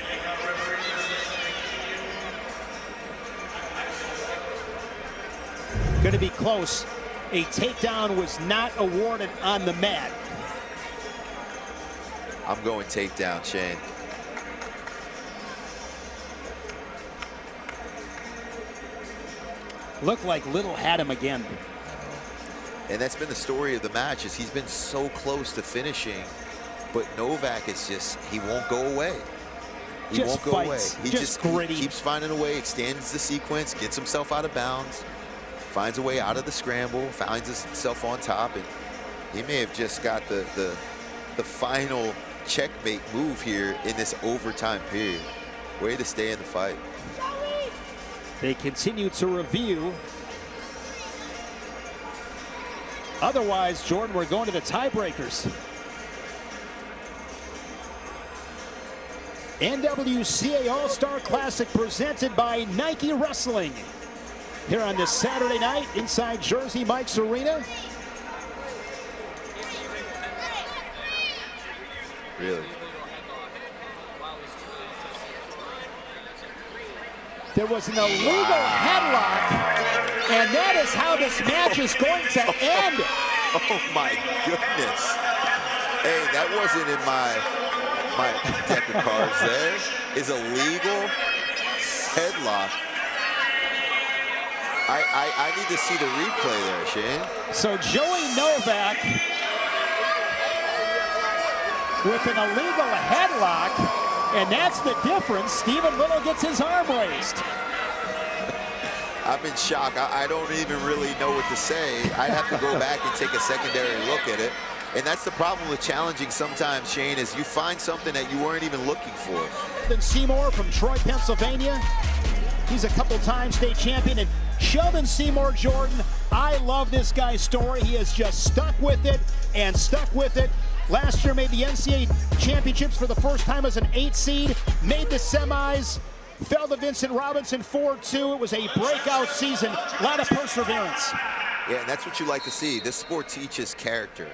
Going to be close. A takedown was not awarded on the mat. I'm going takedown, Shane. Looked like Little had him again. And that's been the story of the match, is he's been so close to finishing, but Novak is just, he won't go away. He won't go away. He just gritty. He keeps finding a way, extends the sequence, gets himself out of bounds, finds a way out of the scramble, finds himself on top, and he may have just got the final checkmate move here in this overtime period. Way to stay in the fight. They continue to review. Otherwise, Jordan, we're going to the tiebreakers. NWCA All-Star Classic presented by Nike Wrestling. Here on this Saturday night inside Jersey Mike's Arena. Really? There was an illegal headlock, and that is how this match is going to end. Oh my goodness. Hey, that wasn't in my deck of cards. There is a legal headlock. I need to see the replay there, Shane. So Joey Novak with an illegal headlock, and that's the difference. Stephen Little gets his arm raised. I've been shocked. I don't even really know what to say. I'd have to go back and take a secondary look at it. And that's the problem with challenging sometimes, Shane, is you find something that you weren't even looking for. Then Seymour from Troy, Pennsylvania. He's a couple-time state champion. And Sheldon Seymour, Jordan, I love this guy's story. He has just stuck with it and stuck with it. Last year made the NCAA championships for the first time as an 8 seed, made the semis, fell to Vincent Robinson 4-2. It was a breakout season, a lot of perseverance. Yeah, and that's what you like to see. This sport teaches character.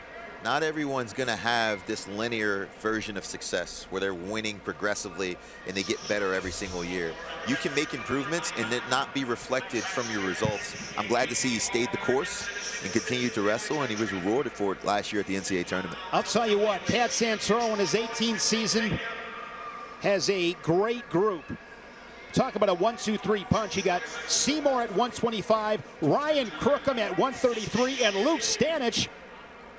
Not everyone's going to have this linear version of success where they're winning progressively and they get better every single year. You can make improvements and it not be reflected from your results. I'm glad to see he stayed the course and continued to wrestle, and he was rewarded for it last year at the NCAA tournament. I'll tell you what, Pat Santoro in his 18th season has a great group. Talk about a 1-2-3 punch. You got Seymour at 125, Ryan Crookham at 133, and Luke Stanich,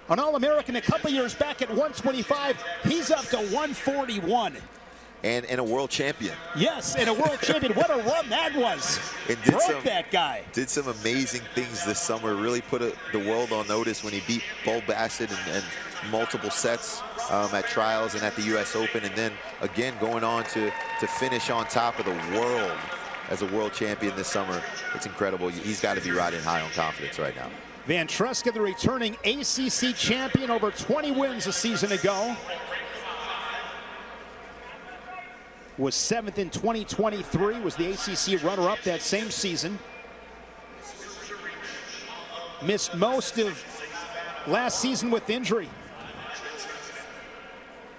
an All-American a couple years back at 125. He's up to 141. And a world champion. Yes, and a world champion. What a run that was. And broke that guy. Did some amazing things this summer. Really put the world on notice when he beat Bo Bassett and multiple sets at trials and at the U.S. Open. And then, again, going on to finish on top of the world as a world champion this summer. It's incredible. He's got to be riding high on confidence right now. Ventresca, the returning ACC champion, over 20 wins a season ago. Was 7th in 2023, was the ACC runner-up that same season. Missed most of last season with injury.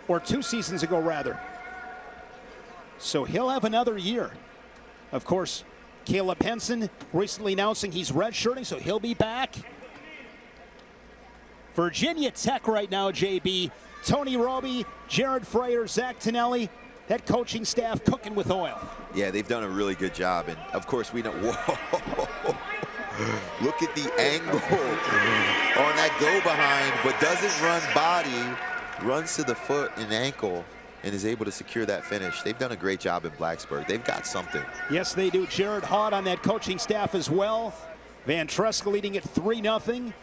Or 2 seasons ago, rather. So he'll have another year. Of course, Caleb Henson recently announcing he's redshirting, so he'll be back. Virginia Tech right now, JB. Tony Roby, Jared Frayer, Zach Tonelli, that coaching staff cooking with oil. Yeah, they've done a really good job. And, of course, we know, whoa, look at the angle on that go-behind, but doesn't run body, runs to the foot and ankle, and is able to secure that finish. They've done a great job in Blacksburg. They've got something. Yes, they do. Jared Haught on that coaching staff as well. Ventresca leading it 3-0.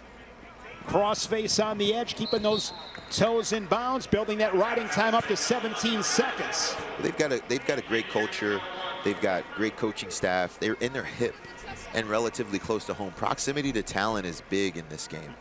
Crossface on the edge, keeping those toes in bounds, building that riding time up to 17 seconds. They've got a great culture. They've got great coaching staff. They're in their hip and relatively close to home. Proximity to talent is big in this game.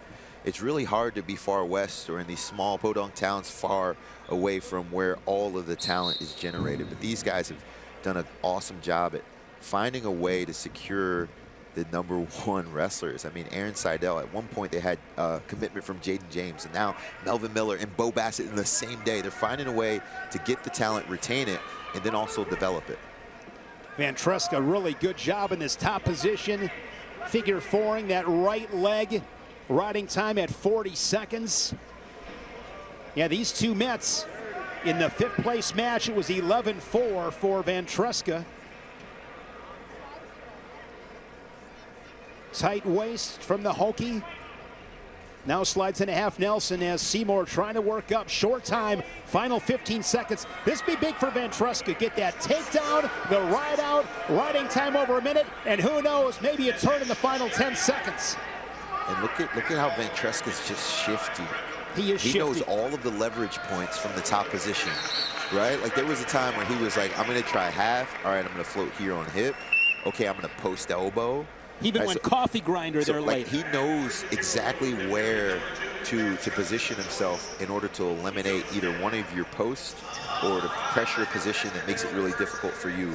It's really hard to be far west or in these small podunk towns far away from where all of the talent is generated. But these guys have done an awesome job at finding a way to secure the #1 wrestlers. I mean, Aaron Seidel, at one point they had a commitment from Jaden James, and now Melvin Miller and Bo Bassett in the same day. They're finding a way to get the talent, retain it, and then also develop it. Ventresca, really good job in this top position. Figure fouring that right leg, riding time at 40 seconds. Yeah, these two Mets in the 5th place match, it was 11-4 for Ventresca. Tight waist from the Hokie. Now slides in a half Nelson as Seymour trying to work up. Short time, final 15 seconds. This be big for Ventresca. Get that takedown, the ride out, riding time over a minute, and who knows, maybe a turn in the final 10 seconds. And look at how Ventresca's just shifty. He is shifty. He knows all of the leverage points from the top position, right? Like there was a time where he was like, I'm gonna try half. All right, I'm gonna float here on hip. okay, I'm going to post elbow. He even went coffee grinder there late. He knows exactly where to position himself in order to eliminate either one of your posts or to pressure a position that makes it really difficult for you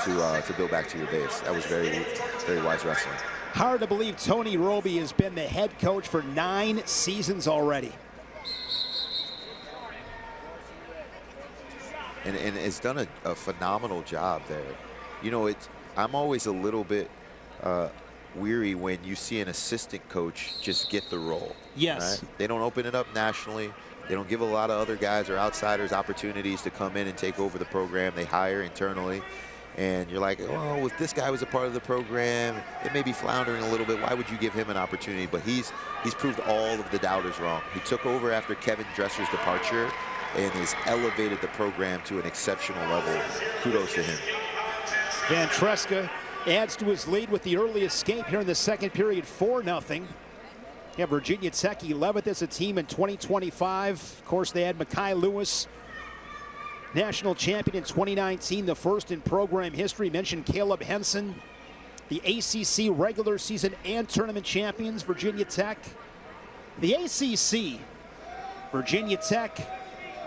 to build back to your base. That was very, very wise wrestling. Hard to believe Tony Roby has been the head coach for 9 seasons already. And has done a phenomenal job there. You know, I'm always a little bit weary when you see an assistant coach just get the role. Yes. Right? They don't open it up nationally. They don't give a lot of other guys or outsiders opportunities to come in and take over the program. They hire internally. And you're like, oh, if this guy was a part of the program, it may be floundering a little bit. Why would you give him an opportunity? But he's proved all of the doubters wrong. He took over after Kevin Dresser's departure and has elevated the program to an exceptional level. Kudos to him. Ventresca adds to his lead with the early escape here in the second period, 4-0. Yeah, Virginia Tech 11th as a team in 2025. Of course, they had Mekhi Lewis, national champion in 2019, the first in program history. Mentioned Caleb Henson, the ACC regular season and tournament champions, Virginia Tech. The ACC, Virginia Tech,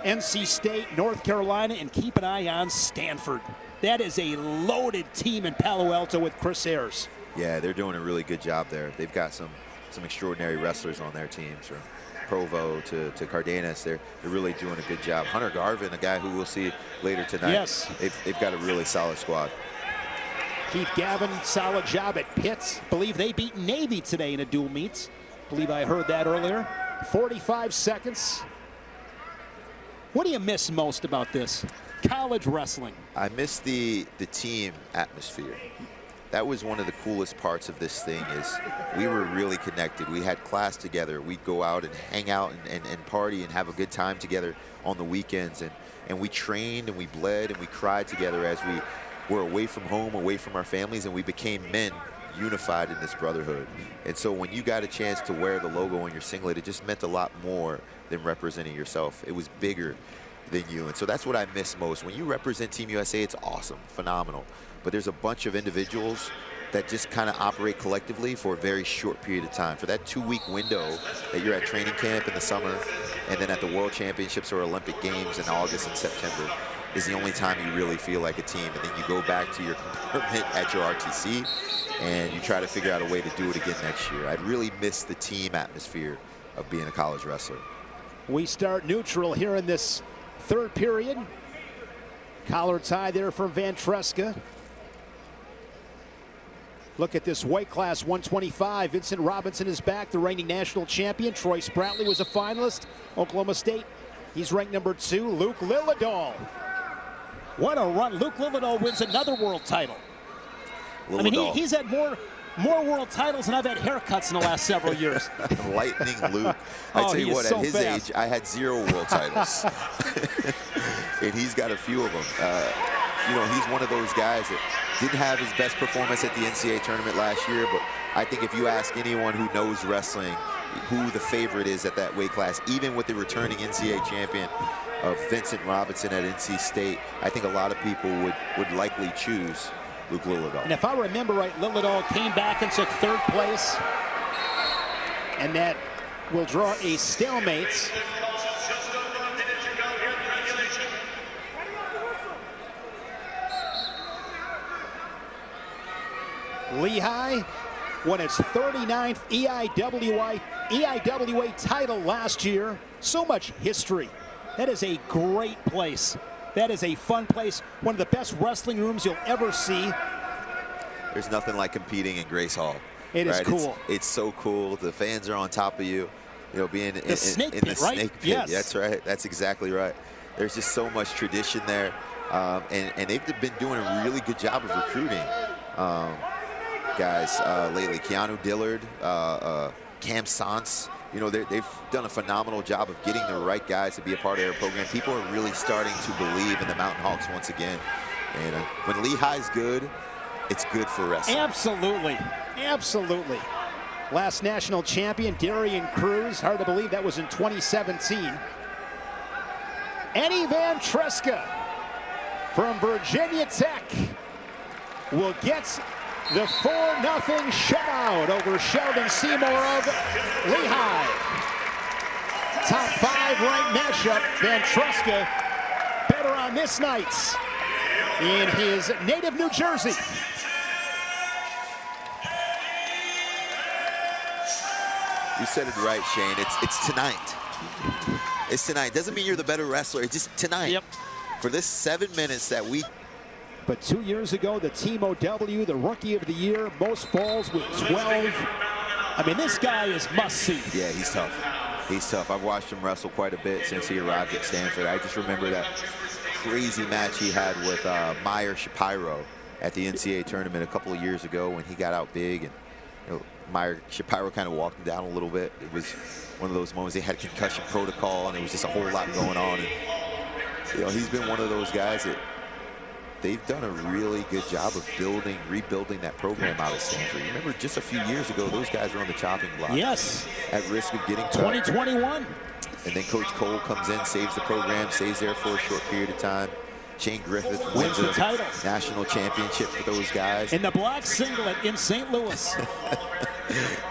NC State, North Carolina, and keep an eye on Stanford. That is a loaded team in Palo Alto with Chris Ayers. Yeah, they're doing a really good job there. They've got some extraordinary wrestlers on their teams, from Provo to Cardenas. They're really doing a good job. Hunter Garvin, a guy who we'll see later tonight. Yes. They've got a really solid squad. Keith Gavin, solid job at Pitts. Believe they beat Navy today in a dual meet. Believe I heard that earlier. 45 seconds. What do you miss most about this? College wrestling. I miss the team atmosphere. That was one of the coolest parts of this thing, is we were really connected. We had class together. We'd go out and hang out and party and have a good time together on the weekends. And we trained and we bled and we cried together as we were away from home, away from our families, and we became men unified in this brotherhood. And so when you got a chance to wear the logo on your singlet, it just meant a lot more than representing yourself. It was bigger than you. And so that's what I miss most. When you represent Team USA, it's awesome, phenomenal. But there's a bunch of individuals that just kind of operate collectively for a very short period of time. For that 2-week window that you're at training camp in the summer and then at the World Championships or Olympic Games in August and September is the only time you really feel like a team. And then you go back to your compartment at your RTC and you try to figure out a way to do it again next year. I'd really miss the team atmosphere of being a college wrestler. We start neutral here in this third period. Collar tie there from Ventresca. Look at this weight class, 125. Vincent Robinson is back, the reigning national champion. Troy Spratley was a finalist. Oklahoma State, he's ranked number 2. Luke Lillidahl. What a run. Luke Lillidahl wins another world title. I mean, he's had more world titles than I've had haircuts in the last several years. Lightning Luke. I tell you what, so at his fast. age, I had 0 world titles. And he's got a few of them. You know, he's one of those guys that didn't have his best performance at the NCAA tournament last year, but I think if you ask anyone who knows wrestling who the favorite is at that weight class, even with the returning NCAA champion of Vincent Robinson at NC State, I think a lot of people would likely choose Luke Lillidahl. And if I remember right, Lillidahl came back and took 3rd place. And that will draw a stalemate. Lehigh won its 39th EIWA title last year. So much history. That is a great place. That is a fun place. One of the best wrestling rooms you'll ever see. There's nothing like competing in Grace Hall. It is cool. It's so cool. The fans are on top of you. You know, being in the snake pit, right? snake pit. Yes. That's right. That's exactly right. There's just so much tradition there. And they've been doing a really good job of recruiting guys lately. Keanu Dillard, Cam Sance. You know, they've done a phenomenal job of getting the right guys to be a part of their program. People are really starting to believe in the Mountain Hawks once again. And when Lehigh's good, it's good for wrestling. Absolutely. Absolutely. Last national champion, Darian Cruz. Hard to believe that was in 2017. Eddie Ventresca from Virginia Tech will get The 4-0 shutout over Sheldon Seymour of Lehigh. Top 5 ranked matchup. Ventresca better on this night in his native New Jersey. You said it right, Shane. It's tonight. It's tonight. Doesn't mean you're the better wrestler. It's just tonight. Yep. For this 7 minutes that we... But 2 years ago, the Team OW, the Rookie of the Year, most falls with 12. I mean, this guy is must-see. Yeah, he's tough. He's tough. I've watched him wrestle quite a bit since he arrived at Stanford. I just remember that crazy match he had with Meyer Shapiro at the NCAA tournament a couple of years ago when he got out big. And Meyer Shapiro kind of walked him down a little bit. It was one of those moments. They had concussion protocol, and there was just a whole lot going on. And, he's been one of those guys that they've done a really good job of rebuilding that program out of Stanford. Remember, just a few years ago, those guys were on the chopping block. Yes. At risk of getting cut. 2021. And then Coach Cole comes in, saves the program, stays there for a short period of time. Shane Griffith wins the title. National championship for those guys. In the black singlet in St. Louis.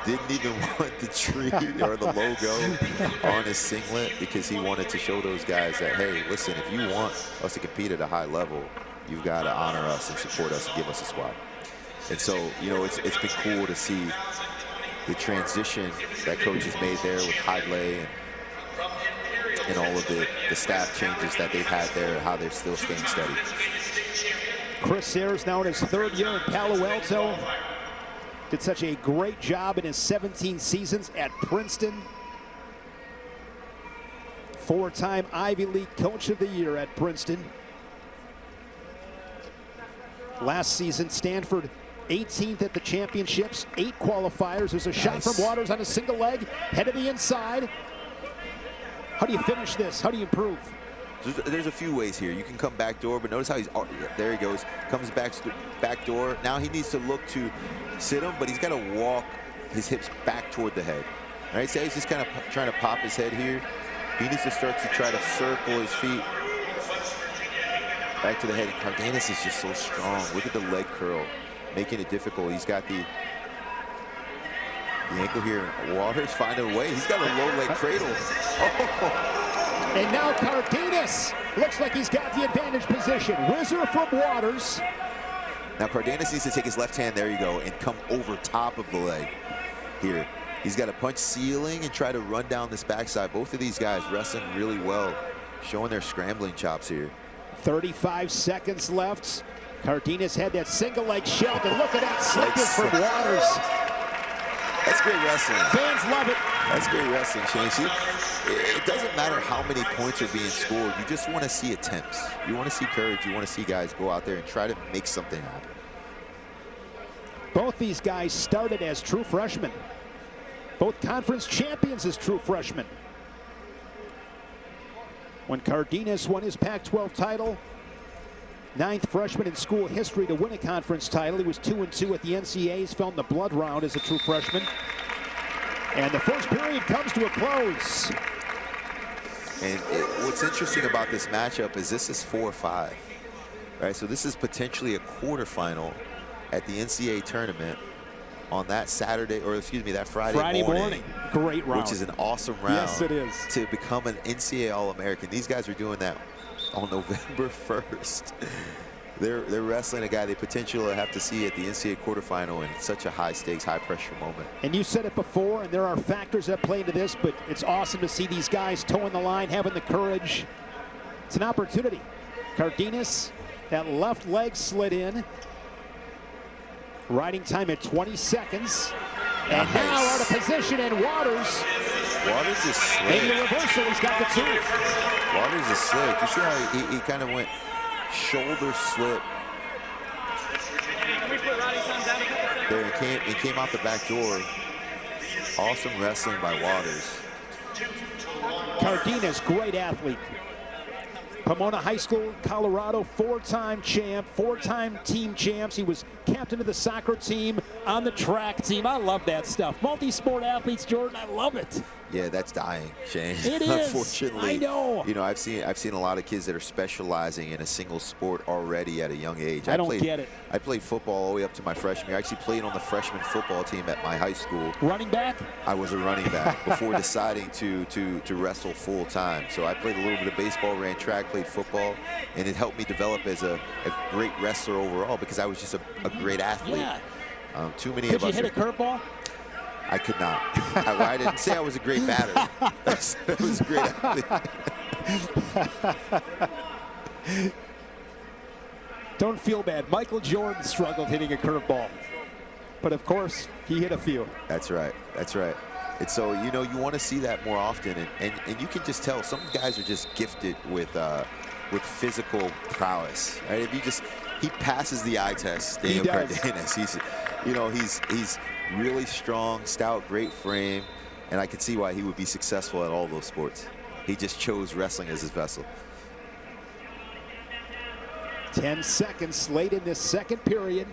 Didn't even want the tree or the logo on his singlet because he wanted to show those guys that, hey, listen, if you want us to compete at a high level, you've got to honor us and support us and give us a squad. And so, it's been cool to see the transition that Coach has made there with Hydley and all of the staff changes that they've had there, how they're still staying steady. Chris Sayers now in his 3rd year in Palo Alto. Did such a great job in his 17 seasons at Princeton. 4-time Ivy League Coach of the Year at Princeton. Last season, Stanford 18th at the championships, 8 qualifiers. There's a shot from Waters on a single leg, head of the inside. How do you finish this? How do you improve? There's a few ways here. You can come back door, but notice how there he goes, comes back door. Now he needs to look to sit him, but he's got to walk his hips back toward the head. All right, so he's just kind of trying to pop his head here. He needs to start to try to circle his feet back to the head. And Cardenas is just so strong. Look at the leg curl, making it difficult. He's got the ankle here. Waters finding a way. He's got a low leg cradle. Oh. And now Cardenas looks like he's got the advantage position. Whizzer from Waters. Now Cardenas needs to take his left hand, there you go, and come over top of the leg here. He's got to punch ceiling and try to run down this backside. Both of these guys wrestling really well, showing their scrambling chops here. 35 seconds left. Cardenas had that single leg Sheldon. Look at that slickness from Waters. That's great wrestling. Fans love it. That's great wrestling, Shane. See, it doesn't matter how many points are being scored. You just want to see attempts. You want to see courage. You want to see guys go out there and try to make something happen. Both these guys started as true freshmen. Both conference champions as true freshmen. When Cardenas won his Pac-12 title, 9th freshman in school history to win a conference title. He was 2-2 at the NCAAs, fell in the blood round as a true freshman. And the first period comes to a close. And what's interesting about this matchup is this is 4-5. Right, so this is potentially a quarterfinal at the NCAA tournament on that Saturday, or excuse me, that Friday morning. Great round. Which is an awesome round. Yes, it is. To become an NCAA All-American. These guys are doing that on November 1st. They're wrestling a guy they potentially have to see at the NCAA quarterfinal in such a high-stakes, high-pressure moment. And you said it before, and there are factors that play into this, but it's awesome to see these guys toeing the line, having the courage. It's an opportunity. Cardenas, that left leg slid in. Riding time at 20 seconds. And nice. now out of position, and Waters. Waters is slick. Maybe a reversal, he's got the 2. Waters is slick. You see how he kind of went shoulder slip. There, he came out the back door. Awesome wrestling by Waters. Cardenas, great athlete. Pomona High School, Colorado, 4-time champ, 4-time team champs. He was captain of the soccer team, on the track team. I love that stuff. Multi-sport athletes, Jordan, I love it. Yeah, that's dying, Shane. It is. Unfortunately, I know. You know, I've seen a lot of kids that are specializing in a single sport already at a young age. I don't get it. I played football all the way up to my freshman year. I actually played on the freshman football team at my high school. Running back? I was a running back before deciding to wrestle full time. So I played a little bit of baseball, ran track, played football, and it helped me develop as a great wrestler overall because I was just a great athlete. Yeah. Too many Could of us. you hit a curveball? I could not. I didn't say I was a great batter. I was a great athlete. Don't feel bad. Michael Jordan struggled hitting a curveball. But of course, he hit a few. That's right. That's right. And so, you know, you want to see that more often. And you can just tell some guys are just gifted with physical prowess. Right? If he passes the eye test. He does. Cardenas. He's really strong, stout, great frame, and I could see why he would be successful at all those sports. He just chose wrestling as his vessel. 10 seconds late in this second period.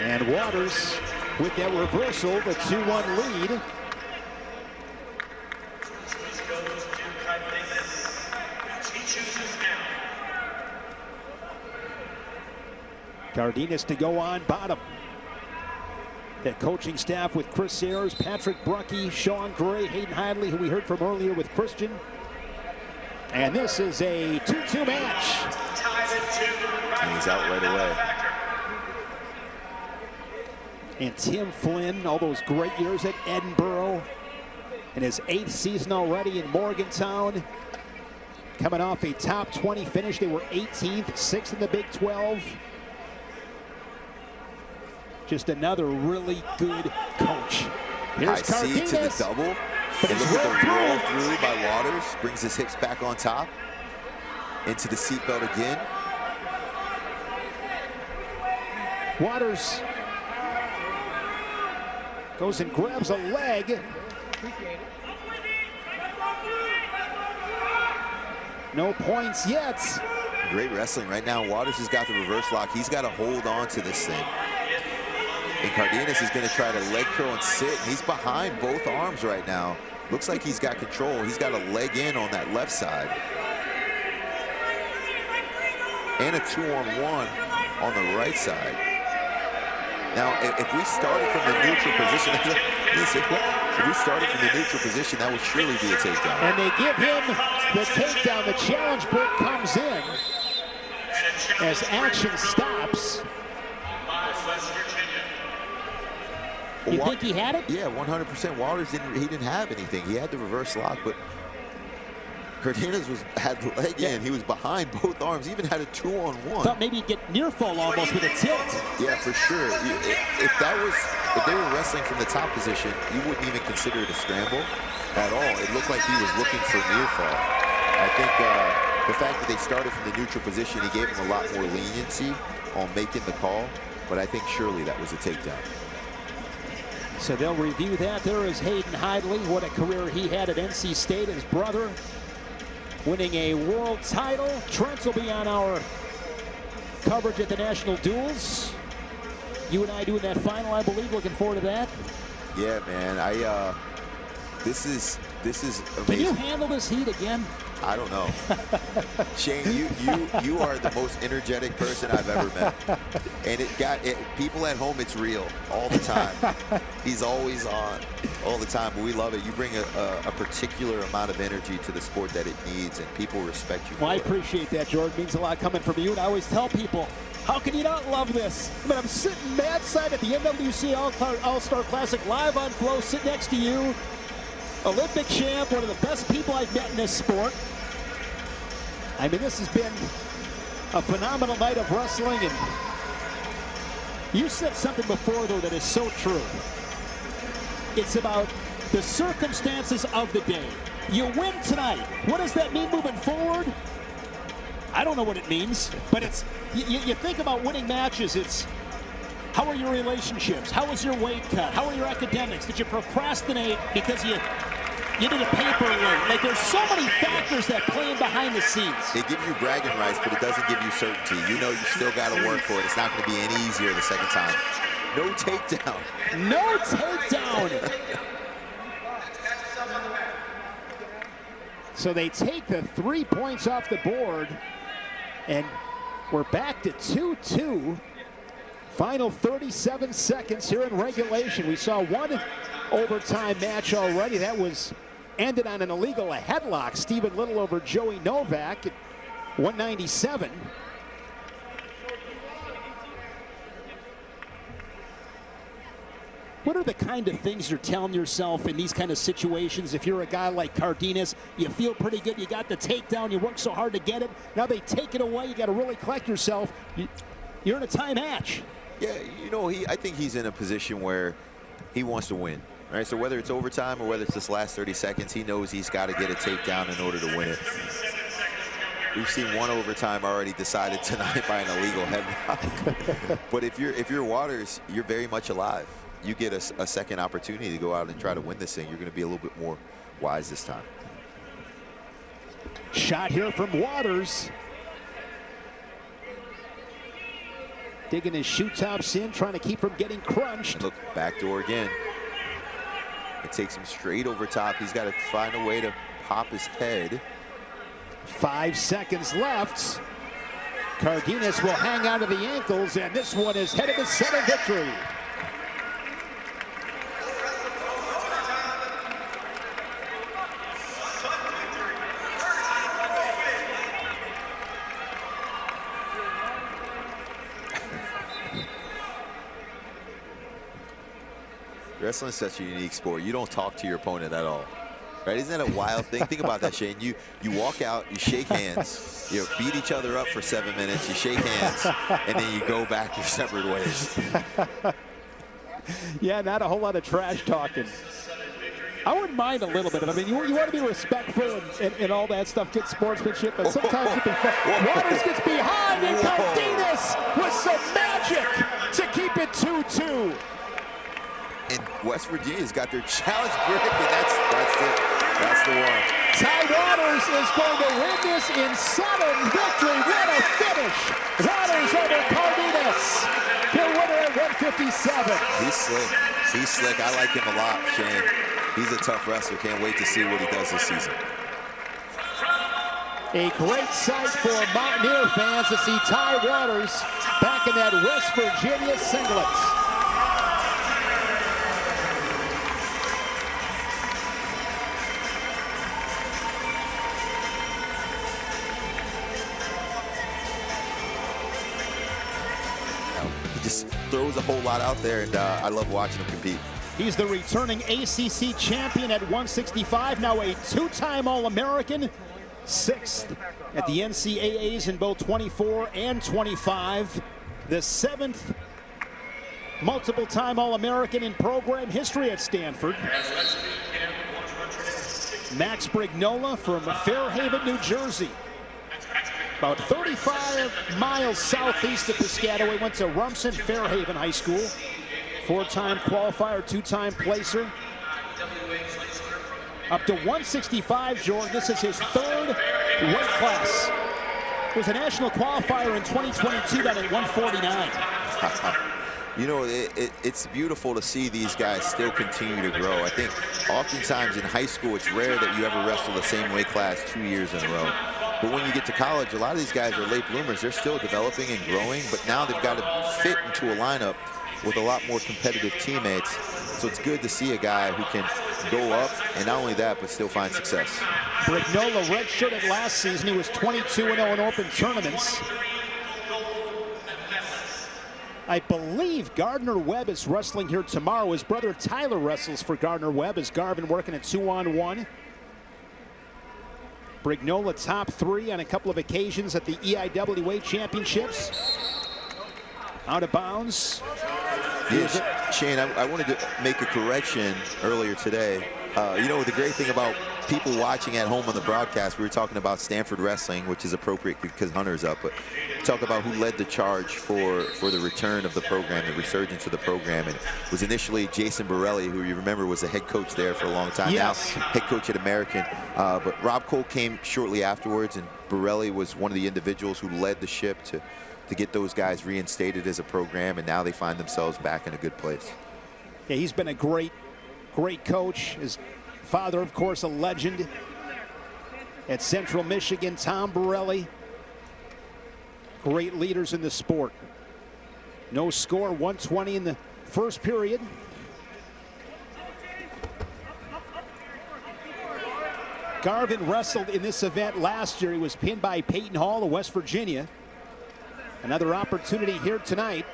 And Waters with that reversal, the 2-1 lead. Cardenas to go on bottom. That coaching staff with Chris Sayers, Patrick Bruckey, Sean Gray, Hayden Hidley, who we heard from earlier with Christian. And this is a 2-2 match. And he's out right away. And Tim Flynn, all those great years at Edinburgh, in his 8th season already in Morgantown. Coming off a top 20 finish. They were 18th, 6th in the Big 12. Just another really good coach. Here's Cardenas. To the double. But and it's look at the roll roll through by Waters. Brings his hips back on top. Into the seatbelt again. Waters goes and grabs a leg. No points yet. Great wrestling right now. Waters has got the reverse lock. He's got to hold on to this thing. And Cardenas is going to try to leg curl and sit. He's behind both arms right now. Looks like he's got control. He's got a leg in on that left side. And a 2-on-1 on the right side. Now, if we started from the neutral position, that would surely be a takedown. And they give him the takedown. The challenge break comes in as action stops. You think he had it? Yeah, 100%. Waters didn't have anything. He had the reverse lock, but Cardenas had the leg in. He was behind both arms. Even had a 2-on-1. Thought maybe he'd get near fall almost with a tilt. Yeah, for sure. If they were wrestling from the top position, you wouldn't even consider it a scramble at all. It looked like he was looking for near fall. I think the fact that they started from the neutral position, he gave him a lot more leniency on making the call. But I think surely that was a takedown. So they'll review that. There is Hayden Hidley. What a career he had at NC State. His brother winning a world title. Trent will be on our coverage at the National Duels. You and I doing that final, I believe. Looking forward to that. Yeah, man. This is amazing. Can you handle this heat again? I don't know. Shane, you are the most energetic person I've ever met. And people at home, it's real all the time. He's always on all the time. We love it. You bring a particular amount of energy to the sport that it needs, and people respect you for Well, I it. appreciate that, Jordan. It means a lot coming from you. And I always tell people, how can you not love this? I mean, I'm sitting mad side at the NWC All-Star Classic live on Flow, sitting next to you. Olympic champ, one of the best people I've met in this sport. I mean, this has been a phenomenal night of wrestling, and you said something before, though, that is so true. It's about the circumstances of the day. You win tonight. What does that mean moving forward? I don't know what it means, but it's you think about winning matches, it's how are your relationships? How was your weight cut? How are your academics? Did you procrastinate because you You did a paper alert. Like, there's so many factors that play in behind the scenes. It gives you bragging rights, but it doesn't give you certainty. You know you still got to work for it. It's not going to be any easier the second time. No takedown. No takedown. So they take the 3 points off the board, and we're back to 2-2. Final 37 seconds here in regulation. We saw one overtime match already. That was ended on an illegal headlock. Stephen Little over Joey Novak at 197. What are the kind of things you're telling yourself in these kind of situations? If you're a guy like Cardenas, you feel pretty good. You got the takedown. You worked so hard to get it. Now they take it away. You got to really collect yourself. You're in a tie match. Yeah, you know, I think he's in a position where he wants to win. Right? So whether it's overtime or whether it's this last 30 seconds, he knows he's got to get a takedown in order to win it. We've seen one overtime already decided tonight by an illegal headlock. But if you're Waters, you're very much alive. You get a second opportunity to go out and try to win this thing. You're going to be a little bit more wise this time. Shot here from Waters. Digging his shoe tops in, trying to keep from getting crunched. Look, backdoor again. It takes him straight over top. He's got to find a way to pop his head. 5 seconds left. Cardenas will hang out of the ankles, and this one is headed to set of victory. Wrestling is such a unique sport. You don't talk to your opponent at all. Right? Isn't that a wild thing? Think about that, Shane. You walk out, you shake hands, you beat each other up for 7 minutes, you shake hands, and then you go back your separate ways. Yeah, not a whole lot of trash talking. I wouldn't mind a little bit of it. I mean, you want to be respectful and all that stuff, good sportsmanship, but sometimes you can. Waters gets behind, and Cardenas with some magic to keep it 2-2. And West Virginia's got their challenge brick, and that's it. That's the one. Ty Waters is going to win this in sudden victory. What a finish. Waters over Cardenas. Your winner at 157. He's slick. He's slick. I like him a lot, Shane. He's a tough wrestler. Can't wait to see what he does this season. A great sight for Mountaineer fans to see Ty Waters back in that West Virginia singlet. Just throws a whole lot out there, and I love watching him compete. He's the returning ACC champion at 165, now a two-time All-American, 6th at the NCAAs in both 24 and 25, the 7th multiple-time All-American in program history at Stanford. Max Brignola from Fairhaven, New Jersey. About 35 miles southeast of Piscataway, went to Rumson Fairhaven High School. 4-time qualifier, 2-time placer. Up to 165, Jordan. This is his 3rd weight class. Was a national qualifier in 2022 down at 149. You know, it's beautiful to see these guys still continue to grow. I think oftentimes in high school, it's rare that you ever wrestle the same weight class 2 years in a row. But when you get to college, a lot of these guys are late bloomers. They're still developing and growing, but now they've got to fit into a lineup with a lot more competitive teammates. So it's good to see a guy who can go up, and not only that, but still find success. Brignola redshirted last season. He was 22-0 in open tournaments. I believe Gardner Webb is wrestling here tomorrow. His brother Tyler wrestles for Gardner Webb as Garvin working at 2-on-1. Brignola top 3 on a couple of occasions at the EIWA championships. Out of bounds. Yes, Shane, I wanted to make a correction earlier today. You know, the great thing about people watching at home on the broadcast, we were talking about Stanford wrestling, which is appropriate because Hunter's up, but talk about who led the charge for the return of the program, the resurgence of the program. And it was initially Jason Borelli, who you remember was the head coach there for a long time. Yes. Now head coach at American. But Rob Cole came shortly afterwards, and Borelli was one of the individuals who led the ship to get those guys reinstated as a program, and now they find themselves back in a good place. Yeah, he's been a great coach. His father, of course, a legend at Central Michigan, Tom Borelli. Great leaders in the sport. No score, 120 in the first period. Garvin wrestled in this event last year. He was pinned by Peyton Hall of West Virginia. Another opportunity here tonight.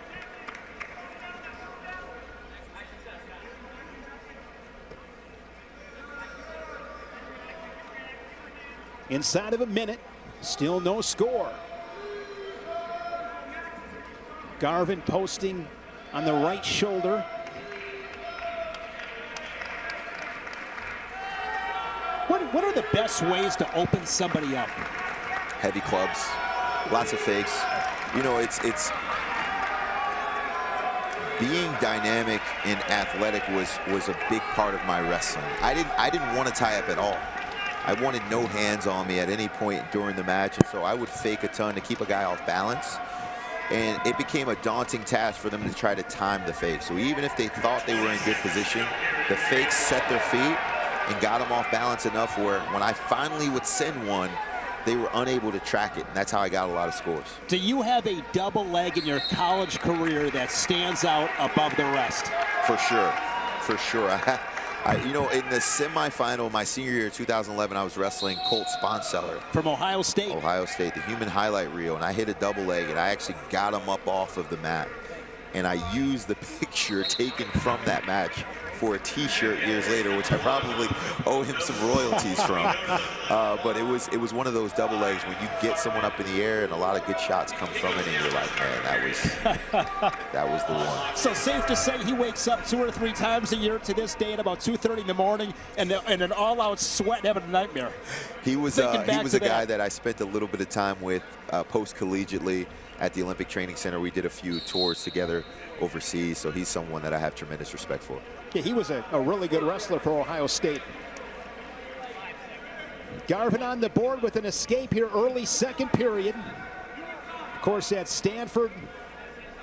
Inside of a minute, still no score. Garvin posting on the right shoulder. What are the best ways to open somebody up? Heavy clubs, lots of fakes. You know, it's being dynamic and athletic was a big part of my wrestling. I didn't want to tie up at all. I wanted no hands on me at any point during the match, and so I would fake a ton to keep a guy off balance. And it became a daunting task for them to try to time the fake. So even if they thought they were in good position, the fakes set their feet and got them off balance enough where when I finally would send one, they were unable to track it. And that's how I got a lot of scores. Do you have a double leg in your college career that stands out above the rest? For sure, for sure. You know, in the semifinal, my senior year, 2011, I was wrestling Colt Sponseller. From Ohio State. Ohio State, the human highlight reel, and I hit a double leg, and I actually got him up off of the mat. And I used the picture taken from that match for a T-shirt years later, which I probably owe him some royalties from. But it was one of those double legs when you get someone up in the air and a lot of good shots come from it, and you're like, man, that was the one. So safe to say he wakes up 2 or 3 times a year to this day at about 2:30 in the morning and an all-out sweat, having a nightmare. He was a guy that I spent a little bit of time with post-collegiately at the Olympic Training Center. We did a few tours together overseas, so he's someone that I have tremendous respect for. Yeah, he was a really good wrestler for Ohio State. Garvin on the board with an escape here early second period. Of course, at Stanford,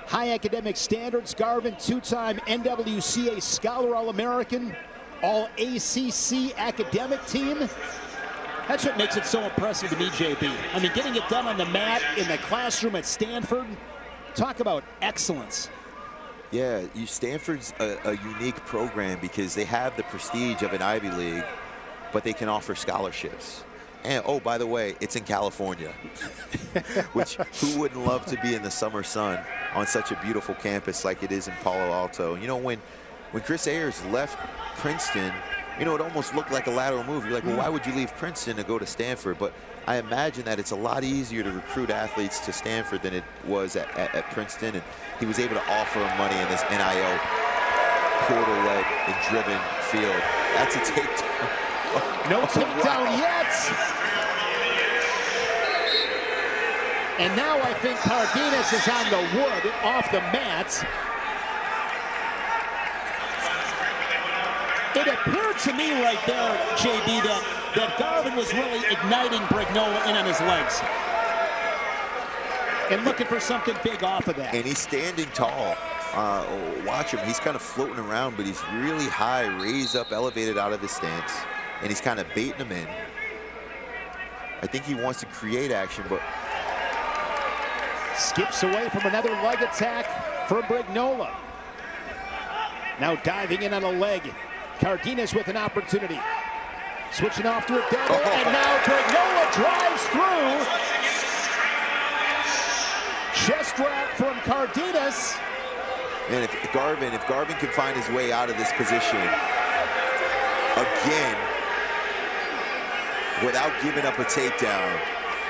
high academic standards. Garvin, 2-time NWCA Scholar All-American, All-ACC academic team. That's what makes it so impressive to me, JB. I mean, getting it done on the mat in the classroom at Stanford. Talk about excellence. Yeah, Stanford's a unique program because they have the prestige of an Ivy League, but they can offer scholarships. And, oh, by the way, it's in California, which who wouldn't love to be in the summer sun on such a beautiful campus like it is in Palo Alto? You know, when Chris Ayers left Princeton, you know, it almost looked like a lateral move. You're like, well, why would you leave Princeton to go to Stanford? But I imagine that it's a lot easier to recruit athletes to Stanford than it was at Princeton. And he was able to offer them money in this NIL portal-led and driven field. That's a takedown. No takedown yet. And now I think Cardenas is on the wood off the mat. It appeared to me right there, JB, that Garvin was really igniting Brignola in on his legs and looking for something big off of that. And he's standing tall. Watch him. He's kind of floating around, but he's really high, raised up, elevated out of his stance, and he's kind of baiting him in. I think he wants to create action, but skips away from another leg attack for Brignola. Now diving in on a leg. Cardenas with an opportunity. Switching off to a double, and now Brignola drives through. Chest wrap from Cardenas. And if Garvin can find his way out of this position again without giving up a takedown,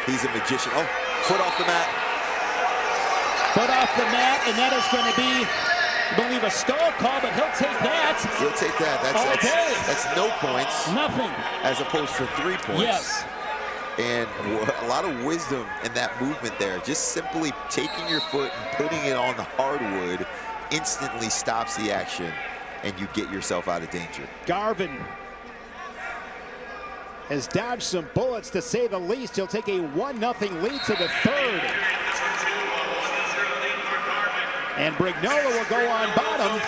he's a magician. Oh, foot off the mat. Foot off the mat, and that is going to be believe a stall call, but he'll take that. He'll take that. That's no points. Nothing. As opposed to 3 points. Yes. And a lot of wisdom in that movement there. Just simply taking your foot and putting it on the hardwood instantly stops the action, and you get yourself out of danger. Garvin has dodged some bullets, to say the least. He'll take a 1-0 lead to the third. And Brignola will go on bottom.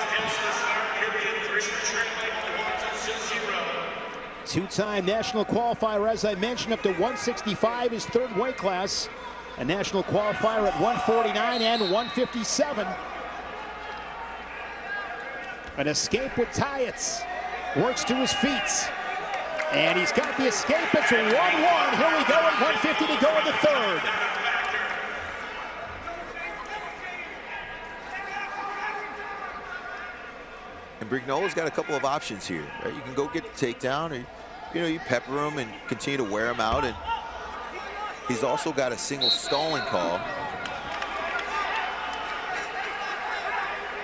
Two-time national qualifier, as I mentioned, up to 165, his third weight class. A national qualifier at 149 and 157. An escape with Tyets. Works to his feet. And he's got the escape. It's a 1-1. Here we go at 150 to go in the third. And Brignola's got a couple of options here, right? You can go get the takedown, or you pepper him and continue to wear him out. And he's also got a single stalling call.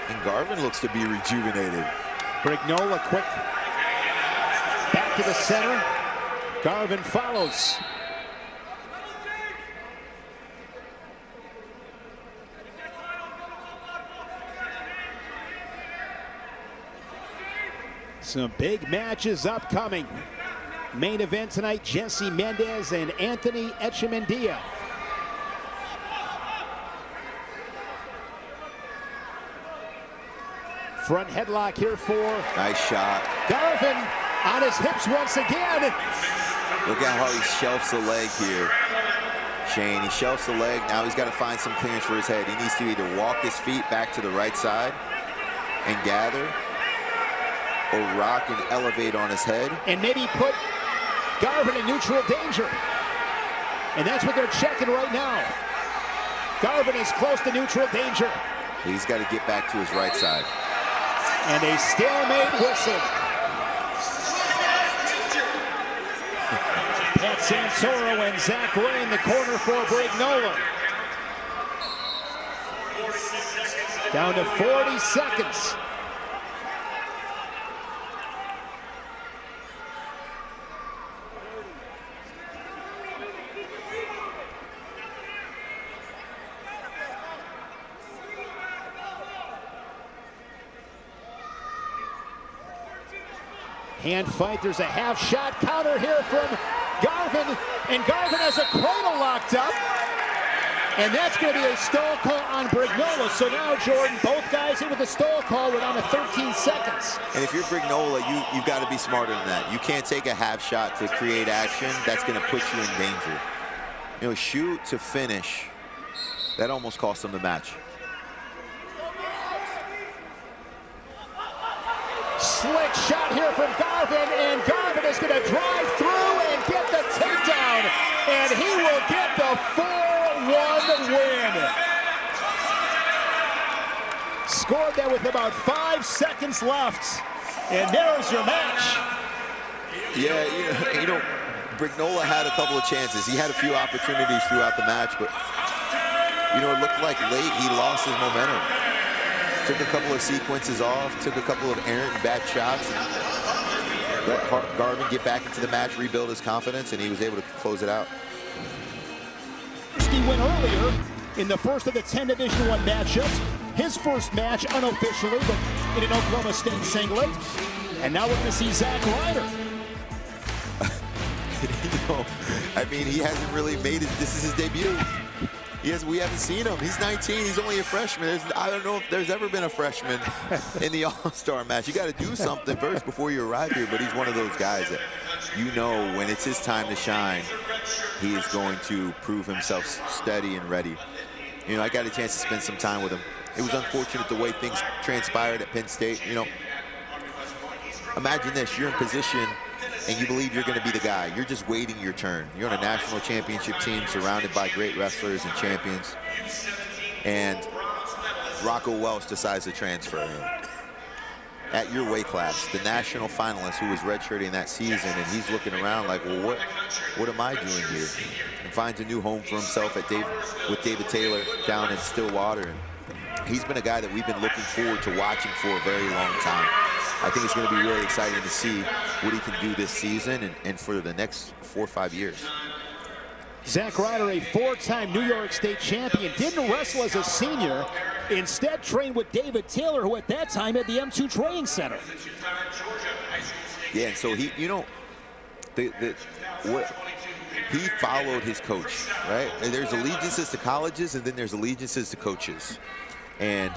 And Garvin looks to be rejuvenated. Brignola quick back to the center. Garvin follows. Some big matches upcoming. Main event tonight, Jesse Mendez and Anthony Echemendia. Front headlock here for Nice shot. Garvin on his hips once again. Look at how he shelves the leg here. Shane, he shelves the leg. Now he's got to find some clearance for his head. He needs to either walk his feet back to the right side and gather, or rock and elevate on his head. And maybe put Garvin in neutral danger. And that's what they're checking right now. Garvin is close to neutral danger. He's got to get back to his right side. And a stalemate whistle. Pat Santoro and Zach Ray in the corner for Brignola. Down to 40 seconds. Hand fight, there's a half shot counter here from Garvin, and Garvin has a cradle locked up, and that's going to be a stall call on Brignola. So now, Jordan, both guys in with a stall call. We're down to 13 seconds. And if you're Brignola, you've got to be smarter than that. You can't take a half shot to create action. That's going to put you in danger. Shoot to finish. That almost cost them the match. Slick shot here from Garvin, and Garvin is going to drive through and get the takedown, and he will get the 4-1 win. Scored that with about 5 seconds left, and there's your match. Yeah, Brignola had a couple of chances. He had a few opportunities throughout the match, but it looked like late he lost his momentum. Took a couple of sequences off, took a couple of errant and bad shots, and let Garvin get back into the match, rebuild his confidence, and he was able to close it out. He went earlier in the first of the 10 Division I matchups. His first match unofficially, but in an Oklahoma State singlet. And now we're going to see Zach Ryder. He hasn't really made it. This is his debut. We haven't seen him. He's 19. He's only a freshman. I don't know if there's ever been a freshman in the All-Star match. You got to do something first before you arrive here. But he's one of those guys that when it's his time to shine, he is going to prove himself steady and ready. I got a chance to spend some time with him. It was unfortunate the way things transpired at Penn State. Imagine this. You're in position and you believe you're going to be the guy. You're just waiting your turn. You're on a national championship team surrounded by great wrestlers and champions. And Rocco Welch decides to transfer him. At your weight class, the national finalist who was redshirting that season, and he's looking around like, well, what am I doing here? And finds a new home for himself with David Taylor down in Stillwater. And he's been a guy that we've been looking forward to watching for a very long time. I think it's going to be really exciting to see what he can do this season and for the next 4 or 5 years. Zach Ryder, a 4-time New York State champion, didn't wrestle as a senior. Instead, trained with David Taylor, who at that time had the M2 Training Center. Yeah, and so he, you know, he followed his coach, right? And there's allegiances to colleges, and then there's allegiances to coaches, and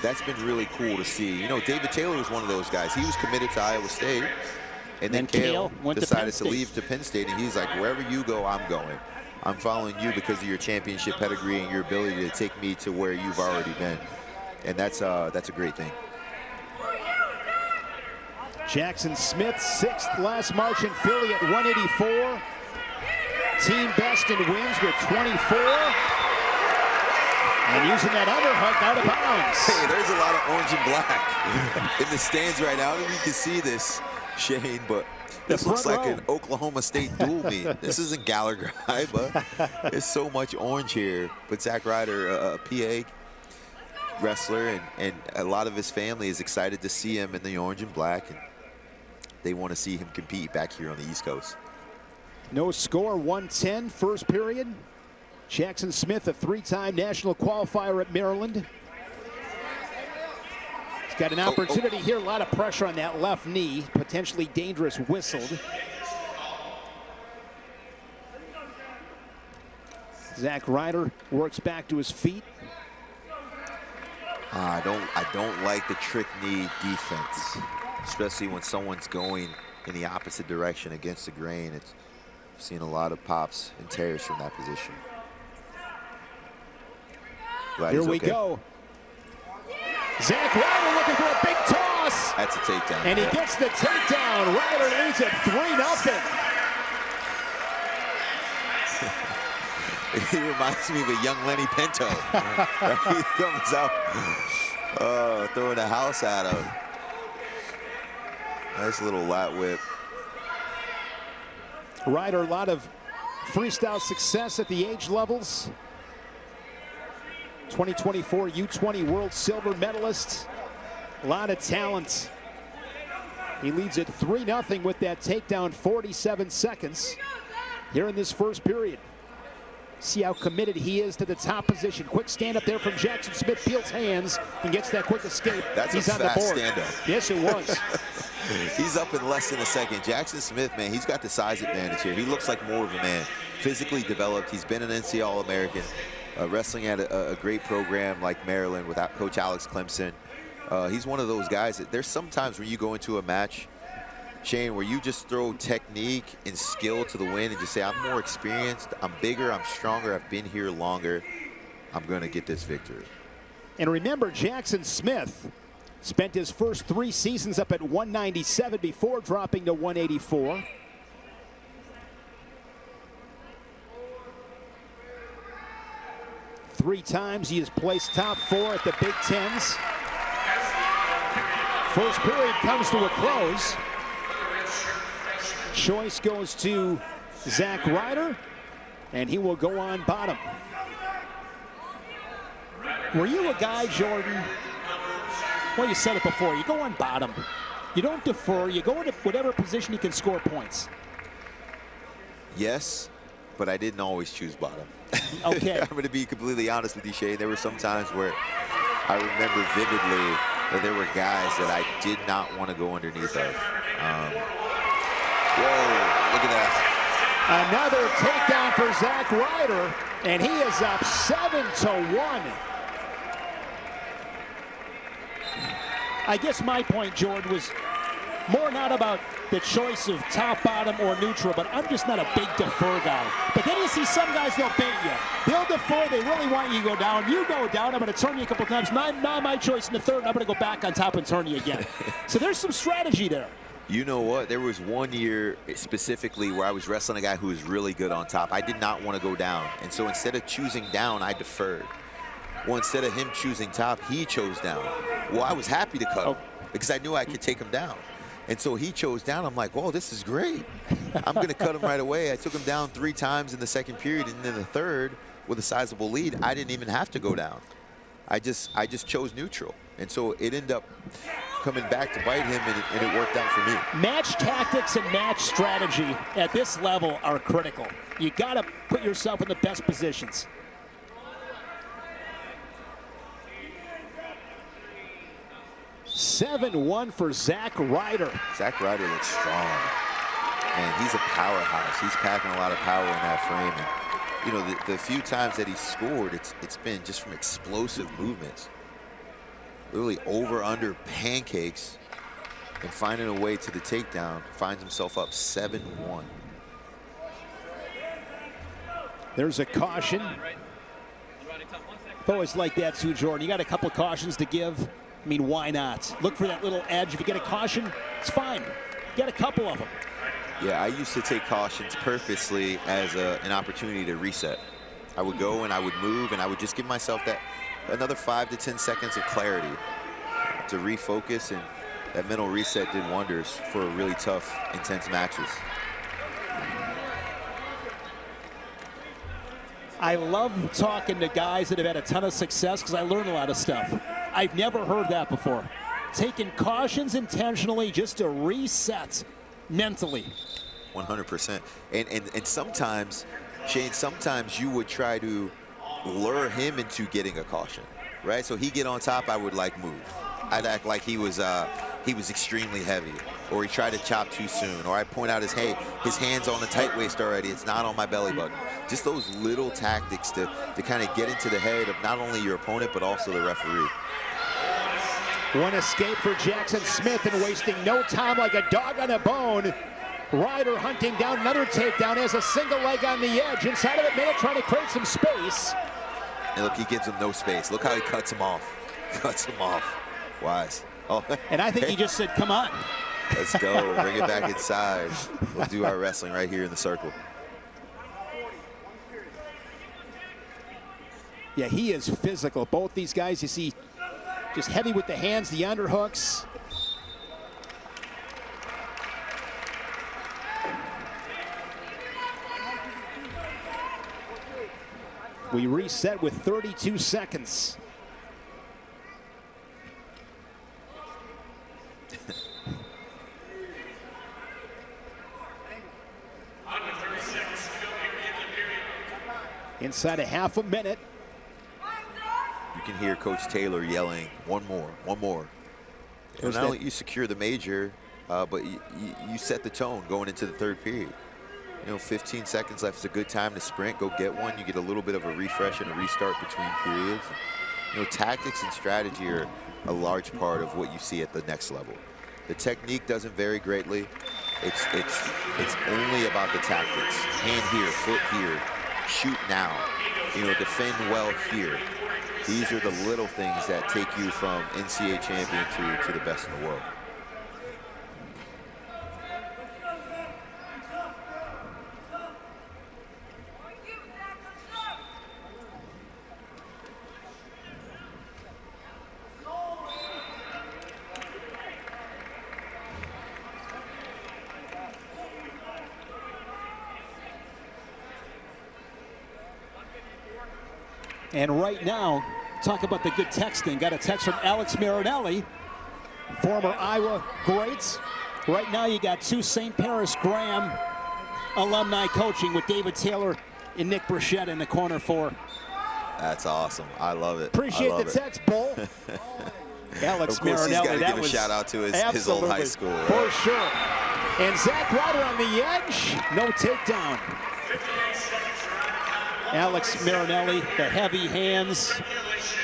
that's been really cool to see. You know, David Taylor was one of those guys. He was committed to Iowa State. And then Kale decided to leave to Penn State, and he's like, wherever you go, I'm going. I'm following you because of your championship pedigree and your ability to take me to where you've already been. And that's a great thing. Jackson Smith, 6th last March in Philly at 184. Team best in wins with 24. And using that underhook out of bounds. Hey, there's a lot of orange and black in the stands right now. I don't know if you can see this, Shane, but this looks like an Oklahoma State dual meet. This isn't Gallagher High, but there's so much orange here. But Zach Ryder, a PA wrestler, and a lot of his family is excited to see him in the orange and black, and they want to see him compete back here on the East Coast. No score, 110, first period. Jackson Smith, a 3-time national qualifier at Maryland. Got an opportunity here, a lot of pressure on that left knee, potentially dangerous, whistled. Zach Ryder works back to his feet. I don't like the trick knee defense, especially when someone's going in the opposite direction against the grain. I've seen a lot of pops and tears from that position. Glad here we go. Zach Ryder looking for a big toss. That's a takedown. And he gets the takedown. Ryder leads at 3-0. He reminds me of a young Lenny Pinto. He comes out throwing a house at him. Nice little lat whip. Ryder, a lot of freestyle success at the age levels. 2024 U20 World Silver Medalist. A lot of talent. He leads it 3-0 with that takedown, 47 seconds here in this first period. See how committed he is to the top position. Quick stand up there from Jackson Smith, peels hands and gets that quick escape. He's on the board. Stand up. Yes, it was. He's up in less than a second. Jackson Smith, man, he's got the size advantage here. He looks like more of a man. Physically developed. He's been an NCAA All-American. Wrestling at a great program like Maryland with Coach Alex Clemson. He's one of those guys that there's sometimes when you go into a match, Shane, where you just throw technique and skill to the wind and just say, I'm more experienced, I'm bigger, I'm stronger, I've been here longer, I'm going to get this victory. And remember, Jackson Smith spent his first 3 seasons up at 197 before dropping to 184. Three times he has placed top 4 at the Big Tens. First period comes to a close. Choice goes to Zach Ryder, and he will go on bottom. Were you a guy, Jordan? Well, you said it before. You go on bottom. You don't defer. You go into whatever position you can score points. Yes, but I didn't always choose bottom. Okay. I'm going to be completely honest with you, Shane. There were some times where I remember vividly that there were guys that I did not want to go underneath of. Whoa, look at that. Another takedown for Zach Ryder, and he is up 7-1. I guess my point, Jordan, was more not about the choice of top, bottom, or neutral, but I'm just not a big defer guy. But then you see some guys, they'll bait you. They'll defer, they really want you to go down. You go down, I'm going to turn you a couple times. Not my choice in the third, I'm going to go back on top and turn you again. So there's some strategy there. You know what? There was one year specifically where I was wrestling a guy who was really good on top. I did not want to go down. And so instead of choosing down, I deferred. Well, instead of him choosing top, he chose down. Well, I was happy to cut him because I knew I could take him down. And so he chose down. I'm like, whoa, this is great. I'm going to cut him right away. I took him down 3 times in the second period, and then the third, with a sizable lead, I didn't even have to go down. I just chose neutral. And so it ended up coming back to bite him, and it worked out for me. Match tactics and match strategy at this level are critical. You got to put yourself in the best positions. (7-1) for Zach Ryder. Zach Ryder looks strong. Man, he's a powerhouse. He's packing a lot of power in that frame. And, you know, the few times that he's scored, it's been just from explosive movements. Literally over, under pancakes, and finding a way to the takedown. Finds himself up 7-1. There's a caution. Always like that too, Jordan. You got a couple of cautions to give. I mean, why not? Look for that little edge. If you get a caution, it's fine. Get a couple of them. Yeah, I used to take cautions purposely as an opportunity to reset. I would go and I would move, and I would just give myself that another 5 to 10 seconds of clarity to refocus, and that mental reset did wonders for really tough, intense matches. I love talking to guys that have had a ton of success because I learn a lot of stuff. I've never heard that before. Taking cautions intentionally just to reset mentally. 100%. And sometimes, Shane, sometimes you would try to lure him into getting a caution, right? So he get on top, I would like move. I'd act like he was extremely heavy, or he tried to chop too soon, or I'd point out his hand's on the tight waist already, it's not on my belly button. Just those little tactics to kind of get into the head of not only your opponent, but also the referee. One escape for Jackson Smith, and wasting no time like a dog on a bone. Ryder hunting down another takedown, has a single leg on the edge. Inside of the middle, trying to create some space. And look, he gives him no space. Look how he cuts him off. Cuts him off. Wise. Oh. And I think he just said, come on. Let's go. Bring it back inside. We'll do our wrestling right here in the circle. Yeah, he is physical. Both these guys, you see, just heavy with the hands, the underhooks. We reset with 32 seconds. Inside a half a minute. You can hear Coach Taylor yelling, one more, one more. Not only you secure the major, but you set the tone going into the third period. You know, 15 seconds left is a good time to sprint, go get one. You get a little bit of a refresh and a restart between periods. You know, tactics and strategy are a large part of what you see at the next level. The technique doesn't vary greatly. It's only about the tactics. Hand here, foot here, shoot now. You know, defend well here. These are the little things that take you from NCAA champion to the best in the world. And right now, talk about the good texting. Got a text from Alex Marinelli, former Iowa greats. Right now you got two St. Paris Graham alumni coaching with David Taylor and Nick Burchett in the corner four. That's awesome. I love it. Appreciate the text, Bull. Alex of course, Marinelli. He's got to give a shout out to his old high school. Right? For sure. And Zach Ryder on the edge. No takedown. Alex Marinelli, the heavy hands.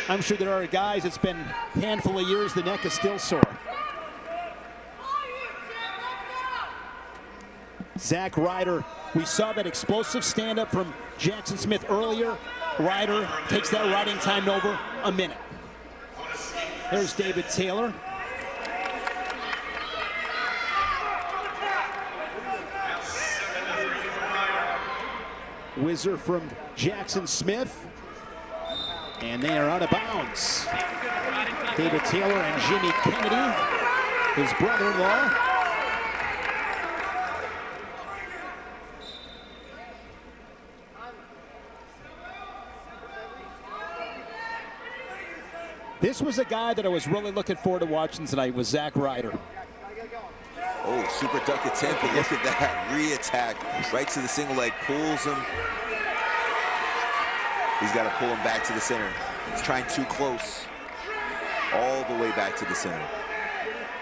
I'm sure there are guys, it's been a handful of years, the neck is still sore. Zach Ryder, we saw that explosive stand-up from Jackson Smith earlier. Ryder takes that riding time over a minute. There's David Taylor. Whizzer from Jackson Smith. And they are out of bounds. David Taylor and Jimmy Kennedy, his brother-in-law. This was a guy that I was really looking forward to watching tonight, was Zach Ryder. Oh, super duck attempt, but look at that re-attack. Right to the single leg, pulls him. He's got to pull him back to the center. He's trying too close. All the way back to the center.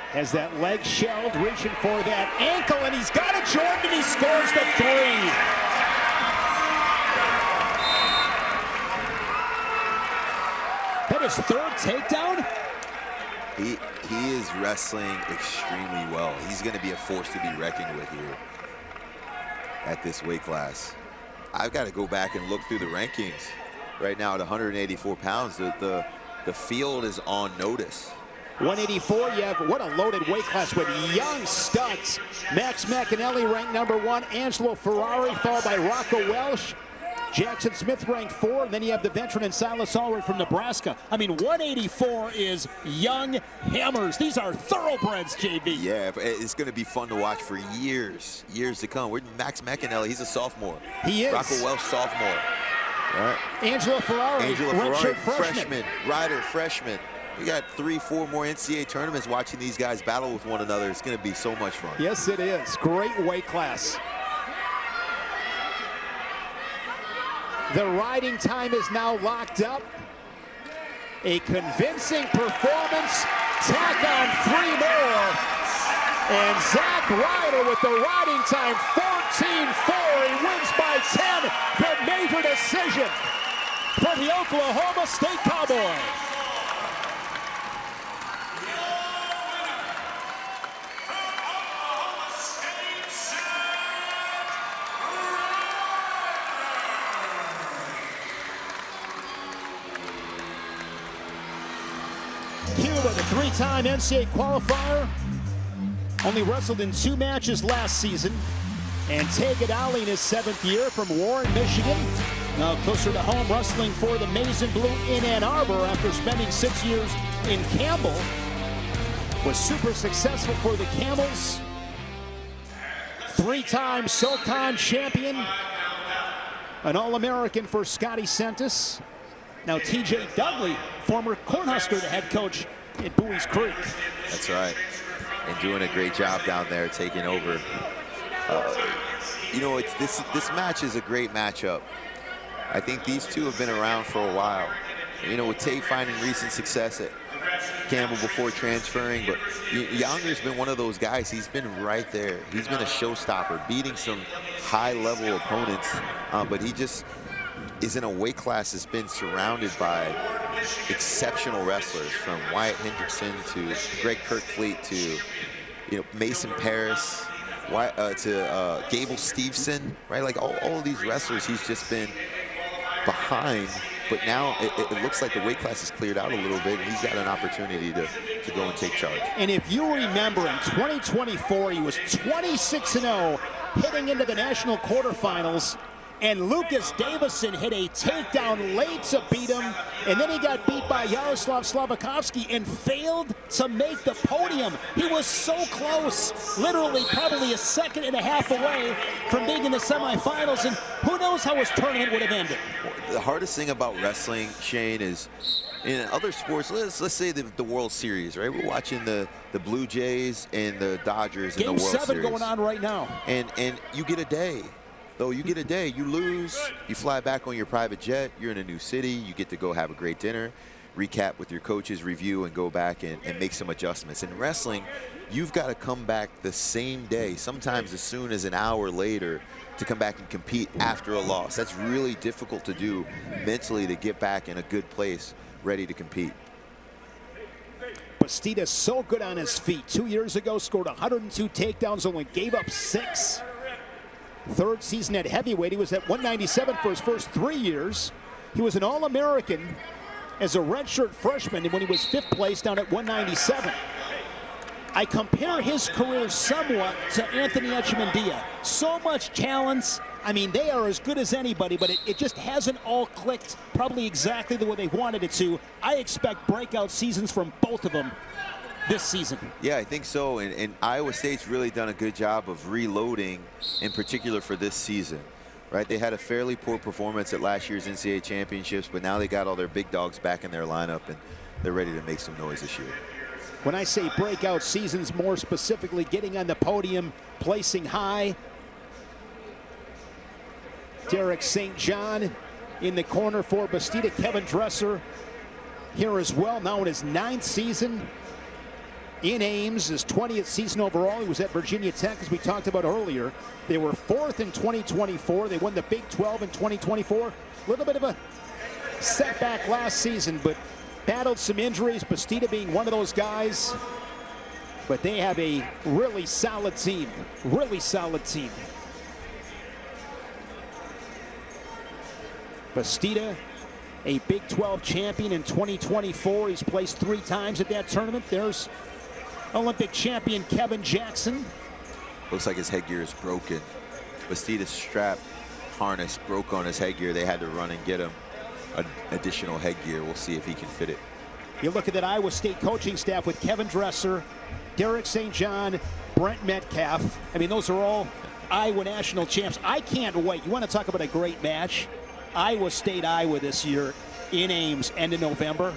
Has that leg shelled, reaching for that ankle, and he's got it, Jordan, and he scores the 3. That is third takedown? He is wrestling extremely well. He's going to be a force to be reckoned with here at this weight class. I've got to go back and look through the rankings. Right now at 184 pounds, the field is on notice. 184, you have what a loaded weight class with young studs. Max McNeil ranked #1, Angelo Ferrari followed by Rocco Welsh. Jackson Smith ranked 4, and then you have the veteran and Silas Allred from Nebraska. I mean, 184 is young hammers. These are thoroughbreds, JB. Yeah, it's going to be fun to watch for years to come. Max McNeil, he's a sophomore. He is. Rocco Welsh, sophomore. All right. Angelo Ferrari, freshman. Ryder, freshman. We got 3-4 more NCAA tournaments watching these guys battle with one another. It's going to be so much fun. Yes, it is. Great weight class. The riding time is now locked up. A convincing performance. Tack on 3 more. And Zach Ryder with the riding time, 14-4. He wins by 10. The major decision for the Oklahoma State Cowboys. Cuba, the 3-time NCAA qualifier, only wrestled in 2 matches last season. And Tegadali in his 7th year from Warren, Michigan. Now closer to home, wrestling for the Maize and Blue in Ann Arbor after spending 6 years in Campbell. Was super successful for the Camels. 3-time SoCon champion. An All-American for Scotty Sentis. Now TJ Dudley, former Cornhusker, the head coach at Bowie's Creek. That's right. And doing a great job down there, taking over. You know, this match is a great matchup. I think these two have been around for a while. You know, with Tate finding recent success at Campbell before transferring, but Younger's been one of those guys. He's been right there. He's been a showstopper, beating some high-level opponents, but he just is in a weight class that's been surrounded by exceptional wrestlers, from Wyatt Hendrickson to Greg Kirkfleet to Mason Paris, to Gable Steveson, right? Like all of these wrestlers, he's just been behind. But now it looks like the weight class has cleared out a little bit, and he's got an opportunity to go and take charge. And if you remember, in 2024, he was 26-0, hitting into the national quarterfinals. And Lucas Davison hit a takedown late to beat him, and then he got beat by Yaroslav Slavakovsky and failed to make the podium. He was so close, literally probably a second and a half away from being in the semifinals, and who knows how his tournament would have ended. The hardest thing about wrestling, Shane, is in other sports, let's say the World Series, right? We're watching the Blue Jays and the Dodgers in the World Series. Game 7 going on right now. And you get a day. Though you get a day, you lose, you fly back on your private jet, you're in a new city, you get to go have a great dinner, recap with your coaches, review, and go back and make some adjustments. In wrestling, you've got to come back the same day, sometimes as soon as an hour later, to come back and compete after a loss. That's really difficult to do mentally, to get back in a good place, ready to compete. Bastida's so good on his feet. 2 years ago, scored 102 takedowns, only gave up 6. Third season at heavyweight, he was at 197 for his first 3 years. He was an All-American as a redshirt freshman when he was 5th place down at 197. I compare his career somewhat to Anthony Echemendia. So much talent. I mean, they are as good as anybody, but it just hasn't all clicked probably exactly the way they wanted it to. I expect breakout seasons from both of them this season. Yeah, I think so, and Iowa State's really done a good job of reloading, in particular for this season, right? They had a fairly poor performance at last year's NCAA championships, but now they got all their big dogs back in their lineup, and they're ready to make some noise this year. When I say breakout seasons, more specifically getting on the podium, placing high. Derek St. John in the corner for Bastida. Kevin Dresser here as well, now in his 9th season in Ames, his 20th season overall. He was at Virginia Tech, as we talked about earlier. They were 4th in 2024. They won the Big 12 in 2024. A little bit of a setback last season, but battled some injuries, Bastida being one of those guys. But they have a really solid team, really solid team. Bastida, a Big 12 champion in 2024. He's placed 3 times at that tournament. There's Olympic champion Kevin Jackson. Looks like his headgear is broken. Bastida's strap harness broke on his headgear. They had to run and get him an additional headgear. We'll see if he can fit it. You look at that Iowa State coaching staff with Kevin Dresser, Derek St. John, Brent Metcalf. I mean, those are all Iowa national champs. I can't wait. You want to talk about a great match? Iowa State, Iowa this year in Ames, end of November.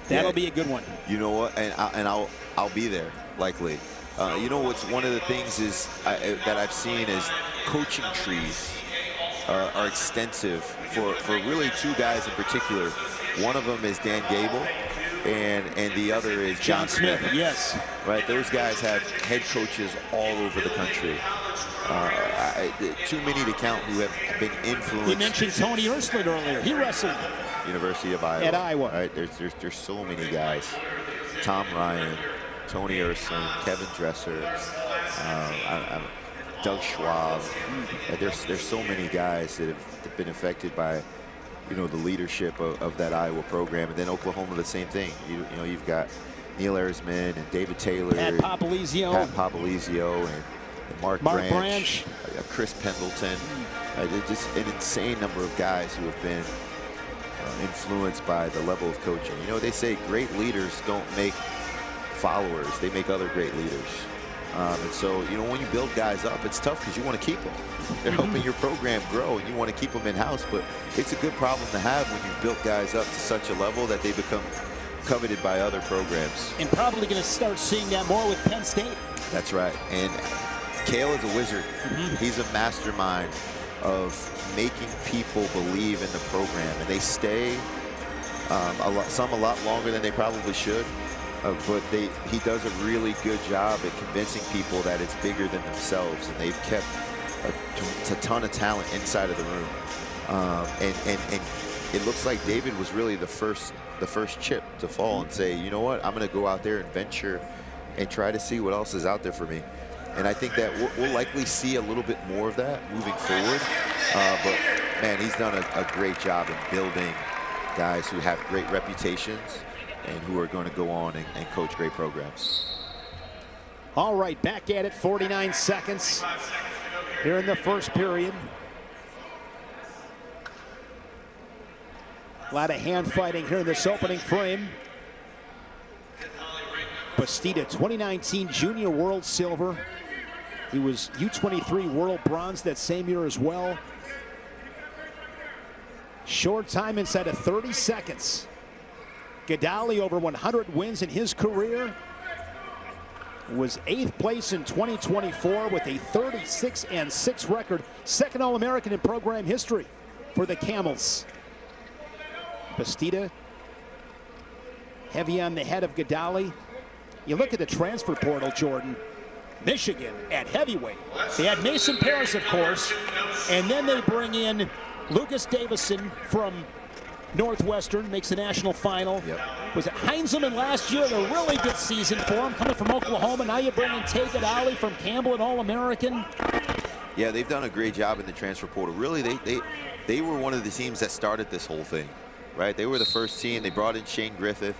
That'll be a good one. You know what? And I'll be there likely. You know what's one of the things is that I've seen is coaching trees are extensive for really 2 guys in particular. One of them is Dan Gable, and the other is John Smith. Yes. Right. Those guys have head coaches all over the country. Too many to count who have been influenced. You mentioned Tony Ersland earlier. He wrestled University of Iowa. At Iowa. Right. There's so many guys. Tom Ryan, Tony Ersland, Kevin Dresser, Doug Schwab. There's so many guys that have been affected by, you know, the leadership of that Iowa program. And then Oklahoma, the same thing. You know, you've got Neil Erisman and David Taylor, Pat Popolizio, and Mark Branch, Chris Pendleton. Just an insane number of guys who have been influenced by the level of coaching. You know, they say great leaders don't make followers, they make other great leaders. And so, you know, when you build guys up, it's tough because you want to keep them. They're helping your program grow, and you want to keep them in-house, but it's a good problem to have when you've built guys up to such a level that they become coveted by other programs. And probably going to start seeing that more with Penn State. That's right. And Cale is a wizard. He's a mastermind of making people believe in the program, and they stay some a lot longer than they probably should. But he does a really good job at convincing people that it's bigger than themselves, and they've kept a ton of talent inside of the room. And it looks like David was really the first chip to fall and say, you know what, I'm going to go out there and venture and try to see what else is out there for me. And I think that we'll likely see a little bit more of that moving forward. But man, he's done a great job in building guys who have great reputations and who are going to go on and coach great programs. All right, back at it, 49 seconds here in the first period. A lot of hand fighting here in this opening frame. Bastida, 2019 Junior World Silver. He was U23 World Bronze that same year as well. Short time inside of 30 seconds. Gadali over 100 wins in his career. Was 8th place in 2024 with a 36-6 record. Second All-American in program history for the Camels. Bastida heavy on the head of Gadali. You look at the transfer portal, Jordan. Michigan at heavyweight. They had Mason Paris, of course, and then they bring in Lucas Davison from Northwestern, makes the national final. Yep. Was it Heinzelman last year? A really good season for him, coming from Oklahoma. Now you bring in Tay Gadali from Campbell, an All-American. Yeah, they've done a great job in the transfer portal. Really, they were one of the teams that started this whole thing, right? They were the first team. They brought in Shane Griffith,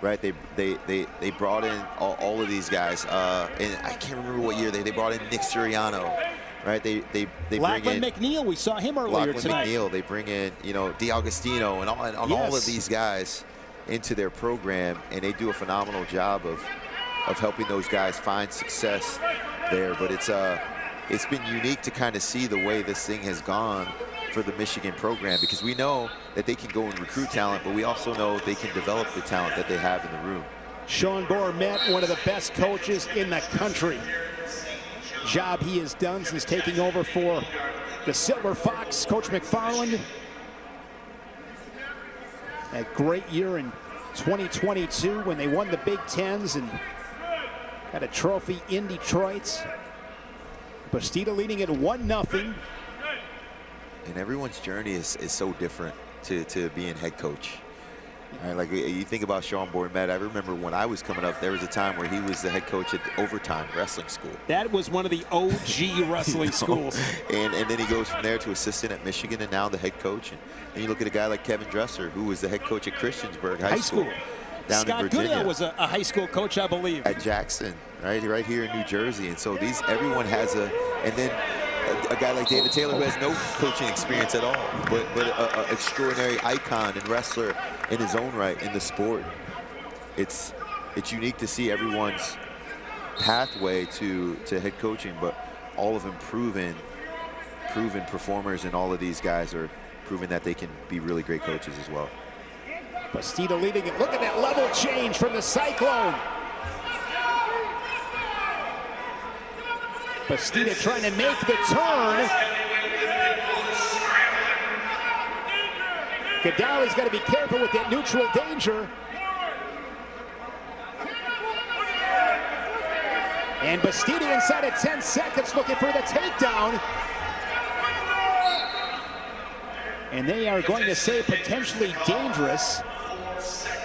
right? They brought in all of these guys. And I can't remember what year they brought in Nick Sirianno. Right, they Lachlan bring in McNeil. We saw him earlier tonight. McNeil. They bring in, you know, DiAugustino and all of these guys into their program, and they do a phenomenal job of helping those guys find success there. But it's been unique to kind of see the way this thing has gone for the Michigan program, because we know that they can go and recruit talent, but we also know they can develop the talent that they have in the room. Sean Bourmet, one of the best coaches in the country. Job he has done since taking over for the Silver Fox, Coach McFarland. A great year in 2022 when they won the Big Tens and had a trophy in Detroit. Bastida leading it 1-0. And everyone's journey is so different to being head coach. All right, like you think about Sean Bourmet, I remember when I was coming up, there was a time where he was the head coach at the Overtime Wrestling School. That was one of the OG wrestling schools. And then he goes from there to assistant at Michigan and now the head coach. And then you look at a guy like Kevin Dresser, who was the head coach at Christiansburg High School. Down Scott in Virginia. Goodale was a high school coach, I believe. At Jackson, right here in New Jersey. And so everyone has and then a guy like David Taylor who has no coaching experience at all, but an extraordinary icon and wrestler in his own right in the sport. It's unique to see everyone's pathway to head coaching, but all of them proven performers, and all of these guys are proving that they can be really great coaches as well. Bastida leading it. Look at that level change from the Cyclone. Bastida trying to make the turn. Godali's got to be careful with that neutral danger. And Bastida inside of 10 seconds looking for the takedown. And they are going to say potentially dangerous.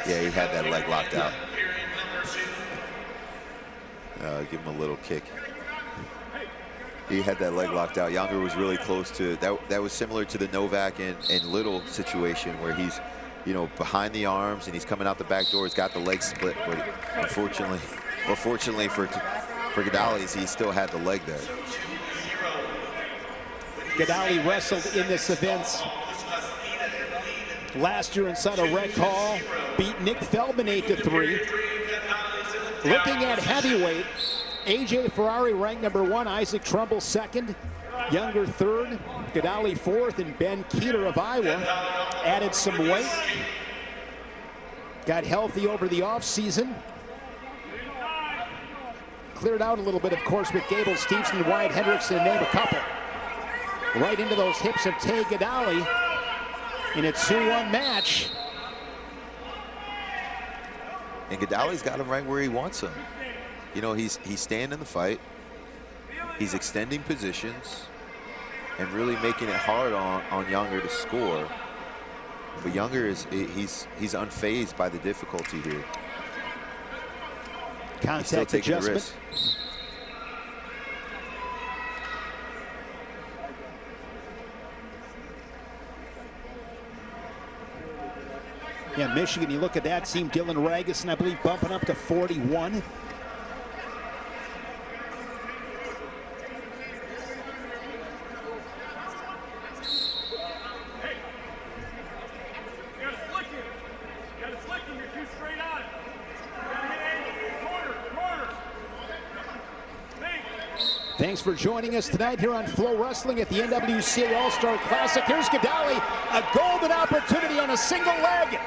Yeah, he had that leg locked out. Give him a little kick. He had that leg locked out. Younger was really close to that was similar to the Novak and Little situation where he's, behind the arms and he's coming out the back door. He's got the leg split, but unfortunately, or fortunately for Godali's, he still had the leg there. Godali wrestled in this event last year inside of Rec Hall, beat Nick Feldman 8-3. Looking at heavyweight, AJ Ferrari ranked #1, Isaac Trumbull 2nd, Younger 3rd, Godali 4th, and Ben Keeler of Iowa added some weight. Got healthy over the offseason. Cleared out a little bit, of course, with Gable Stevenson, Wyatt Hendrickson, to name a couple. Right into those hips of Tay Godali in a 2-1 match. And Godali's got him right where he wants him. He's staying in the fight. He's extending positions and really making it hard on Younger to score. But Younger he's unfazed by the difficulty here. Contact he's still taking the adjustment. risk. Yeah, Michigan, you look at that team, Dylan Ragusin, I believe, bumping up to 41. Thanks for joining us tonight here on Flow Wrestling at the NWCA All-Star Classic. Here's Godali, a golden opportunity on a single leg.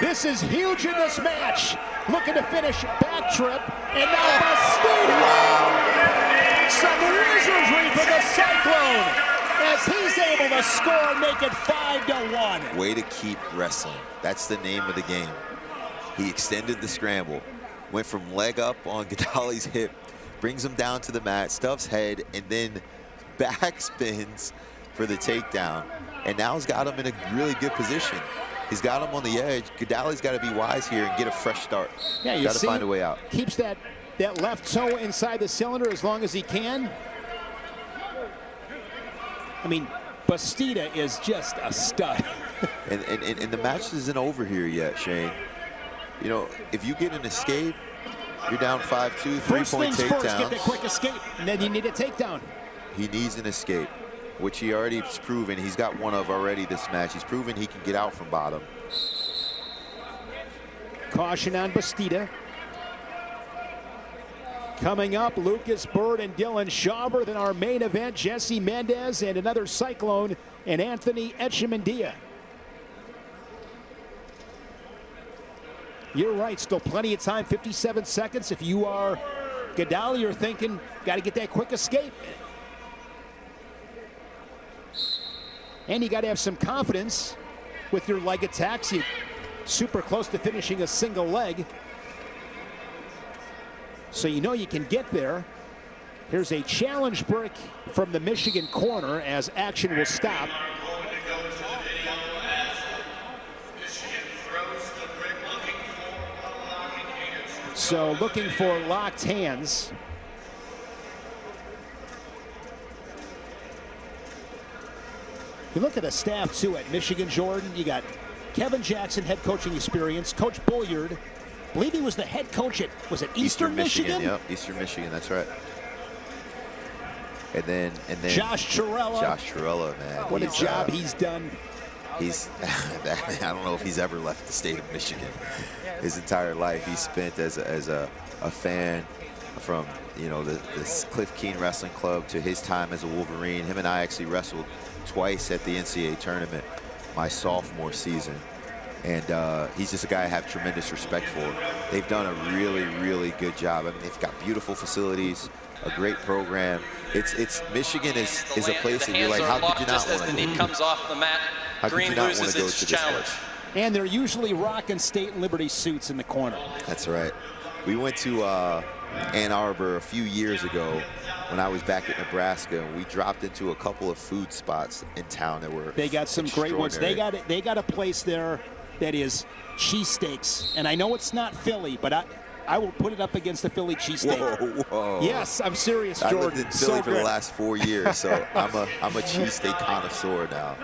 This is huge in this match. Looking to finish back trip, and now Bastida. Wow. Some wizardry for the Cyclone as he's able to score and make it 5-1. Way to keep wrestling. That's the name of the game. He extended the scramble, went from leg up on Godali's hip, brings him down to the mat, stuffs head, and then back spins for the takedown. And now he's got him in a really good position. He's got him on the edge. Godali's got to be wise here and get a fresh start. Yeah, you got to find a way out. Keeps that left toe inside the cylinder as long as he can. I mean, Bastida is just a stud. and the match isn't over here yet, Shane. If you get an escape, you're down 5-2, 3-point takedown. First, get the quick escape, and then you need a takedown. He needs an escape, which he already has proven. He's got one of already this match. He's proven he can get out from bottom. Caution on Bastida. Coming up, Lucas Bird and Dylan Shawver. Then our main event, Jesse Mendez and another Cyclone and Anthony Echemendia. You're right, still plenty of time, 57 seconds. If you are Gadali, you're thinking, got to get that quick escape. And you got to have some confidence with your leg attacks. You're super close to finishing a single leg. So you know you can get there. Here's a challenge break from the Michigan corner as action will stop. So looking for locked hands. You look at the staff too at Michigan, Jordan. You got Kevin Jackson, head coaching experience. Coach Bulliard, I believe he was the head coach at, was it Eastern Michigan? Yep, Eastern Michigan, that's right. And then Josh Churella, man. What a job he's done. He's, I don't know if he's ever left the state of Michigan. His entire life he spent as a fan from, you know, the Cliff Keen Wrestling Club to his time as a Wolverine. Him and I actually wrestled twice at the NCAA tournament my sophomore season. And he's just a guy I have tremendous respect for. They've done a really, really good job. I mean, they've got beautiful facilities, a great program. Michigan is a place that you're like, how could you not want to go? The knee comes off the mat. How could you not want to go to this challenge? place? And they're usually rocking State and Liberty suits in the corner. That's right. We went to Ann Arbor a few years ago when I was back at Nebraska, and we dropped into a couple of food spots in town that were They got some great ones. They got a place there that is cheesesteaks, and I know it's not Philly, but I will put it up against the Philly cheesesteak. Whoa. Yes, I'm serious, Jordan. I lived in Philly for the last 4 years, so I'm a cheesesteak connoisseur now.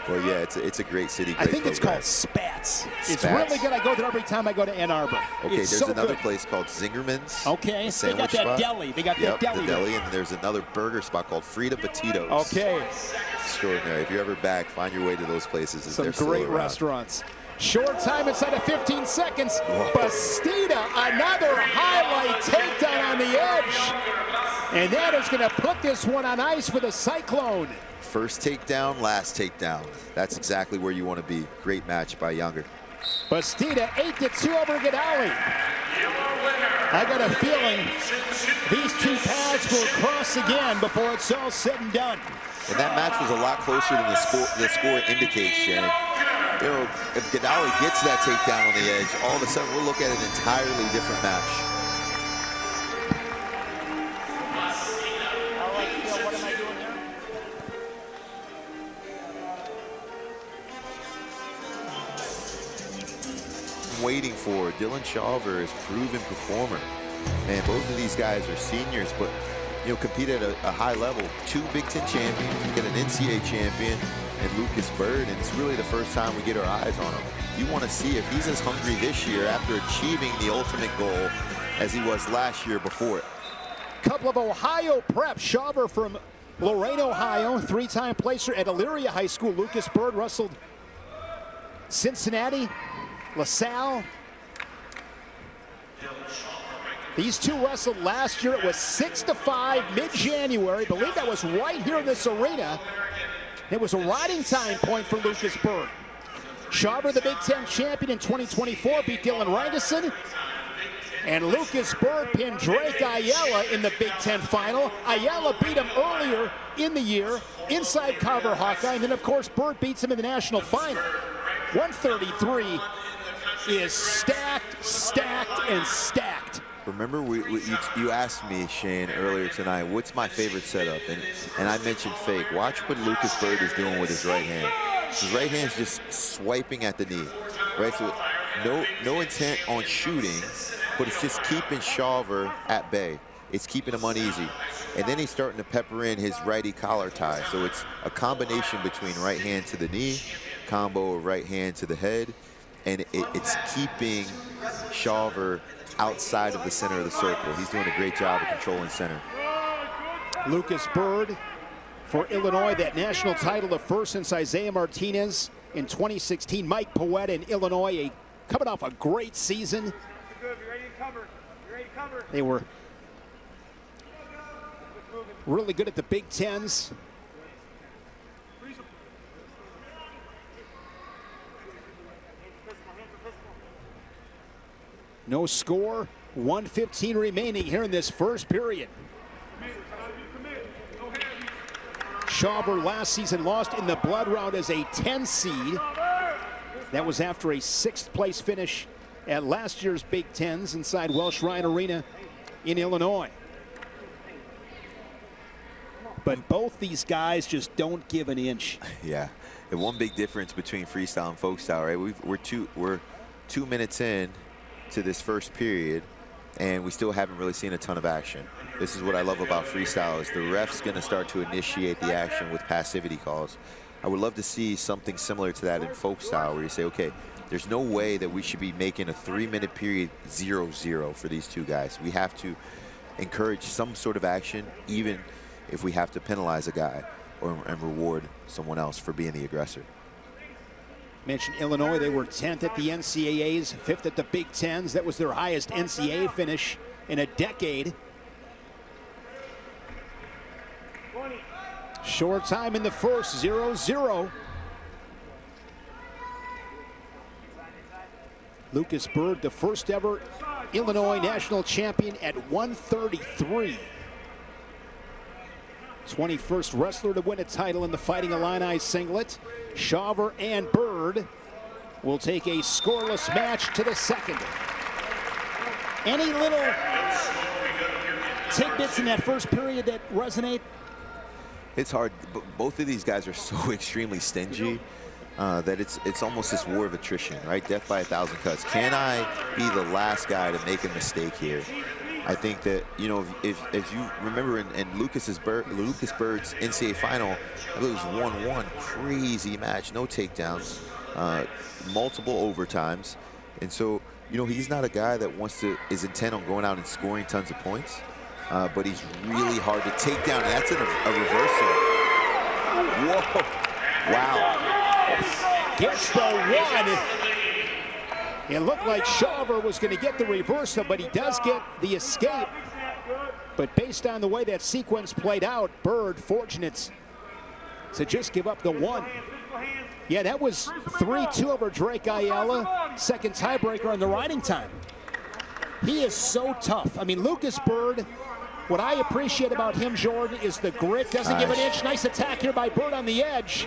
Well, yeah, it's a great city. Great I think it's program. called Spats. It's really good. I go there every time I go to Ann Arbor. Okay, it's there's so another good. place called Zingerman's. Okay, they got that spot. deli. They got that deli. The deli, and there's another burger spot called Frida Petitos. Okay. Extraordinary. If you're ever back, find your way to those places. Some great restaurants. Short time inside of 15 seconds. Whoa. Bastida, another highlight takedown on the edge. And that is going to put this one on ice for the Cyclone. First takedown, last takedown. That's exactly where you want to be. Great match by Younger. Bastida 8-2 over Gadali. I got a feeling these two paths will cross again before it's all said and done. And that match was a lot closer than the score indicates, Shannon. You know, if Gadali gets that takedown on the edge, all of a sudden we'll look at an entirely different match. What am I doing here? I'm waiting for Dylan Shawver is proven performer. Man, both of these guys are seniors, but you know, compete at a high level. 2 Big Ten champions, you get an NCAA champion, and Lucas Bird, and it's really the first time we get our eyes on him. You want to see if he's as hungry this year after achieving the ultimate goal as he was last year before it. Couple of Ohio preps. Shawver from Lorain, Ohio, 3-time placer at Elyria High School. Lucas Bird wrestled Cincinnati, LaSalle. These two wrestled last year. It was 6-5 mid-January. I believe that was right here in this arena. It was a riding time point for Lucas Bird. Shawver, the Big Ten champion in 2024, beat Dylan Rangeson. And Lucas Bird pinned Drake Ayala in the Big Ten final. Ayala beat him earlier in the year inside Carver Hawkeye. And then, of course, Bird beats him in the national final. 133 is stacked, stacked, and stacked. Remember, you asked me, Shane, earlier tonight, what's my favorite setup? And I mentioned fake. Watch what Lucas Bird is doing with his right hand. His right hand's just swiping at the knee, right? So no intent on shooting, but it's just keeping Shawver at bay. It's keeping him uneasy. And then he's starting to pepper in his righty collar tie. So it's a combination between right hand to the knee, combo of right hand to the head, and it's keeping Shawver outside of the center of the circle. He's doing a great job of controlling center. Lucas Bird for Illinois, that national title, the first since Isaiah Martinez in 2016. Mike Poet in Illinois, coming off a great season. They were really good at the Big Tens. No score, 1:15 remaining here in this first period. Shawver last season lost in the blood round as a 10 seed. That was after a 6th place finish at last year's Big Tens inside Welsh Ryan Arena in Illinois. But both these guys just don't give an inch. Yeah, and one big difference between freestyle and folk style, right? We're 2 minutes in to this first period, and we still haven't really seen a ton of action. This is what I love about freestyle, is the ref's going to start to initiate the action with passivity calls. I would love to see something similar to that in folk style, where you say, okay, there's no way that we should be making a 3-minute period 0-0 for these two guys. We have to encourage some sort of action, even if we have to penalize a guy and reward someone else for being the aggressor. Mentioned Illinois, they were 10th at the NCAAs, 5th at the Big Tens. That was their highest NCAA finish in a decade. Short time in the first, 0-0. Lucas Bird, the first ever Illinois national champion at 133. 21st wrestler to win a title in the Fighting Illini singlet. Shawver and Bird will take a scoreless match to the second. Any little tidbits in that first period that resonate? It's hard. Both of these guys are so extremely stingy that it's almost this war of attrition, right? Death by 1,000 cuts. Can I be the last guy to make a mistake here? I think that, you know, if you remember in Lucas Bird's NCAA final, I believe it was 1-1, crazy match, no takedowns, multiple overtimes. And so, you know, he's not a guy that is intent on going out and scoring tons of points, but he's really hard to take down, and that's a reversal. Whoa, wow. Gets the one. It looked like Shawver was going to get the reversal, but he does get the escape. But based on the way that sequence played out, Bird fortunate to just give up the one. Yeah, that was 3-2 over Drake Ayala, second tiebreaker on the riding time. He is so tough. I mean, Lucas Bird, what I appreciate about him, Jordan, is the grit. Doesn't give an inch. Nice attack here by Bird on the edge.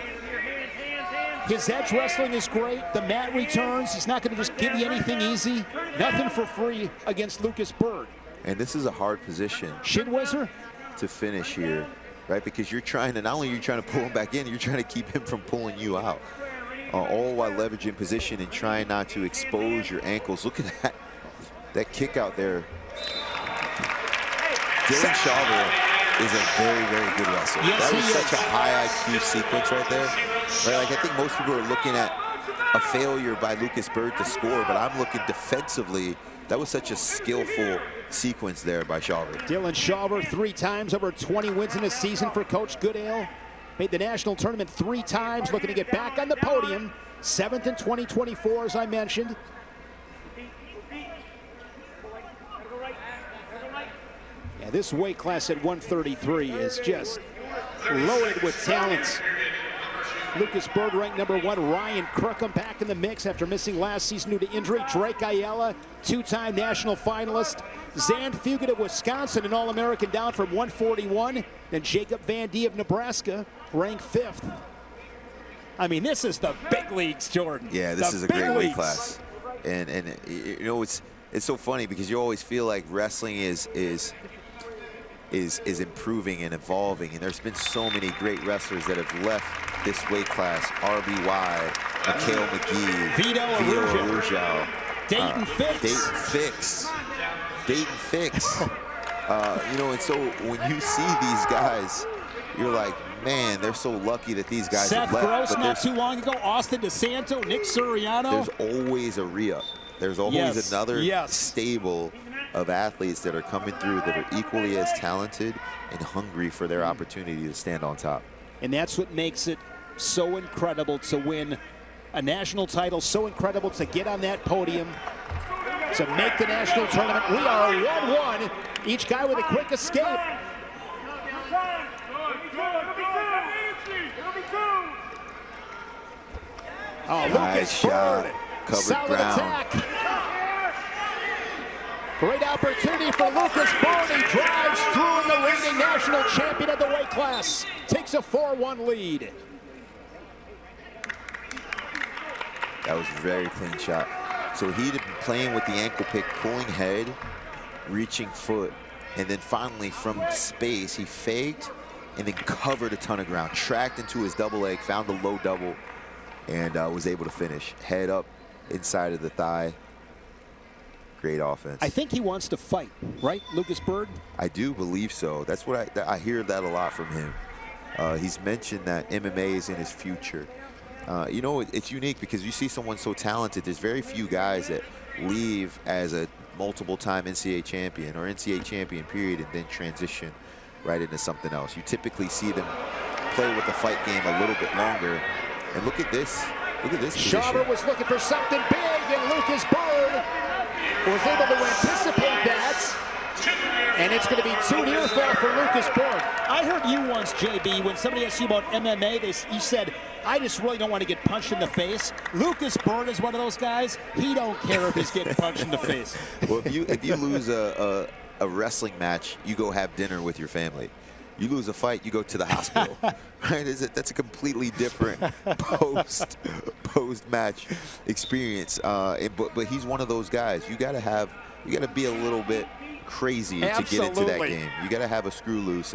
His edge wrestling is great. The mat returns. He's not going to just give you anything easy. Nothing for free against Lucas Bird. And this is a hard position. Shin Whizzer? To finish here, right? Because you're trying to, not only are you trying to pull him back in, you're trying to keep him from pulling you out. All while leveraging position and trying not to expose your ankles. Look at that kick out there. Dylan Shawver is a very, very good wrestler. Yes, that was such a high IQ sequence right there. Right, like I think most people are looking at a failure by Lucas Bird to score, but I'm looking defensively. That was such a skillful sequence there by Shawver. Dylan Shawver, 3 times, over 20 wins in a season for Coach Goodale. Made the national tournament 3 times, looking to get back on the podium. 7th in 2024, as I mentioned. Yeah, this weight class at 133 is just loaded with talent. Lucas Bird ranked #1. Ryan Crookham back in the mix after missing last season due to injury. Drake Ayala, 2-time national finalist. Zan Fugit of Wisconsin, an All-American, down from 141. Then Jacob Van D of Nebraska, ranked 5th. I mean, this is the big leagues, Jordan. Yeah, this is a great weight class. And you know, it's so funny because you always feel like wrestling is improving and evolving, and there's been so many great wrestlers that have left this weight class. RBY, Mikhail McGee, Vito Arujau, Dayton Fix. Dayton Fix. You know, and so when you see these guys, you're like, man, they're so lucky that these guys Seth have left. Gross not too long ago, Austin DeSanto, Nick Suriano. There's always a re-up. There's always another stable of athletes that are coming through that are equally as talented and hungry for their opportunity to stand on top. And that's what makes it so incredible to win a national title, so incredible to get on that podium, to make the national tournament. We are 1-1, each guy with a quick escape. Oh, Nice Lucas shot. Bird. Covered Solid ground. attack. Great opportunity for Lucas Bird. He drives through in the reigning national champion of the weight class. Takes a 4-1 lead. That was a very clean shot. So he'd been playing with the ankle pick, pulling head, reaching foot, and then finally from space, he faked and then covered a ton of ground, tracked into his double leg, found the low double, and was able to finish. Head up inside of the thigh. Great offense. I think he wants to fight, right, Lucas Bird? I do believe so. That's what I hear that a lot from him. He's mentioned that MMA is in his future. You know, it's unique because you see someone so talented. There's very few guys that leave as a multiple-time NCAA champion or NCAA champion, period, and then transition right into something else. You typically see them play with the fight game a little bit longer. And look at this. Look at this position. Schaber was looking for something big, and Lucas Bird was able to anticipate that. And it's going to be too near fall for Lucas Bird. I heard you once, JB, when somebody asked you about MMA, you said, I just really don't want to get punched in the face. Lucas Bird is one of those guys. He don't care if he's getting punched in the face. Well, if you lose a wrestling match, you go have dinner with your family. You lose a fight, you go to the hospital. Right? That's a completely different post-match experience. But he's one of those guys. You got to be a little bit crazy to get into that game. You got to have a screw loose,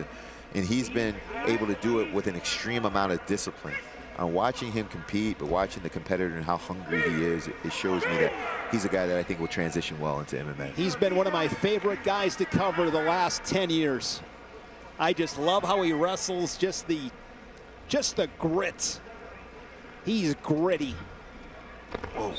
and he's been able to do it with an extreme amount of discipline. Watching him compete, but watching the competitor and how hungry he is, it shows me that he's a guy that I think will transition well into MMA. He's been one of my favorite guys to cover the last 10 years. I just love how he wrestles, just the grit. He's gritty. Whoa.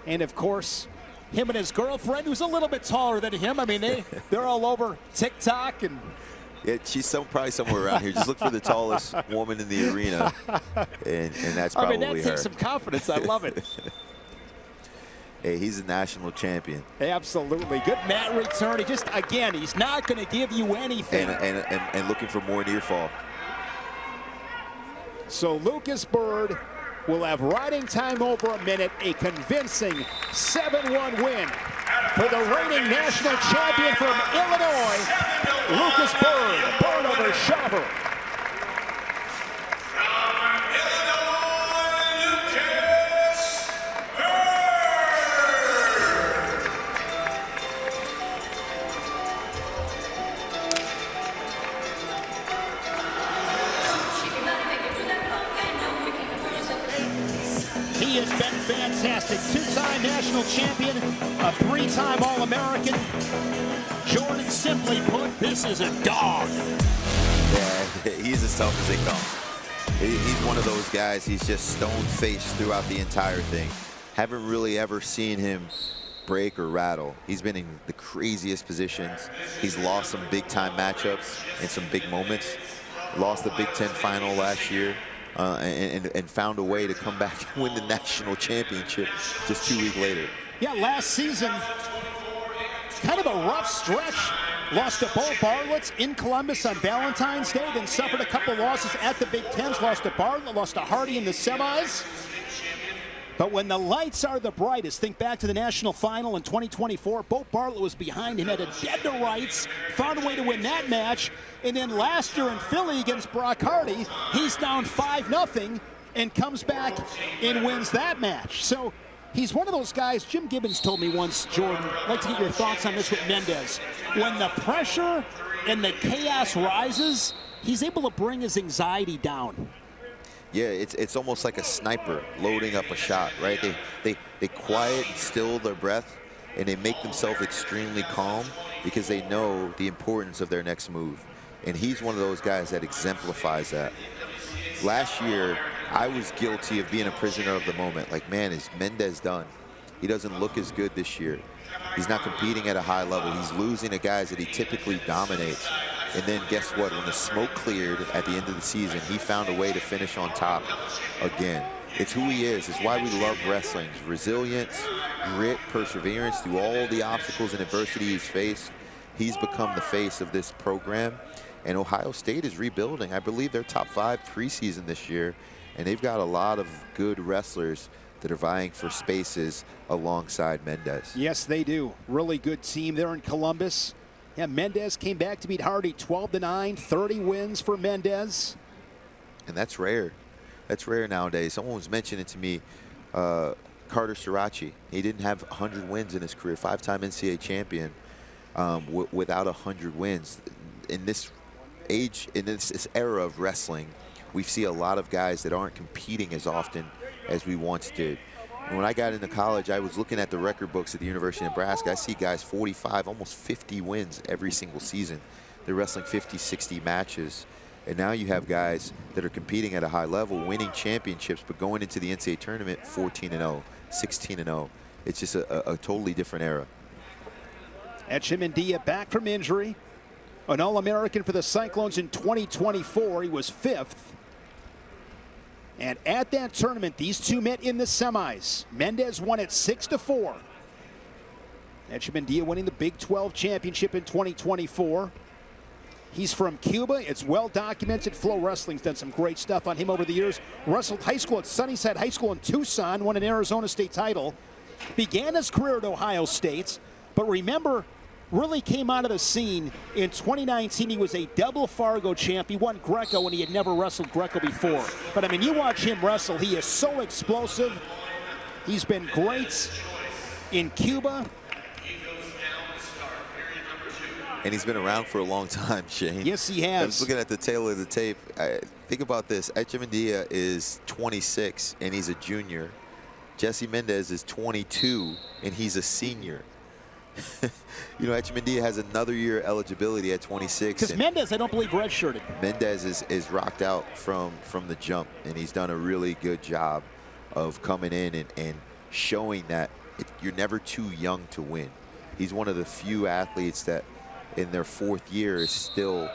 And of course, him and his girlfriend, who's a little bit taller than him. I mean, they're all over TikTok and. Yeah, she's probably somewhere around here. Just look for the tallest woman in the arena, and that's probably her. I mean, that takes some confidence. I love it. Hey, he's a national champion. Absolutely. Good mat return. He just, again, he's not going to give you anything. And looking for more near fall. So Lucas Bird will have riding time over a minute, a convincing 7-1 win for the reigning national champion from Illinois, Lucas Bird. Bird over Schaber. He has been fantastic. Two-time national champion, a three-time All-American. Jordan simply put, this is a dog. Yeah, he's as tough as they come. He's one of those guys, he's just stone-faced throughout the entire thing. Haven't really ever seen him break or rattle. He's been in the craziest positions. He's lost some big-time matchups and some big moments. Lost the Big Ten final last year. And found a way to come back and win the national championship just 2 weeks later. Yeah, last season, kind of a rough stretch. Lost to Bo Bartlett in Columbus on Valentine's Day, then suffered a couple losses at the Big Tens. Lost to Bartlett, lost to Hardy in the semis. But when the lights are the brightest, think back to the national final in 2024. Bo Bartlett was behind him, had a dead to rights, found a way to win that match. And then last year in Philly against Brock Hardy, he's down 5-0 and comes back and wins that match. So he's one of those guys. Jim Gibbons told me once, Jordan, I'd like to get your thoughts on this with Mendez. When the pressure and the chaos rises, he's able to bring his anxiety down. Yeah, it's almost like a sniper loading up a shot, right? They quiet and still their breath, and they make themselves extremely calm because they know the importance of their next move. And he's one of those guys that exemplifies that. Last year, I was guilty of being a prisoner of the moment. Like, man, is Mendez done? He doesn't look as good this year. He's not competing at a high level. He's losing to guys that he typically dominates. And then guess what? When the smoke cleared at the end of the season, he found a way to finish on top again. It's who he is. It's why we love wrestling. Resilience, grit, perseverance through all the obstacles and adversity he's faced. He's become the face of this program. And Ohio State is rebuilding. I believe they're top 5 preseason this year, and they've got a lot of good wrestlers that are vying for spaces alongside Mendez. Yes, they do. Really good team there in Columbus. Yeah, Mendez came back to beat Hardy 12-9, 30 wins for Mendez. And that's rare. That's rare nowadays. Someone was mentioning to me, Carter Sirachi. He didn't have 100 wins in his career, 5-time NCAA champion without 100 wins. In this age, in this era of wrestling, we see a lot of guys that aren't competing as often as we once did. And when I got into college, I was looking at the record books at the University of Nebraska. I see guys 45, almost 50 wins every single season. They're wrestling 50, 60 matches. And now you have guys that are competing at a high level, winning championships, but going into the NCAA tournament 14-0, 16-0. It's just a totally different era. Echemendia back from injury. An All-American for the Cyclones in 2024. He was 5th. And at that tournament, these two met in the semis. Mendez won it 6-4. Echemendia winning the Big 12 championship in 2024. He's from Cuba. It's well documented. Flow Wrestling's done some great stuff on him over the years. Wrestled high school at Sunnyside High School in Tucson, won an Arizona State title. Began his career at Ohio State, but remember, really came out of the scene in 2019. He was a double Fargo champ. He won Greco, and he had never wrestled Greco before. But I mean, you watch him wrestle, he is so explosive. He's been great in Cuba. And he's been around for a long time, Shane. Yes, he has. I was looking at the tail of the tape. Think about this. Echemendia is 26, and he's a junior. Jesse Mendez is 22, and he's a senior. You know, Echemendia has another year eligibility at 26. Because Mendez, I don't believe, redshirted. Mendez is rocked out from the jump, and he's done a really good job of coming in and showing that you're never too young to win. He's one of the few athletes that in their 4th year is still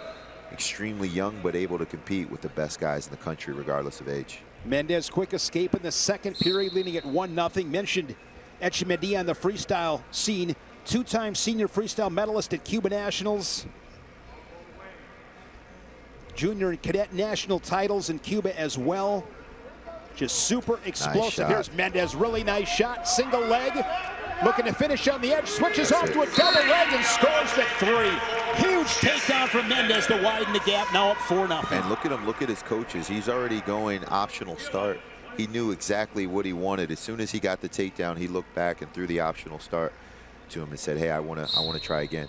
extremely young but able to compete with the best guys in the country regardless of age. Mendez quick escape in the second period, leading at 1-0. Mentioned Echemendia on the freestyle scene. 2-time senior freestyle medalist at Cuba Nationals. Junior and cadet national titles in Cuba as well. Just super explosive. Nice. Here's Mendez, really nice shot. Single leg. Looking to finish on the edge, switches off to a double leg and scores the 3. Huge takedown from Mendez to widen the gap, now up 4-0. And look at him, look at his coaches. He's already going optional start. He knew exactly what he wanted. As soon as he got the takedown, he looked back and threw the optional start to him and said, hey, I want to try again.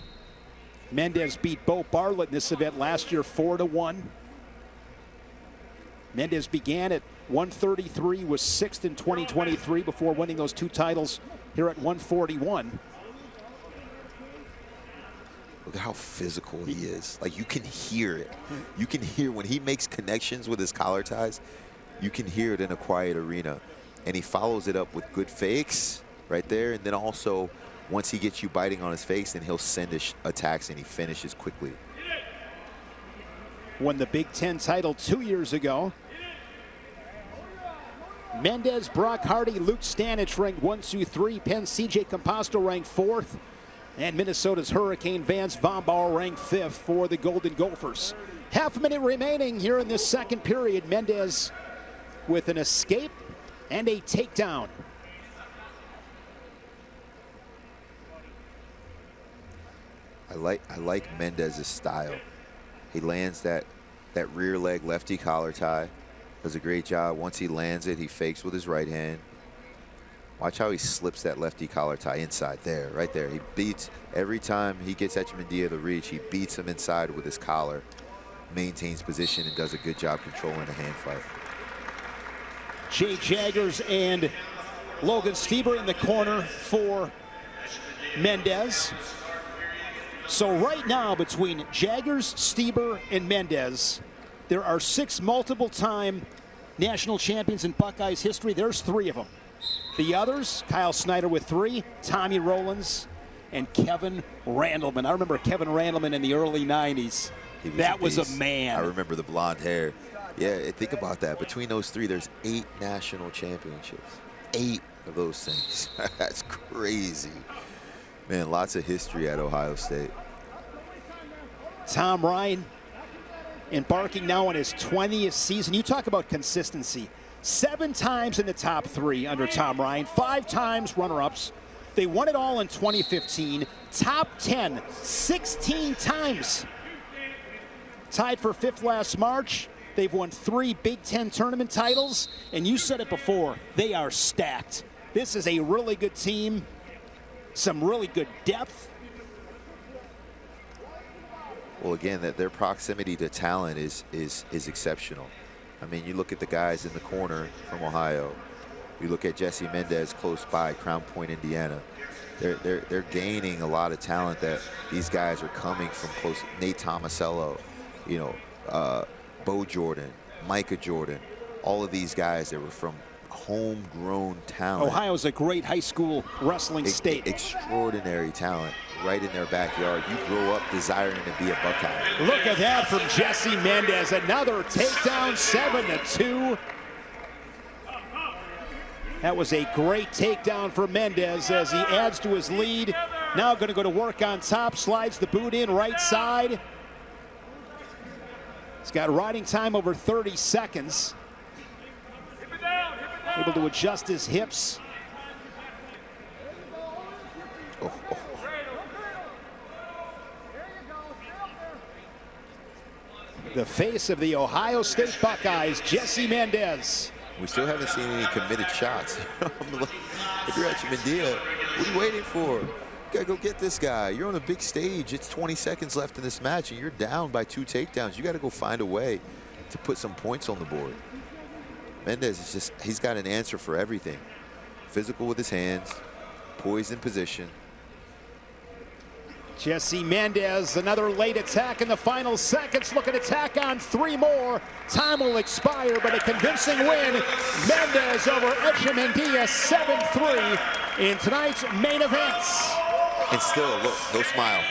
Mendez beat Bo Bartlett in this event last year 4-1. Mendez began at 133, was 6th in 2023 before winning those 2 titles here at 141. Look at how physical he is. Like, you can hear it. You can hear when he makes connections with his collar ties, you can hear it in a quiet arena. And he follows it up with good fakes right there. And then also, once he gets you biting on his face, then he'll send his attacks and he finishes quickly. Won the Big Ten title 2 years ago. Mendez, Brock Hardy, Luke Stanich ranked 1, 2, 3. Penn, C.J. Composto ranked 4th. And Minnesota's Hurricane Vance Vombauer ranked 5th for the Golden Gophers. Half a minute remaining here in this second period. Mendez with an escape and a takedown. I like Mendez's style. He lands that rear leg lefty collar tie. Does a great job. Once he lands it, he fakes with his right hand. Watch how he slips that lefty collar tie inside there, right there. He beats, every time he gets Echemendia the reach, he beats him inside with his collar, maintains position, and does a good job controlling the hand fight. Jay Jaggers and Logan Stieber in the corner for Mendez. So right now, between Jaggers, Stieber, and Mendez, there are 6 multiple-time national champions in Buckeyes history. There's 3 of them. The others, Kyle Snyder with 3, Tommy Rowlands, and Kevin Randleman. I remember Kevin Randleman in the early 90s. That was a man. I remember the blonde hair. Yeah, think about that. Between those 3, there's 8 national championships. 8 of those things. That's crazy. Man, lots of history at Ohio State. Tom Ryan embarking now on his 20th season. You talk about consistency. 7 times in the top 3 under Tom Ryan, 5 times runner-ups. They won it all in 2015. Top 10, 16 times. Tied for 5th last March. They've won 3 Big Ten tournament titles. And you said it before, they are stacked. This is a really good team. Some really good depth. Well, again, that their proximity to talent is exceptional. I mean, you look at the guys in the corner from Ohio. You look at Jesse Mendez close by, Crown Point, Indiana. They're gaining a lot of talent that these guys are coming from close. Nate Tomasello, you know, Bo Jordan, Micah Jordan, all of these guys that were from homegrown talent. Ohio's a great high school wrestling state. Extraordinary talent right in their backyard. You grow up desiring to be a Buckeye. Look at that from Jesse Mendez. Another takedown, 7-2. That was a great takedown for Mendez as he adds to his lead. Now going to go to work on top, slides the boot in right side. He's got riding time over 30 seconds. Able to adjust his hips. The face of the Ohio State Buckeyes, Jesse Mendez. We still haven't seen any committed shots. If you're Archimendia, what are you waiting for? You gotta go get this guy. You're on a big stage. It's 20 seconds left in this match, and you're down by 2 takedowns. You gotta go find a way to put some points on the board. Mendez is just, he's got an answer for everything. Physical with his hands, poised in position. Jesse Mendez, another late attack in the final seconds. Looking to tack on 3 more. Time will expire, but a convincing win. Mendez over Archimendia, 7-3 in tonight's main events. And still, look, no smile.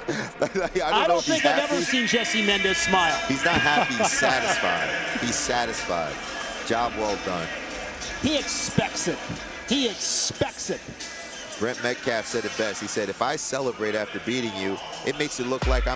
I don't think I've ever seen Jesse Mendez smile. He's not happy, he's satisfied. He's satisfied. Job well done. He expects it. He expects it. Brent Metcalf said it best. He said, if I celebrate after beating you, it makes it look like I'm